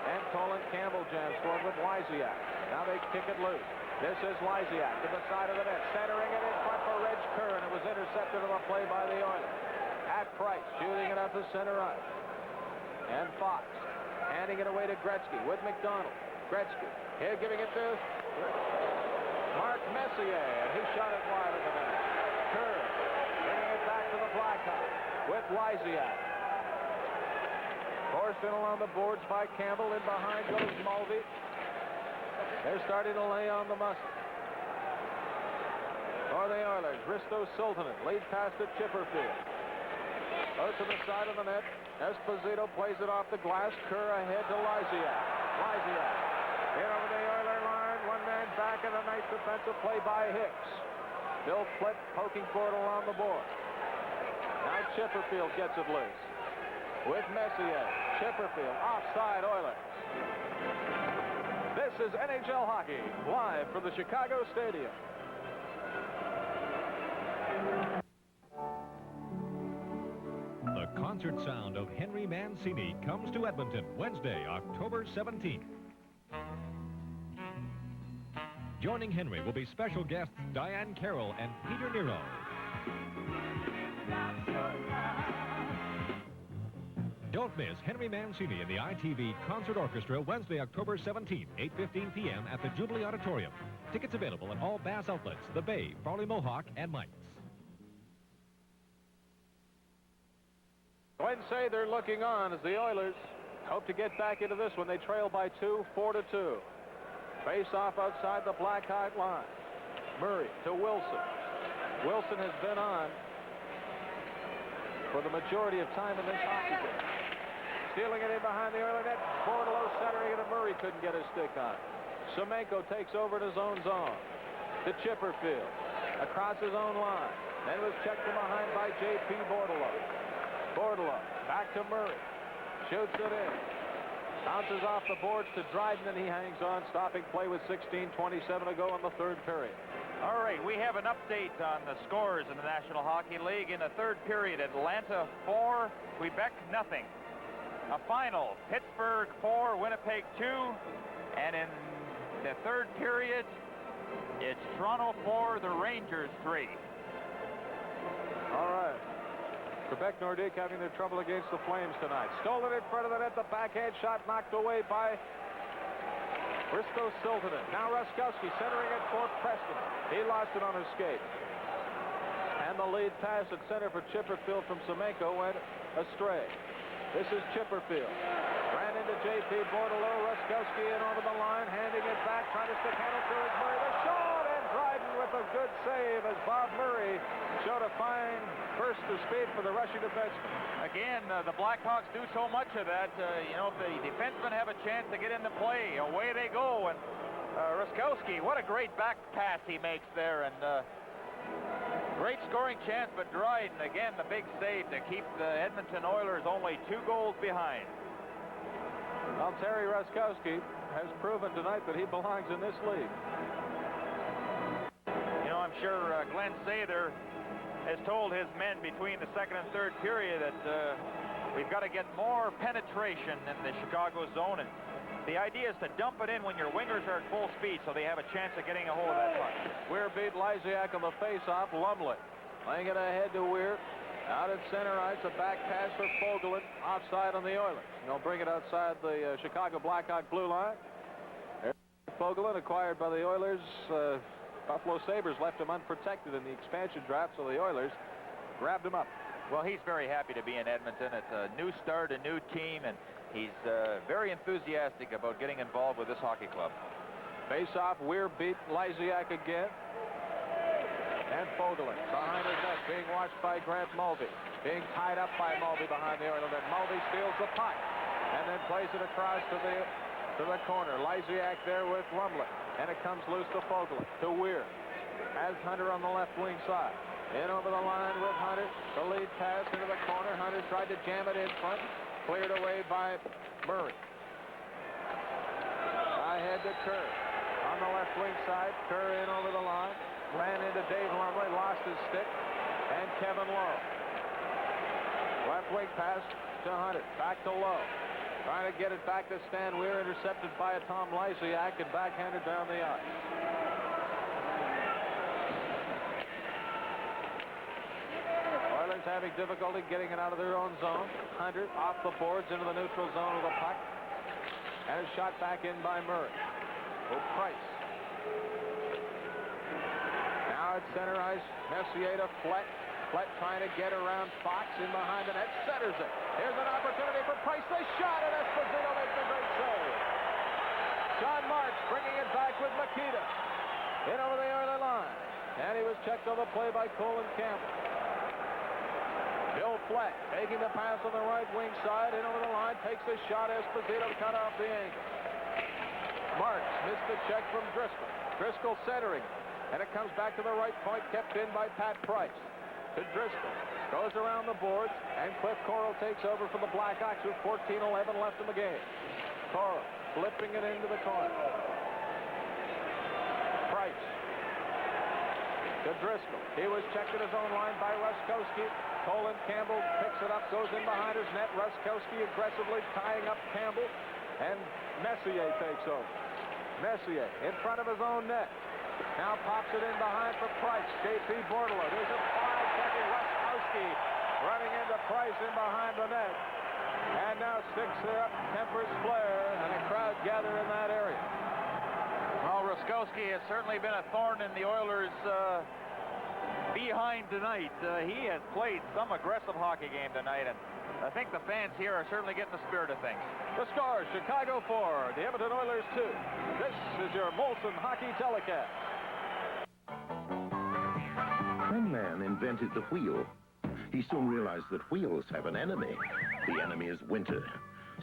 [SPEAKER 3] And Colin Campbell jams forward with Lysiak. Now they kick it loose. This is Lysiak to the side of the net. Centering it in front for Reg Kerr. And it was intercepted on the play by the Oilers. At Price, shooting it up the center ice. And Fox, handing it away to Gretzky with McDonald. Gretzky, here giving it to Mark Messier, and he shot it wide of the net. Kerr, bringing it back to the Blackhawks with Lysiak. Forced in along the boards by Campbell. In behind goes Mulvey. They're starting to lay on the muscle. For the Oilers, Risto Sultanen leads past to Chipperfield. Goes to the side of the net. Esposito plays it off the glass. Kerr ahead to Lysiak. Lysiak in over the Oiler line. One man back in a nice defensive play by Hicks. Bill Flett poking for it along the board. Now Chipperfield gets it loose. With Messier. Chipperfield offside Oilers. This is NHL Hockey live from the Chicago Stadium.
[SPEAKER 2] The concert sound of Henry Mancini comes to Edmonton Wednesday, October 17th. Joining Henry will be special guests Diane Carroll and Peter Nero. Don't miss Henry Mancini and the ITV Concert Orchestra Wednesday, October 17th, 8:15 p.m. at the Jubilee Auditorium. Tickets available at all Bass outlets, The Bay, Farley Mohawk, and Mike's.
[SPEAKER 3] Wednesday, they're looking on as the Oilers hope to get back into this one. They trail by 2, 4-2. Face off outside the Blackhawk line. Murray to Wilson. Wilson has been on for the majority of time in this hockey game. Stealing it in behind the Oiler net. Bordelot centering it, and Murray couldn't get his stick on. Semenko takes over in his own zone. To Chipperfield. Across his own line. Then was checked from behind by J.P. Bordelot. Bordelot back to Murray. Shoots it in. Bounces off the boards to Dryden, and he hangs on, stopping play with 16:27 to go in the third period.
[SPEAKER 4] All right, we have an update on the scores in the National Hockey League. In the third period, Atlanta 4, Quebec nothing. A final, Pittsburgh 4, Winnipeg 2. And in the third period, it's Toronto 4, the Rangers 3.
[SPEAKER 3] All right. Quebec Nordique having their trouble against the Flames tonight. Stolen in front of the net. The backhand shot knocked away by Risto Sultanen. Now Ruskowski centering it for Preston. He lost it on his skate. And the lead pass at center for Chipperfield from Semenko went astray. This is Chipperfield. Ran into J.P. Bordelot. Ruskowski in over the line, handing it back, trying to stick handle through his Murray. The shot, and Dryden with a good save as Bob Murray showed a fine burst of speed for the rushing defenseman.
[SPEAKER 4] Again, the Blackhawks do so much of that. You know, if the defensemen have a chance to get into play, away they go. And Ruskowski, what a great back pass he makes there. And great scoring chance, but Dryden, again, the big save to keep the Edmonton Oilers only 2 goals behind.
[SPEAKER 3] Well, Terry Ruskowski has proven tonight that he belongs in this league.
[SPEAKER 4] You know, I'm sure Glenn Sather has told his men between the second and third period that we've got to get more penetration in the Chicago zone. And the idea is to dump it in when your wingers are at full speed so they have a chance of getting a hold of that puck.
[SPEAKER 3] Weir beat Lysiak on the face-off. Lumley laying it ahead to Weir. Out at center ice, a back pass for Fogelin. Offside on the Oilers. And they'll bring it outside the Chicago Blackhawk blue line. Fogelin, acquired by the Oilers. Buffalo Sabres left him unprotected in the expansion draft, so the Oilers grabbed him up.
[SPEAKER 4] Well, he's very happy to be in Edmonton. It's a new start, a new team, and he's very enthusiastic about getting involved with this hockey club.
[SPEAKER 3] Face-off, Weir beat Lysiak again. And Fogelin behind his net, being watched by Grant Mulvey. Being tied up by Mulvey behind the Oilers. And Mulvey steals the puck and then plays it across to the corner. Lysiak there with Lumley. And it comes loose to Fogelin, to Weir. Has Hunter on the left wing side. In over the line with Hunter. The lead pass into the corner. Hunter tried to jam it in front. Cleared away by Murray. Ahead to Kerr. On the left wing side. Kerr in over the line. Ran into Dave Lumley. Lost his stick. And Kevin Lowe. Left wing pass to Hunter. Back to Lowe. Trying to get it back to Stan Weir. Intercepted by Tom Lysiak and backhanded down the ice. Oilers having difficulty getting it out of their own zone. Hunter off the boards into the neutral zone of the puck. And a shot back in by Murray. Oh, Price. Now at center ice. Messier to Flett. Flett trying to get around Fox in behind the net. Centers it. Here's an opportunity for Price. The shot, and Esposito makes a great save. John Marks bringing it back with Makita. In over the Oiler line. And he was checked on the play by Colin Campbell. Bill Flett taking the pass on the right wing side. In over the line. Takes the shot. Esposito cut off the angle. Marks missed the check from Driscoll. Driscoll centering. And it comes back to the right point. Kept in by Pat Price. To Driscoll. Goes around the boards, and Cliff Coral takes over for the Blackhawks with 14:11 left in the game. Coral flipping it into the corner. Price. To Driscoll. He was checked at his own line by Ruskowski. Colin Campbell picks it up, goes in behind his net. Ruskowski aggressively tying up Campbell, and Messier takes over. Messier in front of his own net. Now pops it in behind for Price. J.P. Bordelot. There's a 5-second Ruskowski running into Price in behind the net. And now sticks there up Tempers Flare, and a crowd gathered in that area.
[SPEAKER 4] Well, Ruskowski has certainly been a thorn in the Oilers' behind tonight. He has played some aggressive hockey game tonight, and I think the fans here are certainly getting the spirit of things.
[SPEAKER 3] The score, Chicago 4, the Edmonton Oilers 2. This is your Molson Hockey Telecast.
[SPEAKER 11] When man invented the wheel, he soon realized that wheels have an enemy. The enemy is winter.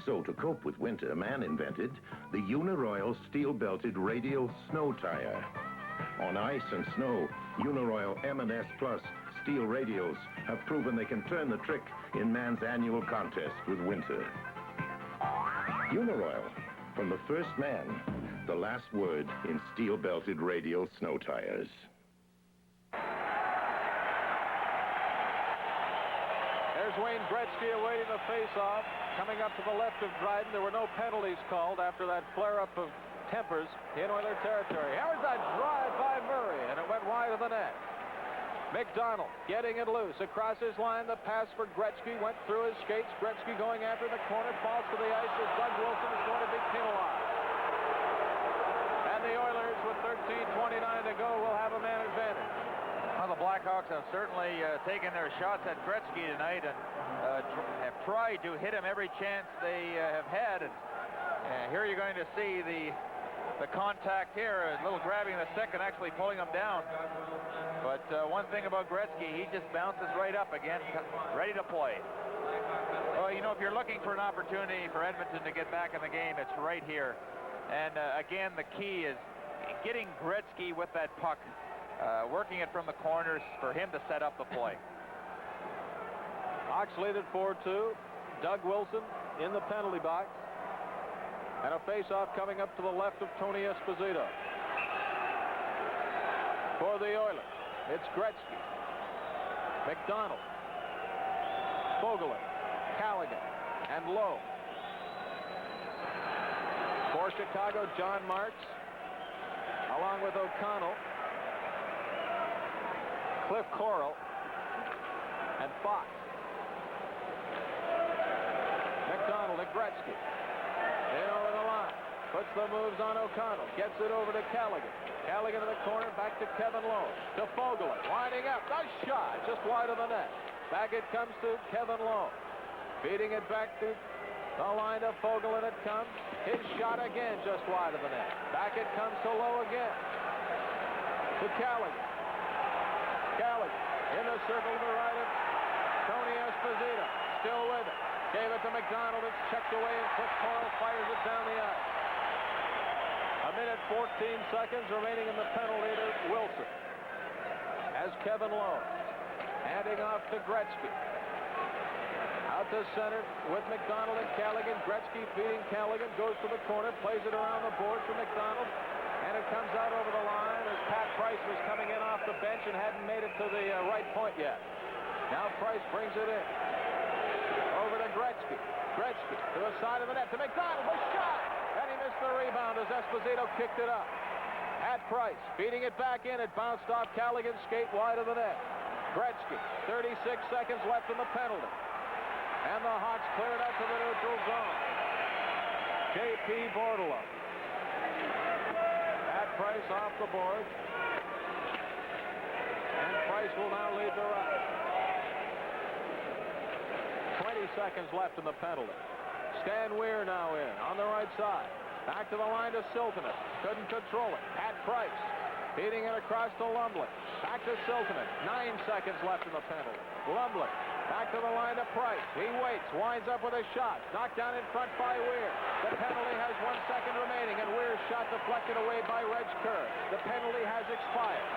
[SPEAKER 11] So to cope with winter, man invented the Uniroyal steel-belted radial snow tire. On ice and snow, Uniroyal M&S Plus steel radials have proven they can turn the trick in man's annual contest with winter. Uniroyal, from the first man, the last word in steel-belted radial snow tires.
[SPEAKER 3] There's Wayne Gretzky awaiting the face-off. Coming up to the left of Dryden. There were no penalties called after that flare-up of Tempers in Oiler territory. Here's that drive by Murray, and it went wide of the net. McDonald getting it loose. Across his line, the pass for Gretzky went through his skates. Gretzky going after the corner, falls to the ice as Doug Wilson is going to be penalized. And the Oilers, with 13:29 to go, will have a man advantage.
[SPEAKER 4] Well, the Blackhawks have certainly taken their shots at Gretzky tonight and have tried to hit him every chance they have had. And here you're going to see the contact here, a little grabbing the stick and actually pulling him down. But one thing about Gretzky, he just bounces right up again, ready to play. Well, you know, if you're looking for an opportunity for Edmonton to get back in the game, it's right here. And again, the key is getting Gretzky with that puck, working it from the corners for him to set up the play.
[SPEAKER 3] Hawks lead at 4-2. Doug Wilson in the penalty box. And a face-off coming up to the left of Tony Esposito. For the Oilers. It's Gretzky. McDonald. Fogelin. Callaghan. And Lowe. For Chicago, John Martz, along with O'Connell, Cliff Corral, and Fox. McDonald to Gretzky. In over the line. Puts the moves on O'Connell. Gets it over to Callaghan. Callaghan to the corner. Back to Kevin Lowe. To Fogelin. Winding up. Nice shot. Just wide of the net. Back it comes to Kevin Lowe. Feeding it back to the line of Fogelin. It comes. His shot again just wide of the net. Back it comes to Lowe again. To Callaghan. Callaghan in the circle to the right of Tony Esposito. Still with it. Gave it to McDonald. It's checked away and Cliff Corral fires it down the ice. A minute 14 seconds remaining in the penalty to Wilson. As Kevin Lowe handing off to Gretzky. Out to center with McDonald and Callaghan. Gretzky feeding Callaghan. Goes to the corner. Plays it around the board for McDonald. And it comes out over the line as Pat Price was coming in off the bench and hadn't made it to the right point yet. Now Price brings it in. Over to Gretzky. Gretzky to the side of the net to McDonald. A shot! And he missed the rebound as Esposito kicked it up. Pat Price feeding it back in. It bounced off Callaghan's skate wide of the net. Gretzky, 36 seconds left in the penalty. And the Hawks clear it out to the neutral zone. J.P. Bordello. Pat Price off the board. And Price will now lead the rush. 20 seconds left in the penalty. Stan Weir now in on the right side. Back to the line to Siltanen. Couldn't control it. Pat Price feeding it across to Lumley. Back to Siltanen. 9 seconds left in the penalty. Lumley back to the line to Price. He waits. Winds up with a shot. Knocked down in front by Weir. The penalty has 1 second remaining, and Weir's shot deflected away by Reg Kerr. The penalty has expired.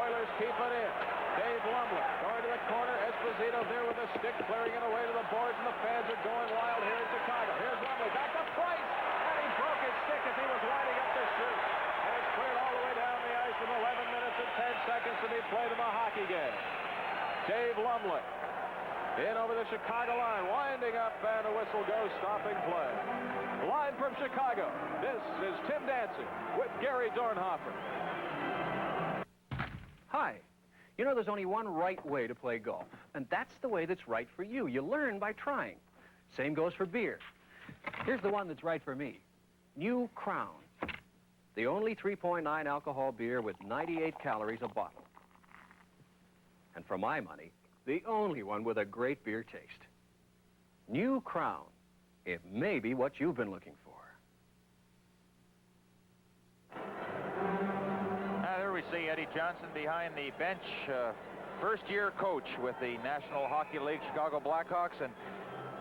[SPEAKER 3] Oilers keep it in. Dave Lumley going to the corner. Esposito there with a stick, clearing it away to the boards, and the fans are going wild here in Chicago. Here's Lumley back to Price, and he broke his stick as he was winding up to shoot. And it's cleared all the way down the ice with 11 minutes and 10 seconds to be played in the hockey game. Dave Lumley in over the Chicago line, winding up, and a whistle goes, stopping play. Live from Chicago, this is Tim Dancy with Gary Dornhofer.
[SPEAKER 12] Hi. You know, there's only one right way to play golf, and that's the way that's right for you. You learn by trying. Same goes for beer. Here's the one that's right for me. New Crown. The only 3.9 alcohol beer with 98 calories a bottle. And for my money, the only one with a great beer taste. New Crown. It may be what you've been looking for.
[SPEAKER 4] There we see Eddie Johnson behind the bench, first-year coach with the National Hockey League Chicago Blackhawks, and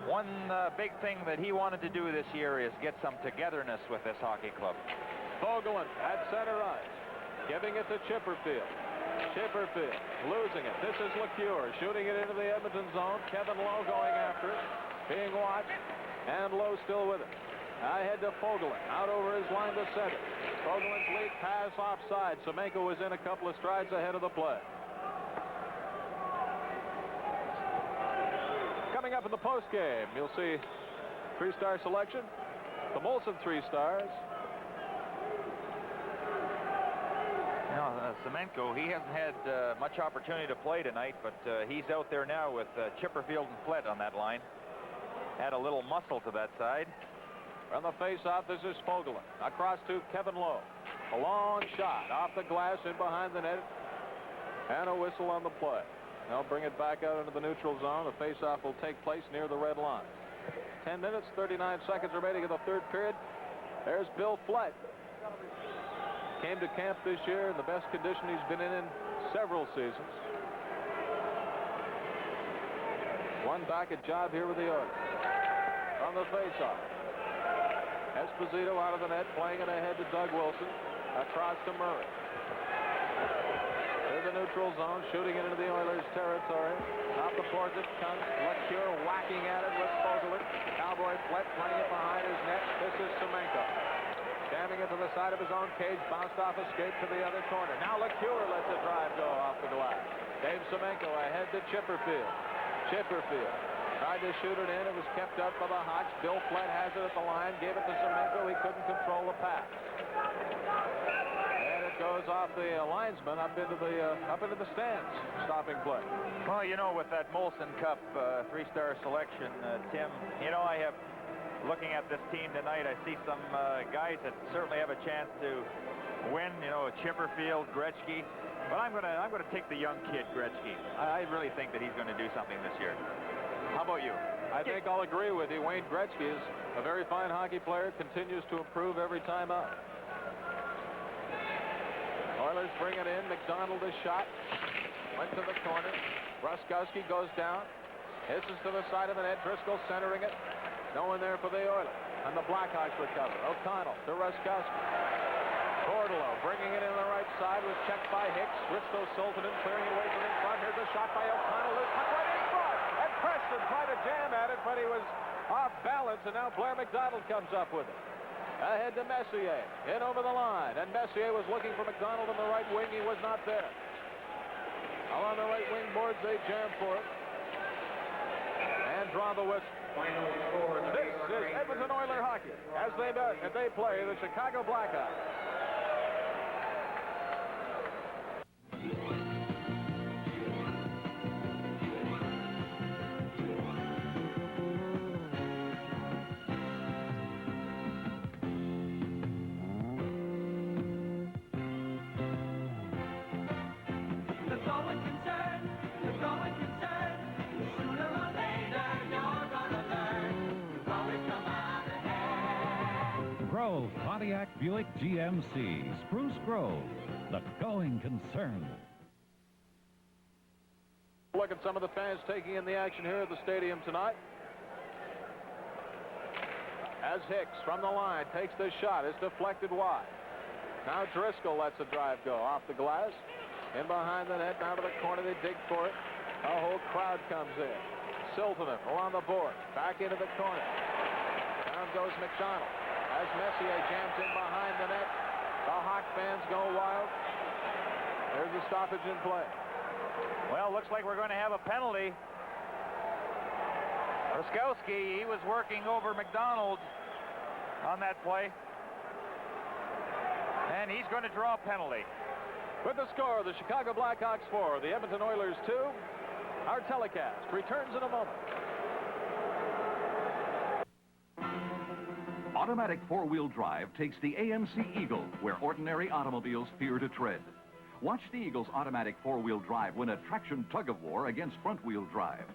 [SPEAKER 4] one big thing that he wanted to do this year is get some togetherness with this hockey club.
[SPEAKER 3] Fogelin at center ice, giving it to Chipperfield. Chipperfield losing it. This is LeCure shooting it into the Edmonton zone. Kevin Lowe going after it, being watched, and Lowe still with it. Ahead to Fogelin, out over his line to center. Fogelin's lead pass offside. Semenko was in a couple of strides ahead of the play. Coming up in the postgame, you'll see three-star selection. The Molson 3 stars.
[SPEAKER 4] Now, Semenko, he hasn't had much opportunity to play tonight, but he's out there now with Chipperfield and Flett on that line. Had a little muscle to that side.
[SPEAKER 3] From the face-off, this is Fogelin. Across to Kevin Lowe. A long shot off the glass in behind the net. And a whistle on the play. They'll bring it back out into the neutral zone. The face-off will take place near the red line. 10 minutes, 39 seconds remaining in the third period. There's Bill Flett. Came to camp this year in the best condition he's been in several seasons. One back at job here with the Oilers. On the face-off. Esposito out of the net, playing it ahead to Doug Wilson. Across to Murray. To the neutral zone, shooting it into the Oilers' territory. Off the boards it comes. LeCure whacking at it with Fogelin. Cowboy Flett playing it behind his net. This is Semenko. Jamming it to the side. side of his own cage, bounced off, escaped to the other corner. Now LeCure lets a drive go off the glass. Dave Semenko ahead to Chipperfield. Chipperfield tried to shoot it in. It was kept up by the Hawks. Bill Flett has it at the line. Gave it to Semenko. He couldn't control the pass. And it goes off the linesman up into the stands. Stopping play.
[SPEAKER 4] Well, you know, with that Molson Cup three-star selection, Tim, you know, looking at this team tonight, I see some guys that certainly have a chance to win. You know, Chipperfield, Gretzky. But I'm gonna take the young kid, Gretzky. I really think that he's going to do something this year. How about you?
[SPEAKER 3] I think I'll agree with you. Wayne Gretzky is a very fine hockey player, continues to improve every time out. Oilers bring it in. McDonald is shot. Went to the corner. Ruskowski goes down. Hisses to the side of the net. Driscoll centering it. No one there for the Oilers. And the Blackhawks recover. O'Connell to Ruskowski. Cordolo bringing it in the right side was checked by Hicks. Risto Sultanen clearing it away from in front. Here's a shot by O'Connell. This puck right in front. And Preston tried to jam at it, but he was off balance. And now Blair McDonald comes up with it. Ahead to Messier. In over the line. And Messier was looking for McDonald on the right wing. He was not there. Along the right wing boards, they jam for it. And draw the whistle. This is Edmonton Oilers hockey as they play the Chicago Blackhawks.
[SPEAKER 13] Pontiac Buick GMC, Spruce Grove, the going concern.
[SPEAKER 3] Look at some of the fans taking in the action here at the stadium tonight. As Hicks from the line takes the shot, it's deflected wide. Now Driscoll lets a drive go off the glass. In behind the net, down to the corner, they dig for it. A whole crowd comes in. Siltanen along the board, back into the corner. Down goes McDonald. As Messier jams in behind the net, the Hawk fans go wild. There's a stoppage in play.
[SPEAKER 4] Well, looks like we're going to have a penalty. Ruskowski, he was working over McDonald on that play. And he's going to draw a penalty.
[SPEAKER 3] With the score, the Chicago Blackhawks 4, the Edmonton Oilers 2. Our telecast returns in a moment.
[SPEAKER 6] Automatic four-wheel drive takes the AMC Eagle where ordinary automobiles fear to tread. Watch the Eagle's automatic four-wheel drive win a traction tug-of-war against front-wheel drive.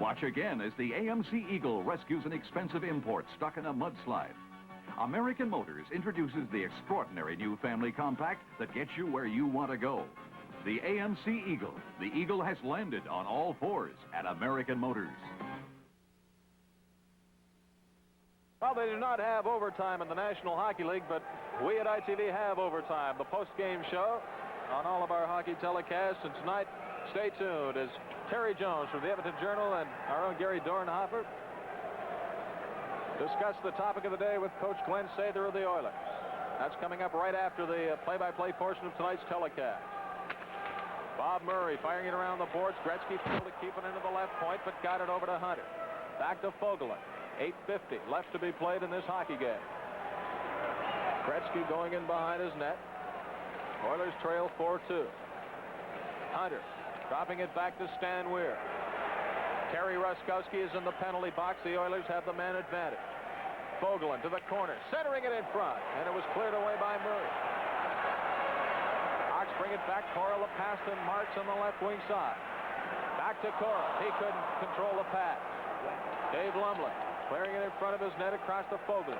[SPEAKER 6] Watch again as the AMC Eagle rescues an expensive import stuck in a mudslide. American Motors introduces the extraordinary new family compact that gets you where you want to go. The AMC Eagle. The Eagle has landed on all fours at American Motors.
[SPEAKER 3] Well, they do not have overtime in the National Hockey League, but we at ITV have overtime. The post-game show on all of our hockey telecasts. And tonight, stay tuned as Terry Jones from the Edmonton Journal and our own Gary Dornhofer discuss the topic of the day with Coach Glenn Sather of the Oilers. That's coming up right after the play-by-play portion of tonight's telecast. Bob Murray firing it around the boards. Gretzky failed to keep it into the left point, but got it over to Hunter. Back to Fogelin. 8:50 left to be played in this hockey game. Gretzky going in behind his net. Oilers trail 4-2. Hunter dropping it back to Stan Weir. Terry Ruskowski is in the penalty box. The Oilers have the man advantage. Fogelin to the corner, centering it in front, and it was cleared away by Murray. Hawks bring it back. Cora past him, marks on the left wing side. Back to Cora. He couldn't control the pass. Dave Lumley clearing it in front of his net across to Fogelin.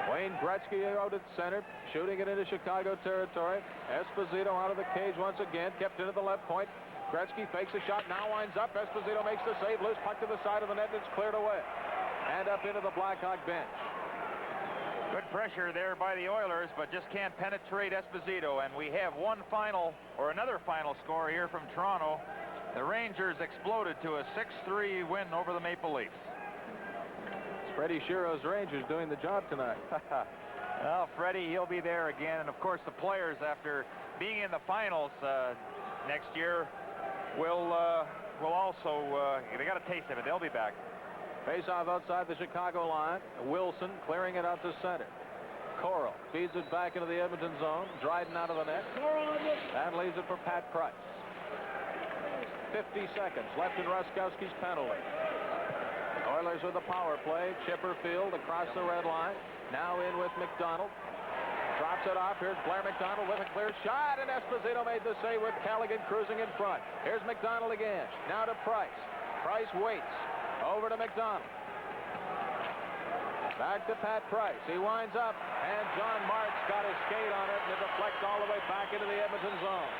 [SPEAKER 3] Wayne Gretzky out at center, shooting it into Chicago territory. Esposito out of the cage once again, kept into the left point. Gretzky fakes a shot, now winds up. Esposito makes the save, loose puck to the side of the net, and it's cleared away. And up into the Blackhawk bench.
[SPEAKER 4] Good pressure there by the Oilers, but just can't penetrate Esposito. And we have another final score here from Toronto. The Rangers exploded to a 6-3 win over the Maple Leafs.
[SPEAKER 3] Freddie Shiro's Rangers doing the job tonight.
[SPEAKER 4] Well, Freddie, he'll be there again. And, of course, the players, after being in the finals next year, will also, they got a taste of it. They'll be back.
[SPEAKER 3] Face-off outside the Chicago line. Wilson clearing it out to center. Coral feeds it back into the Edmonton zone. Dryden out of the net. And leaves it for Pat Price. 50 seconds left in Ruskowski's penalty. Oilers with a power play. Chipperfield across the red line. Now in with McDonald. Drops it off. Here's Blair McDonald with a clear shot. And Esposito made the save with Callaghan cruising in front. Here's McDonald again. Now to Price. Price waits. Over to McDonald. Back to Pat Price. He winds up. And John Marks got his skate on it. And it deflects all the way back into the Edmonton zone.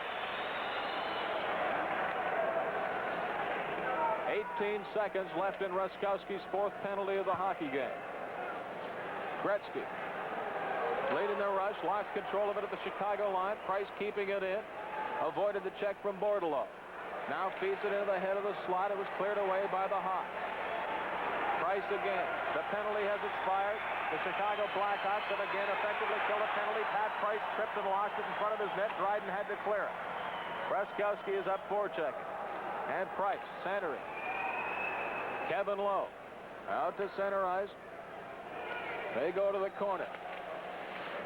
[SPEAKER 3] 18 seconds left in Ruskowski's fourth penalty of the hockey game. Gretzky leading the rush, lost control of it at the Chicago line. Price keeping it in. Avoided the check from Bordelot. Now feeds it into the head of the slot. It was cleared away by the Hawks. Price again. The penalty has expired. The Chicago Blackhawks have again effectively killed a penalty. Pat Price tripped and lost it in front of his net. Dryden had to clear it. Ruskowski is up forechecking. And Price centering. Kevin Lowe out to center ice. They go to the corner.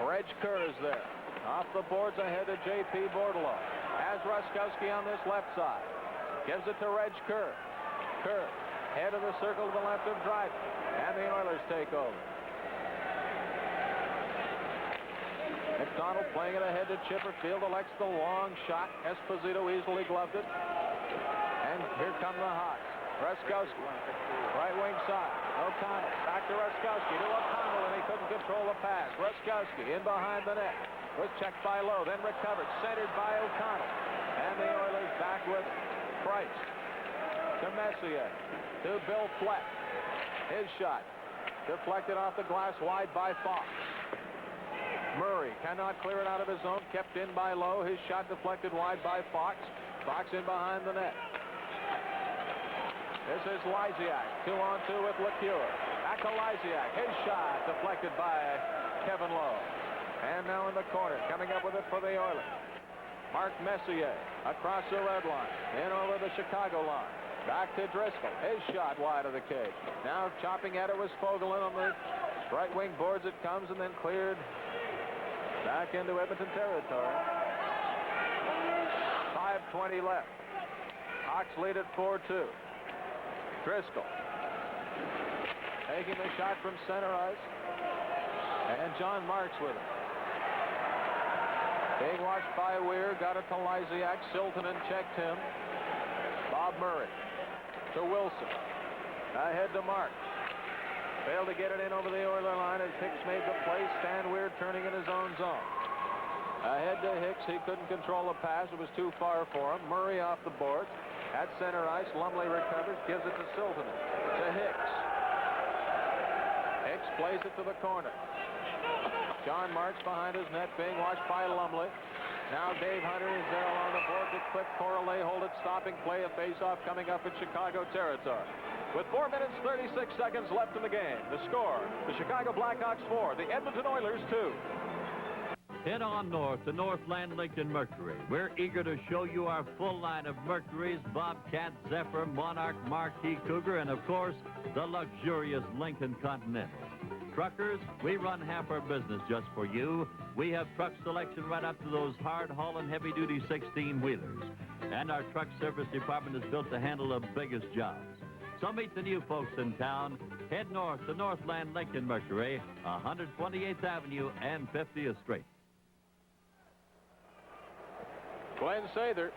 [SPEAKER 3] Reg Kerr is there. Off the boards ahead to J.P. Bordelot. Has Ruskowski on this left side. Gives it to Reg Kerr. Kerr, head of the circle to the left of Dryden. And the Oilers take over. McDonald playing it ahead to Chipperfield. Elects the long shot. Esposito easily gloved it. And here come the Hawks. Ruskowski, right wing side. O'Connell, back to Ruskowski, to O'Connell, and he couldn't control the pass. Ruskowski in behind the net. Was checked by Lowe, then recovered, centered by O'Connell. And the Oilers back with Price. To Messier. To Bill Fleck. His shot. Deflected off the glass wide by Fox. Murray cannot clear it out of his zone. Kept in by Lowe. His shot deflected wide by Fox. Fox in behind the net. This is Lysiak, 2-on-2 with LeCure. Back to Lysiak. His shot deflected by Kevin Lowe. And now in the corner, coming up with it for the Oilers. Mark Messier across the red line. In over the Chicago line. Back to Driscoll. His shot wide of the cage. Now chopping at it was Fogelin on the right wing boards. It comes and then cleared back into Edmonton territory. 5:20 left. Hawks lead at 4-2. Driscoll taking the shot from center ice, and John Marks with it. Being watched by Weir, got it to Lysiak. Siltanen checked him. Bob Murray to Wilson. Ahead to Marks. Failed to get it in over the Oiler line as Hicks made the play. Stan Weir turning in his own zone. Ahead to Hicks. He couldn't control the pass. It was too far for him. Murray off the board. At center ice, Lumley recovers, gives it to Siltanen. To Hicks. Hicks plays it to the corner. John Marks behind his net, being watched by Lumley. Now Dave Hunter is there along the board to Cliff Coral. They hold it, stopping play, a face-off coming up in Chicago territory. With 4 minutes, 36 seconds left in the game. The score, the Chicago Blackhawks 4, the Edmonton Oilers 2.
[SPEAKER 14] Head on north to Northland Lincoln Mercury. We're eager to show you our full line of Mercuries, Bobcat, Zephyr, Monarch, Marquis, Cougar, and of course, the luxurious Lincoln Continental. Truckers, we run half our business just for you. We have truck selection right up to those hard-hauling, heavy-duty 16-wheelers. And our truck service department is built to handle the biggest jobs. So meet the new folks in town. Head north to Northland Lincoln Mercury, 128th Avenue and 50th Street.
[SPEAKER 3] Glenn Sather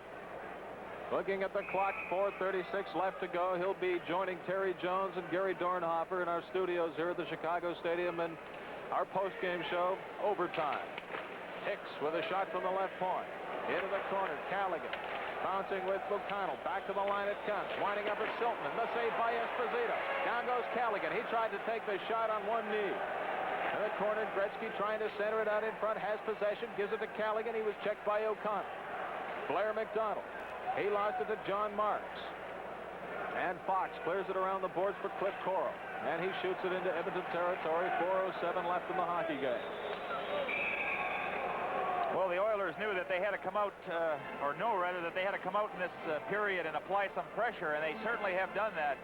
[SPEAKER 3] looking at the clock, 4:36 left to go. He'll be joining Terry Jones and Gary Dornhofer in our studios here at the Chicago Stadium and our post-game show, Overtime. Hicks with a shot from the left point. Into the corner, Callaghan bouncing with O'Connell. Back to the line it comes. Winding up at Siltanen. The save by Esposito. Down goes Callaghan. He tried to take the shot on one knee. In the corner, Gretzky trying to center it out in front. Has possession. Gives it to Callaghan. He was checked by O'Connell. Blair McDonald. He lost it to John Marks. And Fox clears it around the boards for Cliff Corral. And he shoots it into Edmonton territory. 4:07 left in the hockey game.
[SPEAKER 4] Well, the Oilers knew that they had to come out, or know rather that they had to come out in this period and apply some pressure, and they certainly have done that.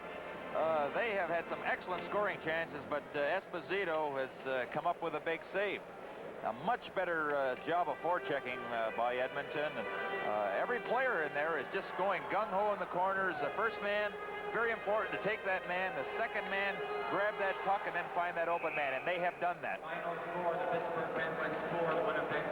[SPEAKER 4] They have had some excellent scoring chances, but Esposito has come up with a big save. A much better job of forechecking by Edmonton. And, every player in there is just going gung-ho in the corners. The first man, very important to take that man. The second man, grab that puck and then find that open man, and they have done that.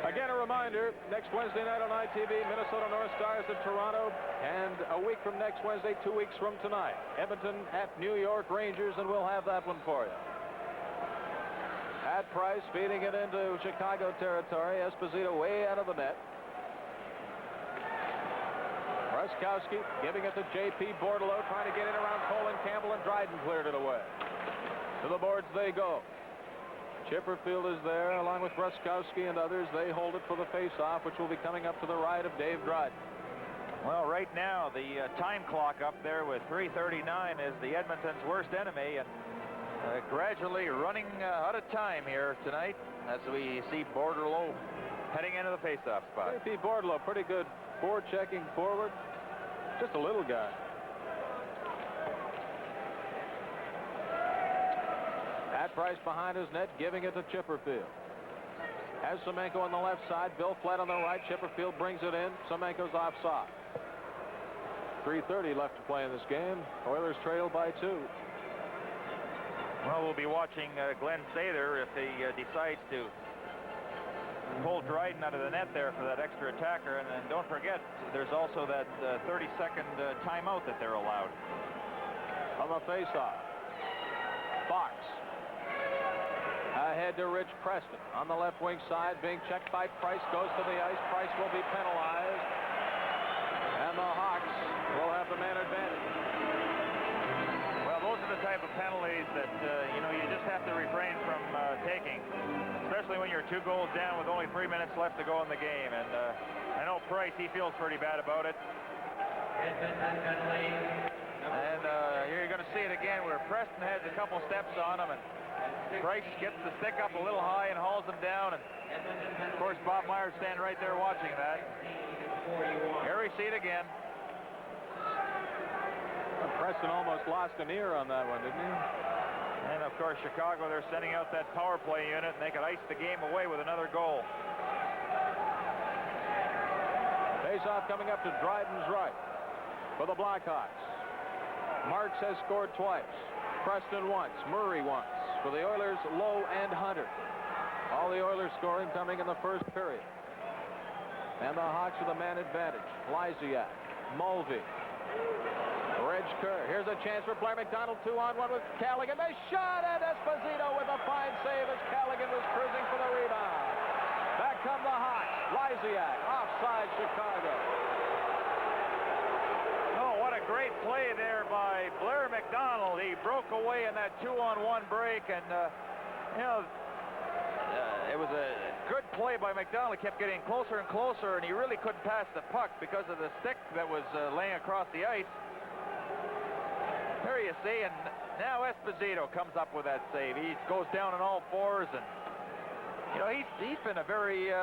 [SPEAKER 3] Again, a reminder, next Wednesday night on ITV, Minnesota North Stars at Toronto, and a week from next Wednesday, 2 weeks from tonight, Edmonton at New York Rangers, and we'll have that one for you. Pat Price feeding it into Chicago territory. Esposito way out of the net. Ruskowski giving it to J.P. Bordelot, trying to get in around Cole and Campbell, and Dryden cleared it away. To the boards they go. Chipperfield is there along with Ruskowski and others. They hold it for the face-off, which will be coming up to the right of Dave Dryden.
[SPEAKER 4] Well, right now, the time clock up there with 3:39 is the Edmonton's worst enemy, and gradually running out of time here tonight as we see Bordelot heading into the face-off spot.
[SPEAKER 3] J.P. Bordelot, pretty good forechecking forward. Just a little guy. Pat Price behind his net, giving it to Chipperfield. Has Semenko on the left side, Bill Flett on the right. Chipperfield brings it in. Semenko's offside. 3:30 left to play in this game. Oilers trail by 2.
[SPEAKER 4] Well, we'll be watching Glenn Sather if he decides to pull Dryden out of the net there for that extra attacker. And then don't forget, there's also that 30-second timeout that they're allowed.
[SPEAKER 3] On the face-off, Fox. Ahead to Rich Preston. On the left wing side, being checked by Price, goes to the ice. Price will be penalized. And the Hawks will have the man advantage.
[SPEAKER 4] Well, those are the type of penalties that, you know, you just have to refrain from taking, especially when you're 2 goals down with only 3 minutes left to go in the game. And I know Price, he feels pretty bad about it. And here you're going to see it again where Preston has a couple steps on him, and Price gets the stick up a little high and hauls him down. And of course, Bob Myers standing right there watching that. Here we see it again.
[SPEAKER 3] Preston almost lost an ear on that one, didn't he?
[SPEAKER 4] And of course, Chicago, they're sending out that power play unit, and they could ice the game away with another goal.
[SPEAKER 3] Face-off coming up to Dryden's right for the Blackhawks. Marks has scored twice. Preston once. Murray once. For the Oilers, Lowe and Hunter. All the Oilers scoring coming in the first period. And the Hawks with a man advantage. Lysiak, Mulvey, Reg Kerr. Here's a chance for Blair McDonald. 2-on-1 with Callaghan. They shot at Esposito with a fine save as Callaghan was cruising for the rebound. Back come the Hawks. Lysiak, offside Chicago.
[SPEAKER 4] Oh, what a great play there by Blair McDonald. He broke away in that 2-on-1 break, and, you know, it was a good play by McDonald. He kept getting closer and closer, and he really couldn't pass the puck because of the stick that was laying across the ice. There you see, and now Esposito comes up with that save. He goes down on all fours, and, you know, he's been a very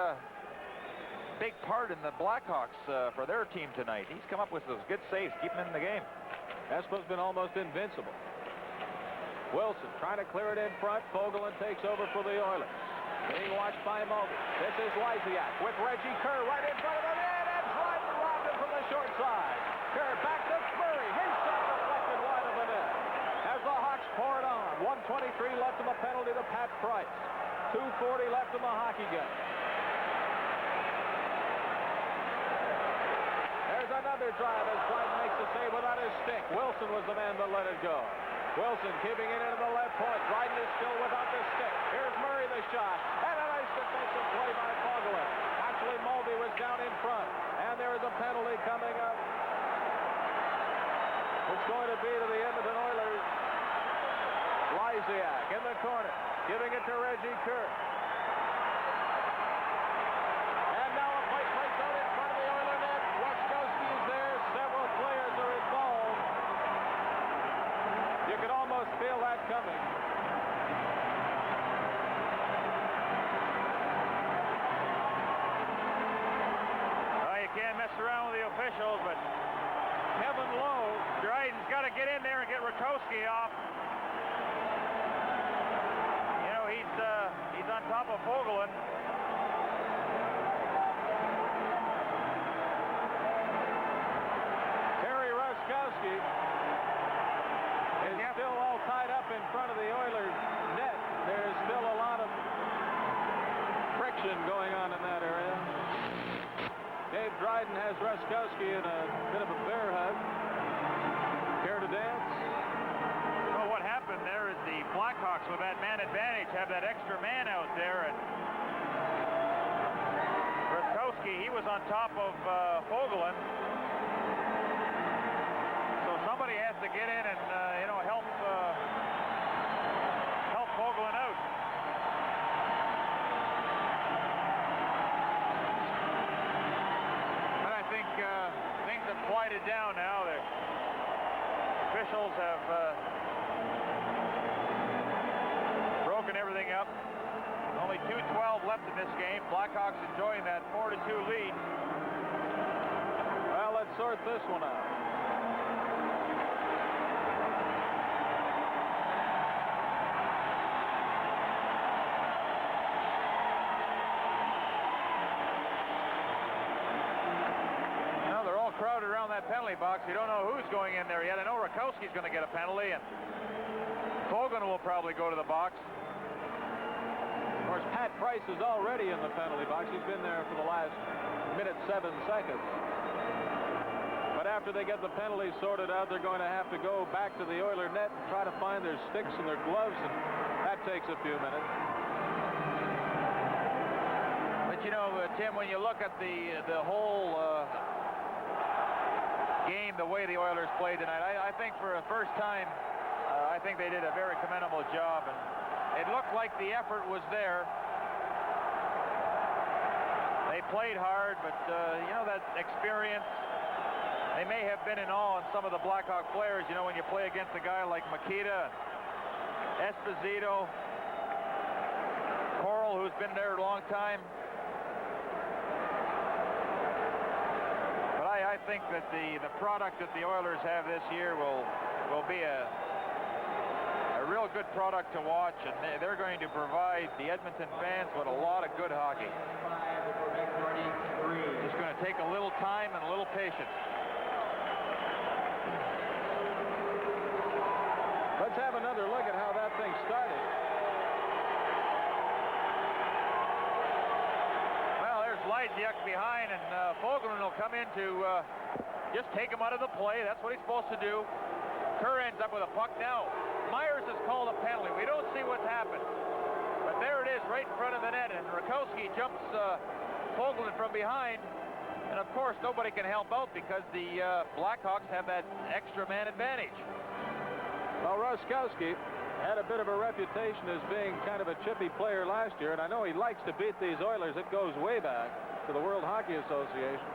[SPEAKER 4] big part in the Blackhawks for their team tonight. He's come up with those good saves, keeping him in the game.
[SPEAKER 3] Espo's been almost invincible. Wilson trying to clear it in front. Fogelin takes over for the Oilers. Being watched by Mulvey. This is Lysiak with Reggie Kerr right in front of the net, and Dryden robbed him from the short side. Kerr back to Murray. His shot deflected wide of the net. As the Hawks pour it on. 1:23 left in the penalty to Pat Price. 2:40 left in the hockey game. There's another drive as Dryden makes the save without his stick. Wilson was the man that let it go. Wilson keeping it into the left point. Dryden is still without the stick. Here's Murray the shot. And a nice defensive play by Fogelin. Actually, Mulvey was down in front. And there is a penalty coming up. It's going to be to the Edmonton Oilers. Lysiak in the corner. Giving it to Reggie Kerr. And now a play placed out in front of the Oiler net. Ruskowski is there. Several players are involved. coming.
[SPEAKER 4] Well, you can't mess around with the officials, but
[SPEAKER 3] Kevin Lowe.
[SPEAKER 4] Dryden's got to get in there and get Rakowski off. You know, he's on top of Fogelin.
[SPEAKER 3] Terry Ruskowski is still all tied up in front of the Oilers net. There's still a lot of friction going on in that area. Dave Dryden has Ruskowski in a bit of a bear hug. Care to dance?
[SPEAKER 4] Well, what happened there is the Blackhawks, with that man advantage, have that extra man out there, and Ruskowski, he was on top of Fogelin. So somebody has to get in and help Fogelin out. But I think things have quieted down now. The officials have broken everything up. Only 2:12 left in this game. Blackhawks enjoying that 4-2 lead.
[SPEAKER 3] Well, let's sort this one out.
[SPEAKER 4] Now they're all crowded around that penalty box. You don't know who's going in there yet. I know Rakowski's going to get a penalty, and Fogelin will probably go to the box.
[SPEAKER 3] Of course, Pat Price is already in the penalty box. He's been there for the last minute 7 seconds. But after they get the penalties sorted out, they're going to have to go back to the Oiler net and try to find their sticks and their gloves, and that takes a few minutes.
[SPEAKER 4] But you know, Tim, when you look at the whole game, the way the Oilers played tonight, I think for the first time, I think they did a very commendable job, and it looked like the effort was there. They played hard, but you know, that experience, they may have been in awe on some of the Blackhawk players. You know, when you play against a guy like Makita, Esposito, Coral, who's been there a long time. But I think that the product that the Oilers have this year will be a real good product to watch, and they're going to provide the Edmonton fans with a lot of good hockey. It's going to take a little time and a little patience.
[SPEAKER 3] Let's have another look at how that thing started.
[SPEAKER 4] Well, there's Lysiak behind, and Fogelin will come in to just take him out of the play. That's what he's supposed to do. Kerr ends up with a puck now. Myers has called a penalty. We don't see what's happened. But there it is right in front of the net, and Rakowski jumps Fogelin from behind. And, of course, nobody can help out because the Blackhawks have that extra man advantage.
[SPEAKER 3] Well, Ruskowski had a bit of a reputation as being kind of a chippy player last year, and I know he likes to beat these Oilers. It goes way back to the World Hockey Association.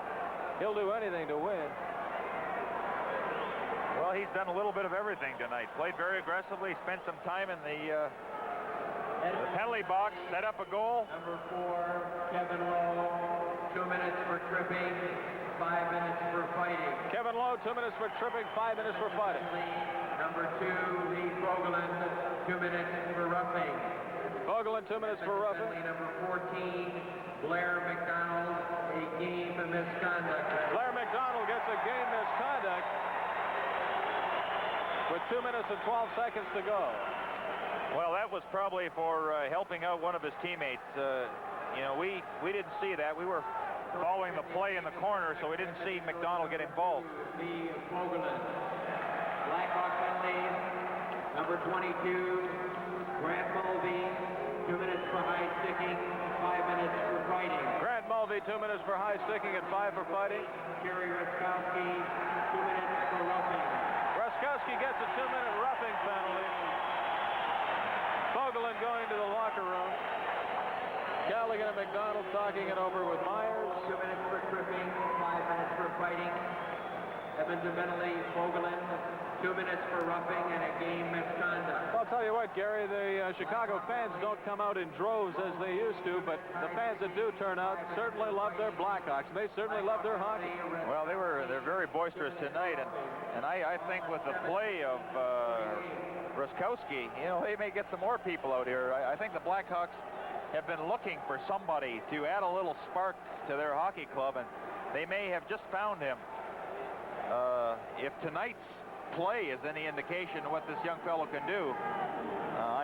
[SPEAKER 3] He'll do anything to win.
[SPEAKER 4] Well, he's done a little bit of everything tonight. Played very aggressively, spent some time in the penalty box, set up a goal.
[SPEAKER 16] Number 4, Kevin Lowe, 2 minutes for tripping, 5 minutes for fighting.
[SPEAKER 3] Kevin Lowe, 2 minutes for tripping, 5 minutes for fighting.
[SPEAKER 16] Number 2, Lee Fogelin, 2 minutes for roughing.
[SPEAKER 3] Fogelin, 2 minutes for roughing.
[SPEAKER 16] Number 14, Blair McDonald, a game misconduct.
[SPEAKER 3] Blair McDonald gets a game misconduct with 2 minutes and 12 seconds to go.
[SPEAKER 4] Well, that was probably for helping out one of his teammates. You know, we didn't see that. We were following the play in the corner, so we didn't see McDonald get involved.
[SPEAKER 16] Lee Fogelin. Blackhawk penalties. Number 22, Grant Mulvey, 2 minutes for high sticking, 5 minutes for fighting.
[SPEAKER 3] Grant Mulvey, 2 minutes for high sticking and 5 for fighting.
[SPEAKER 16] Kerry Ruskowski, 2 minutes for roughing.
[SPEAKER 3] Ruskowski gets a 2-minute roughing penalty. Fogelin going to the locker room. Callaghan and McDonald talking it over with Myers.
[SPEAKER 16] 2 minutes for tripping, 5 minutes for fighting. Edmonton penalty, Fogelin, 2 minutes for roughing and a game misconduct.
[SPEAKER 3] I'll tell you what, Gary? The Chicago fans don't come out in droves as they used to, but the fans that do turn out certainly love their Blackhawks. They certainly love their hockey.
[SPEAKER 4] Well, they're very boisterous tonight, and I think with the play of Ruskowski, they may get some more people out here. I think the Blackhawks have been looking for somebody to add a little spark to their hockey club, and they may have just found him. If tonight's play is any indication of what this young fellow can do,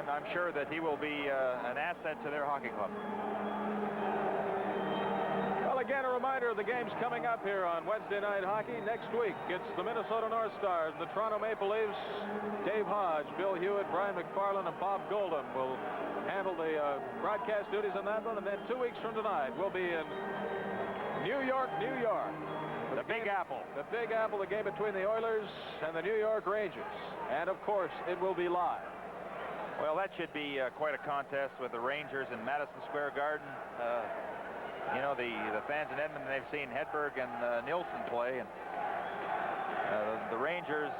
[SPEAKER 4] I'm sure that he will be an asset to their hockey club.
[SPEAKER 3] Well, again, a reminder of the games coming up here on Wednesday Night Hockey. Next week, it's the Minnesota North Stars, the Toronto Maple Leafs. Dave Hodge, Bill Hewitt, Brian McFarland, and Bob Golden will handle the broadcast duties on that one. And then 2 weeks from tonight, we'll be in New York, New York.
[SPEAKER 4] The Big Apple.
[SPEAKER 3] The Big Apple, the game between the Oilers and the New York Rangers. And, of course, it will be live.
[SPEAKER 4] Well, that should be quite a contest with the Rangers in Madison Square Garden. The fans in Edmonton, they've seen Hedberg and Nielsen play. And the Rangers,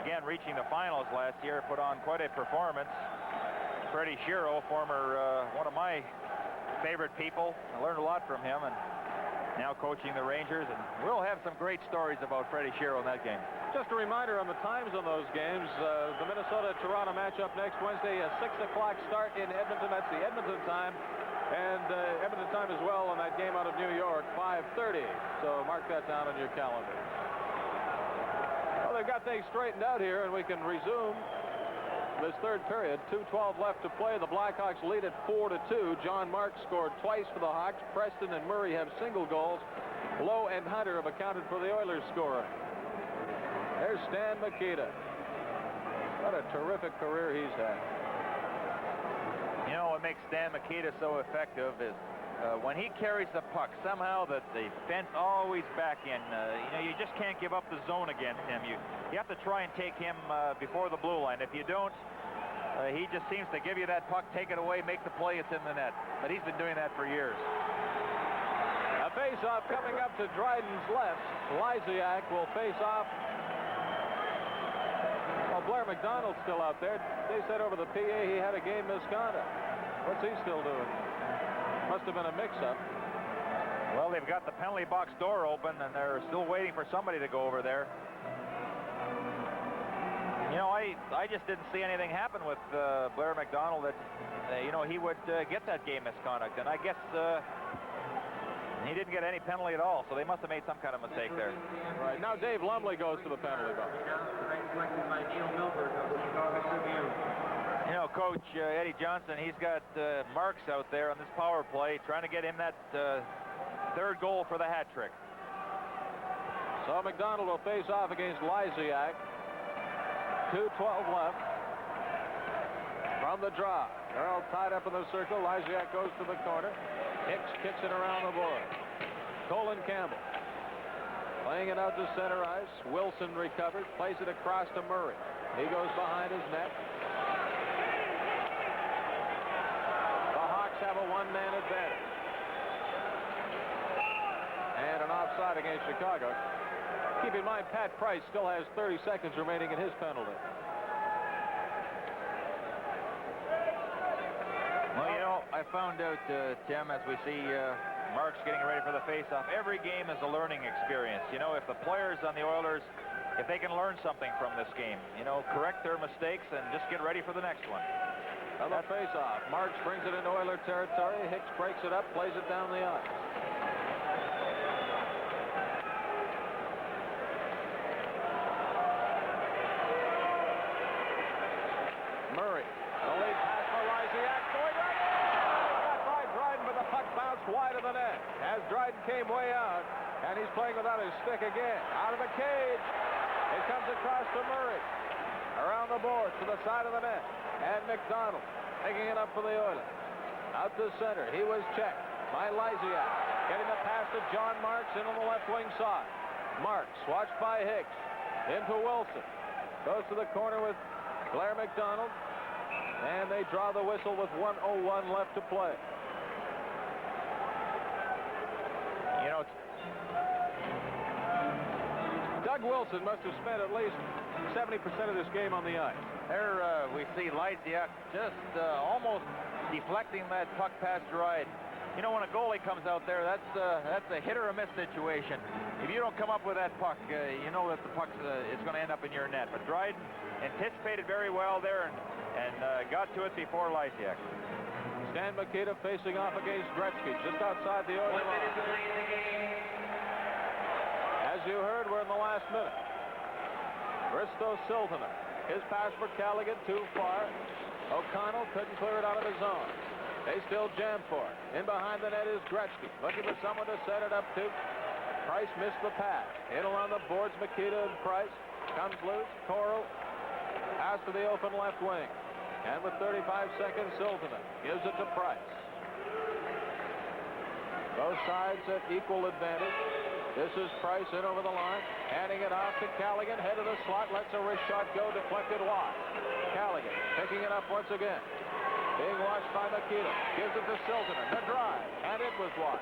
[SPEAKER 4] again, reaching the finals last year, put on quite a performance. Freddie Shero, former one of my favorite people. I learned a lot from him, and now coaching the Rangers, and we'll have some great stories about Freddie Shero in that game.
[SPEAKER 3] Just a reminder on the times on those games. The Minnesota-Toronto matchup next Wednesday, a 6 o'clock start in Edmonton. That's the Edmonton time. And Edmonton time as well on that game out of New York, 5:30. So mark that down on your calendar. Well, they've got things straightened out here, and we can resume this third period. 2:12 left to play. The Blackhawks lead at 4-2. John Marks scored twice for the Hawks. Preston and Murray have single goals. Lowe and Hunter have accounted for the Oilers scorer. There's Stan Mikita. What a terrific career he's had.
[SPEAKER 4] What makes Stan Mikita so effective is when he carries the puck, somehow the defense always back in. You just can't give up the zone against him. You have to try and take him before the blue line. If you don't, he just seems to give you that puck, take it away, make the play, it's in the net. But he's been doing that for years.
[SPEAKER 3] A face-off coming up to Dryden's left. Lysiak will face off. Well, Blair McDonald's still out there. They said over the PA he had a game misconduct. What's he still doing? Must have been a mix-up.
[SPEAKER 4] Well, they've got the penalty box door open, and they're still waiting for somebody to go over there. I just didn't see anything happen with Blair McDonald that, he would get that game misconduct. And I guess he didn't get any penalty at all, so they must have made some kind of mistake there.
[SPEAKER 3] Right. Now Dave Lumley goes to the penalty box.
[SPEAKER 4] Coach Eddie Johnson, he's got Marks out there on this power play, trying to get him that third goal for the hat trick.
[SPEAKER 3] So McDonald will face off against Lysiak. 2:12 left from the draw. They're all tied up in the circle. Lysiak goes to the corner. Hicks kicks it around the board. Colin Campbell playing it out to center ice. Wilson recovers, plays it across to Murray. He goes behind his net. The Hawks have a one-man advantage. And an offside against Chicago. Keep in mind, Pat Price still has 30 seconds remaining in his penalty.
[SPEAKER 4] Well, I found out, Tim, as we see Marks getting ready for the face-off, every game is a learning experience. If the players on the Oilers, if they can learn something from this game, correct their mistakes and just get ready for the next one.
[SPEAKER 3] Another face-off. Marks brings it into Oiler territory. Hicks breaks it up, plays it down the ice. Murray, the lead pass for Lysiak, going right in. Got by Dryden, but the puck bounced wide of the net. As Dryden came way out, and he's playing without his stick again. Out of the cage. It comes across to Murray. Around the boards to the side of the net. And McDonald picking it up for the Oilers. Out to center. He was checked by Lysiak. Getting the pass to John Marks in on the left wing side. Marks watched by Hicks. Into Wilson. Goes to the corner with Blair McDonald. And they draw the whistle with 1:01 left to play. Doug Wilson must have spent at least 70% of this game on the ice.
[SPEAKER 4] There we see Lysiak just almost deflecting that puck past Dryden. You know, when a goalie comes out there, that's a hit or a miss situation. If you don't come up with that puck, you know that the puck is going to end up in your net. But Dryden anticipated very well there and got to it before Lysiak.
[SPEAKER 3] Stan Mikita facing off against Gretzky just outside the Oilers line. As you heard, we're in the last minute. Risto Siltanen. His pass for Callaghan too far. O'Connell couldn't clear it out of his zone. They still jam for it. In behind the net is Gretzky, looking for someone to set it up to. Price missed the pass. In along the boards, Mikita and Price. Comes loose. Coro. Pass to the open left wing. And with 35 seconds, Siltanen gives it to Price. Both sides at equal advantage. This is Price in over the line. Handing it off to Callaghan. Head of the slot. Lets a wrist shot go. Deflected wide. Callaghan picking it up once again. Being watched by Mikita. Gives it to Siltanen. The drive. And it was wide.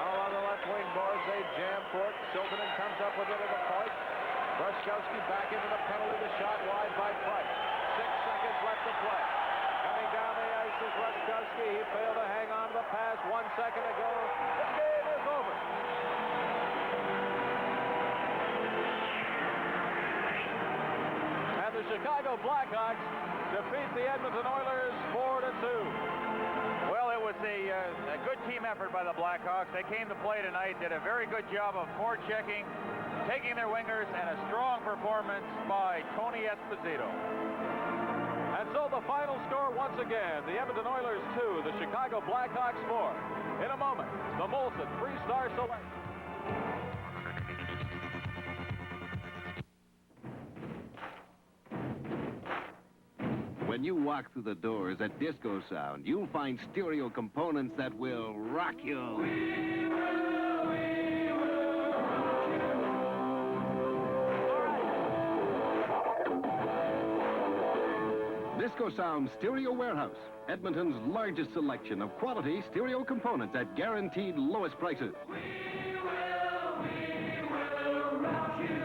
[SPEAKER 3] Now along the left wing boards, they jam for it. Siltanen comes up with it at the point. Ruskowski back into the penalty. The shot wide by Price. 6 seconds left to play. Coming down the ice is Ruskowski. He failed to hang on to the pass. 1 second to go. The game is over. And the Chicago Blackhawks defeat the Edmonton Oilers 4-2.
[SPEAKER 4] Well, it was a good team effort by the Blackhawks. They came to play tonight, did a very good job of forechecking, taking their wingers, and a strong performance by Tony Esposito.
[SPEAKER 3] And so the final score once again, the Edmonton Oilers 2, the Chicago Blackhawks 4. In a moment, the Molson 3-star selection.
[SPEAKER 5] When you walk through the doors at Disco Sound, you'll find stereo components that will rock you. Disco Sound Stereo Warehouse, Edmonton's largest selection of quality stereo components at guaranteed lowest prices.
[SPEAKER 15] We will rock you.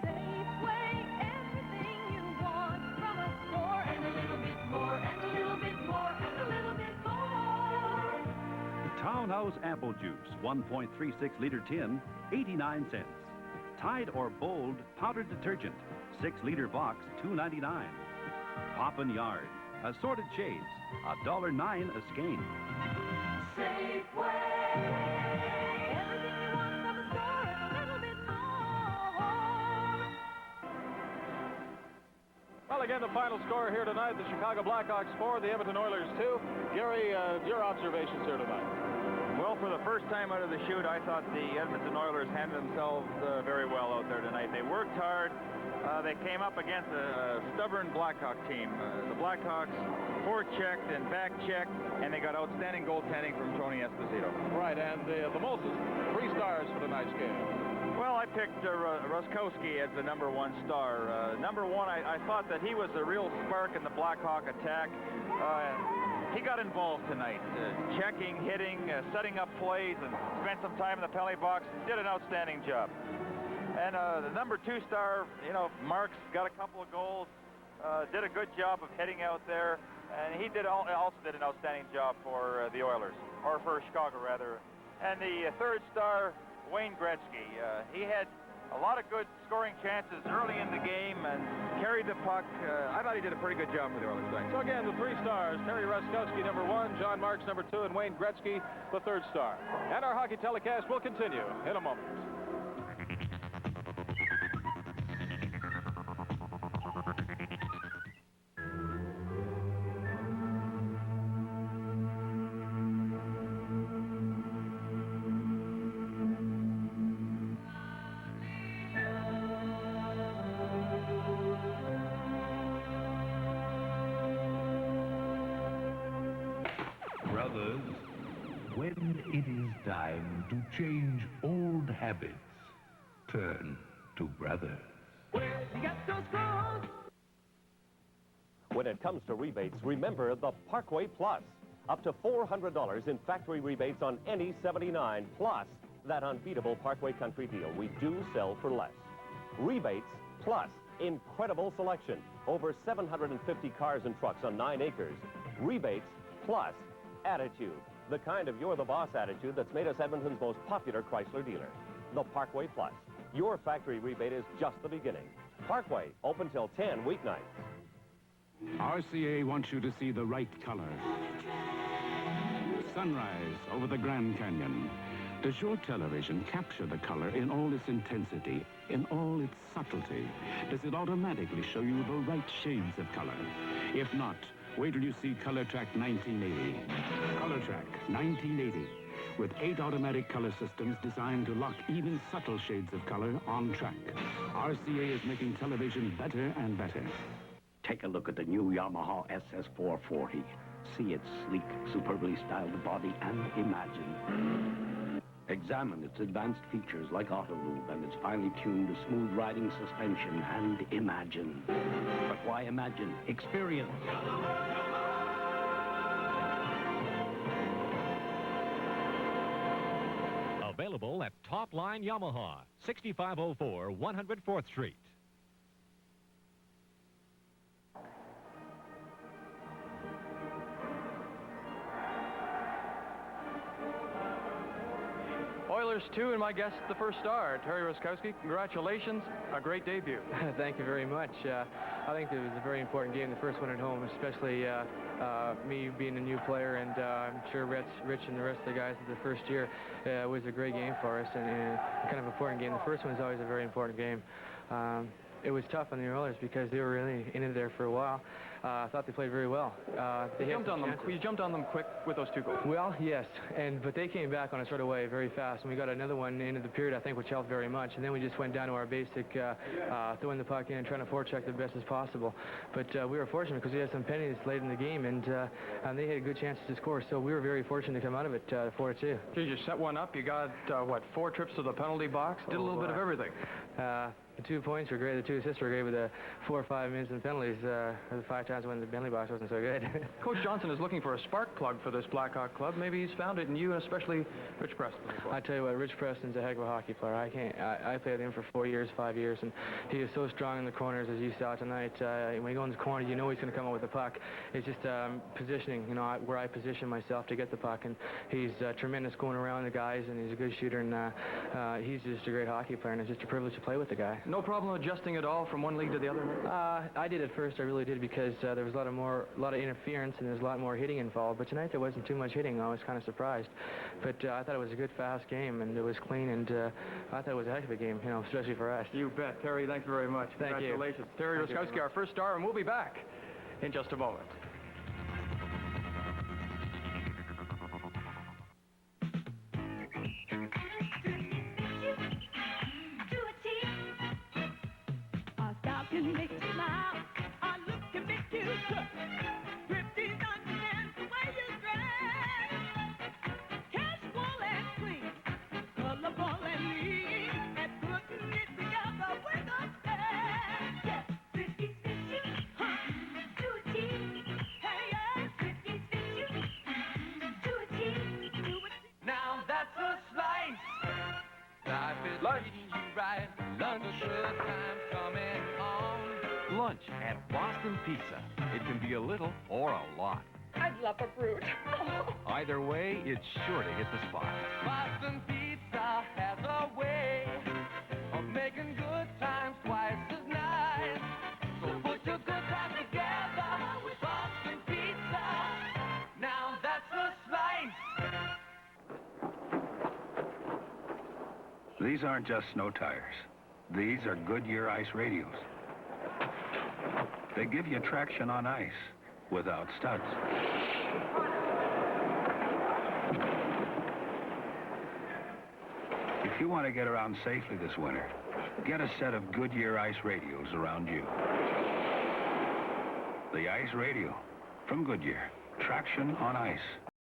[SPEAKER 15] Safeway, everything you want from a store, and a little bit more, and a little bit more, and a little bit more.
[SPEAKER 22] Townhouse Apple Juice, 1.36-liter tin, 89 cents. Tide or Bold powdered detergent, 6-liter box, $2.99. Poppin' Yard, assorted shades, $1.09 a skein.
[SPEAKER 15] Safeway, everything you want from a store, and a little bit more.
[SPEAKER 3] Well, again, the final score here tonight, the Chicago Blackhawks 4, the Edmonton Oilers 2. Gary, your observations here tonight.
[SPEAKER 4] Well, for the first time out of the chute, I thought the Edmonton Oilers handled themselves very well out there tonight. They worked hard. They came up against a stubborn Blackhawk team. The Blackhawks forechecked and back-checked, and they got outstanding goaltending from Tony Esposito.
[SPEAKER 3] Right, and the Molson, 3 stars for tonight's game.
[SPEAKER 4] Well, I picked Ruskowski as the #1 star. Number one, I thought that he was a real spark in the Blackhawk attack. He got involved tonight, checking, hitting, setting up plays, and spent some time in the penalty box. Did an outstanding job. And the #2 star, Marks got a couple of goals, did a good job of hitting out there, and he also did an outstanding job for the Oilers, or for Chicago, rather. And the 3rd star, Wayne Gretzky. He had a lot of good scoring chances early in the game and carried the puck. I thought he did a pretty good job for the Oilers tonight.
[SPEAKER 3] So again, the 3 stars, Terry Ruskowski, #1, John Marks, #2, and Wayne Gretzky, the 3rd star. And our hockey telecast will continue in a moment.
[SPEAKER 18] Brothers, when it is time to change old habits, turn to brothers.
[SPEAKER 19] When it comes to rebates, remember the Parkway Plus. Up to $400 in factory rebates on any 79, plus that unbeatable Parkway Country deal. We do sell for less. Rebates plus incredible selection. Over 750 cars and trucks on 9 acres. Rebates plus attitude. The kind of you're the boss attitude that's made us Edmonton's most popular Chrysler dealer. The Parkway Plus. Your factory rebate is just the beginning. Parkway, open till 10 weeknights.
[SPEAKER 7] RCA wants you to see the right color. Sunrise over the Grand Canyon. Does your television capture the color in all its intensity, in all its subtlety? Does it automatically show you the right shades of color? If not, wait till you see Color Track 1980. Color Track 1980. With 8 automatic color systems designed to lock even subtle shades of color on track. RCA is making television better and better.
[SPEAKER 20] Take a look at the new Yamaha SS440. See its sleek, superbly styled body and imagine. Examine its advanced features like auto lube and its finely tuned smooth riding suspension and imagine. But why imagine? Experience.
[SPEAKER 2] Available at Top Line Yamaha, 6504 104th Street.
[SPEAKER 1] Oilers 2, and my guest, the first star, Terry Ruskowski. Congratulations, a great debut.
[SPEAKER 21] Thank you very much. I think it was a very important game, the first one at home, especially me being a new player, and I'm sure Rich and the rest of the guys in the first year. It was a great game for us, and kind of important game. The first one is always a very important game. It was tough on the Oilers because they were really in it there for a while. I thought they played very well.
[SPEAKER 1] You jumped on them quick with those 2 goals.
[SPEAKER 21] Well, yes, but they came back on us right away very fast, and we got another one into the period, I think, which helped very much. And then we just went down to our basic throwing the puck in and trying to forecheck the best as possible. But we were fortunate because we had some penalties late in the game, and they had good chances to score. So we were very fortunate to come out of it 4-2.
[SPEAKER 1] You set one up. You got, 4 trips to the penalty box? Did a little bit of everything.
[SPEAKER 21] The 2 points were great. The 2 assists were great, with the 4 or 5 minutes in penalties. The 5 times when the penalty box wasn't so good.
[SPEAKER 1] Coach Johnson is looking for a spark plug for this Blackhawk club. Maybe he's found it in you, and especially Rich Preston.
[SPEAKER 21] I tell you what, Rich Preston's a heck of a hockey player. I played with him for 4 years, 5 years, and he is so strong in the corners, as you saw tonight. When you go in the corner, you know he's going to come out with the puck. It's just positioning, where I position myself to get the puck, and he's tremendous going around the guys, and he's a good shooter, and he's just a great hockey player, and it's just a privilege to play with the guy.
[SPEAKER 1] No problem adjusting at all from one league to the other?
[SPEAKER 21] I did at first. I really did, because there was a lot of interference, and there's a lot more hitting involved. But tonight there wasn't too much hitting. I was kind of surprised. But I thought it was a good, fast game, and it was clean, and I thought it was a heck of a game, especially for us.
[SPEAKER 1] You bet. Terry, thank you very much.
[SPEAKER 21] Thank you.
[SPEAKER 1] Congratulations. Terry Ruskowski, our first star, and we'll be back in just a moment.
[SPEAKER 23] Lunch at Boston Pizza. It can be a little or a lot.
[SPEAKER 10] I'd love a brute.
[SPEAKER 23] Either way, it's sure to hit the spot.
[SPEAKER 25] Boston Pizza has a way of making good times twice as nice. So put your good times together with Boston Pizza. Now that's a slice.
[SPEAKER 7] These aren't just snow tires. These are Goodyear ice radials. They give you traction on ice without studs. If you want to get around safely this winter, get a set of Goodyear ice radials around you. The ice radial from Goodyear. Traction on ice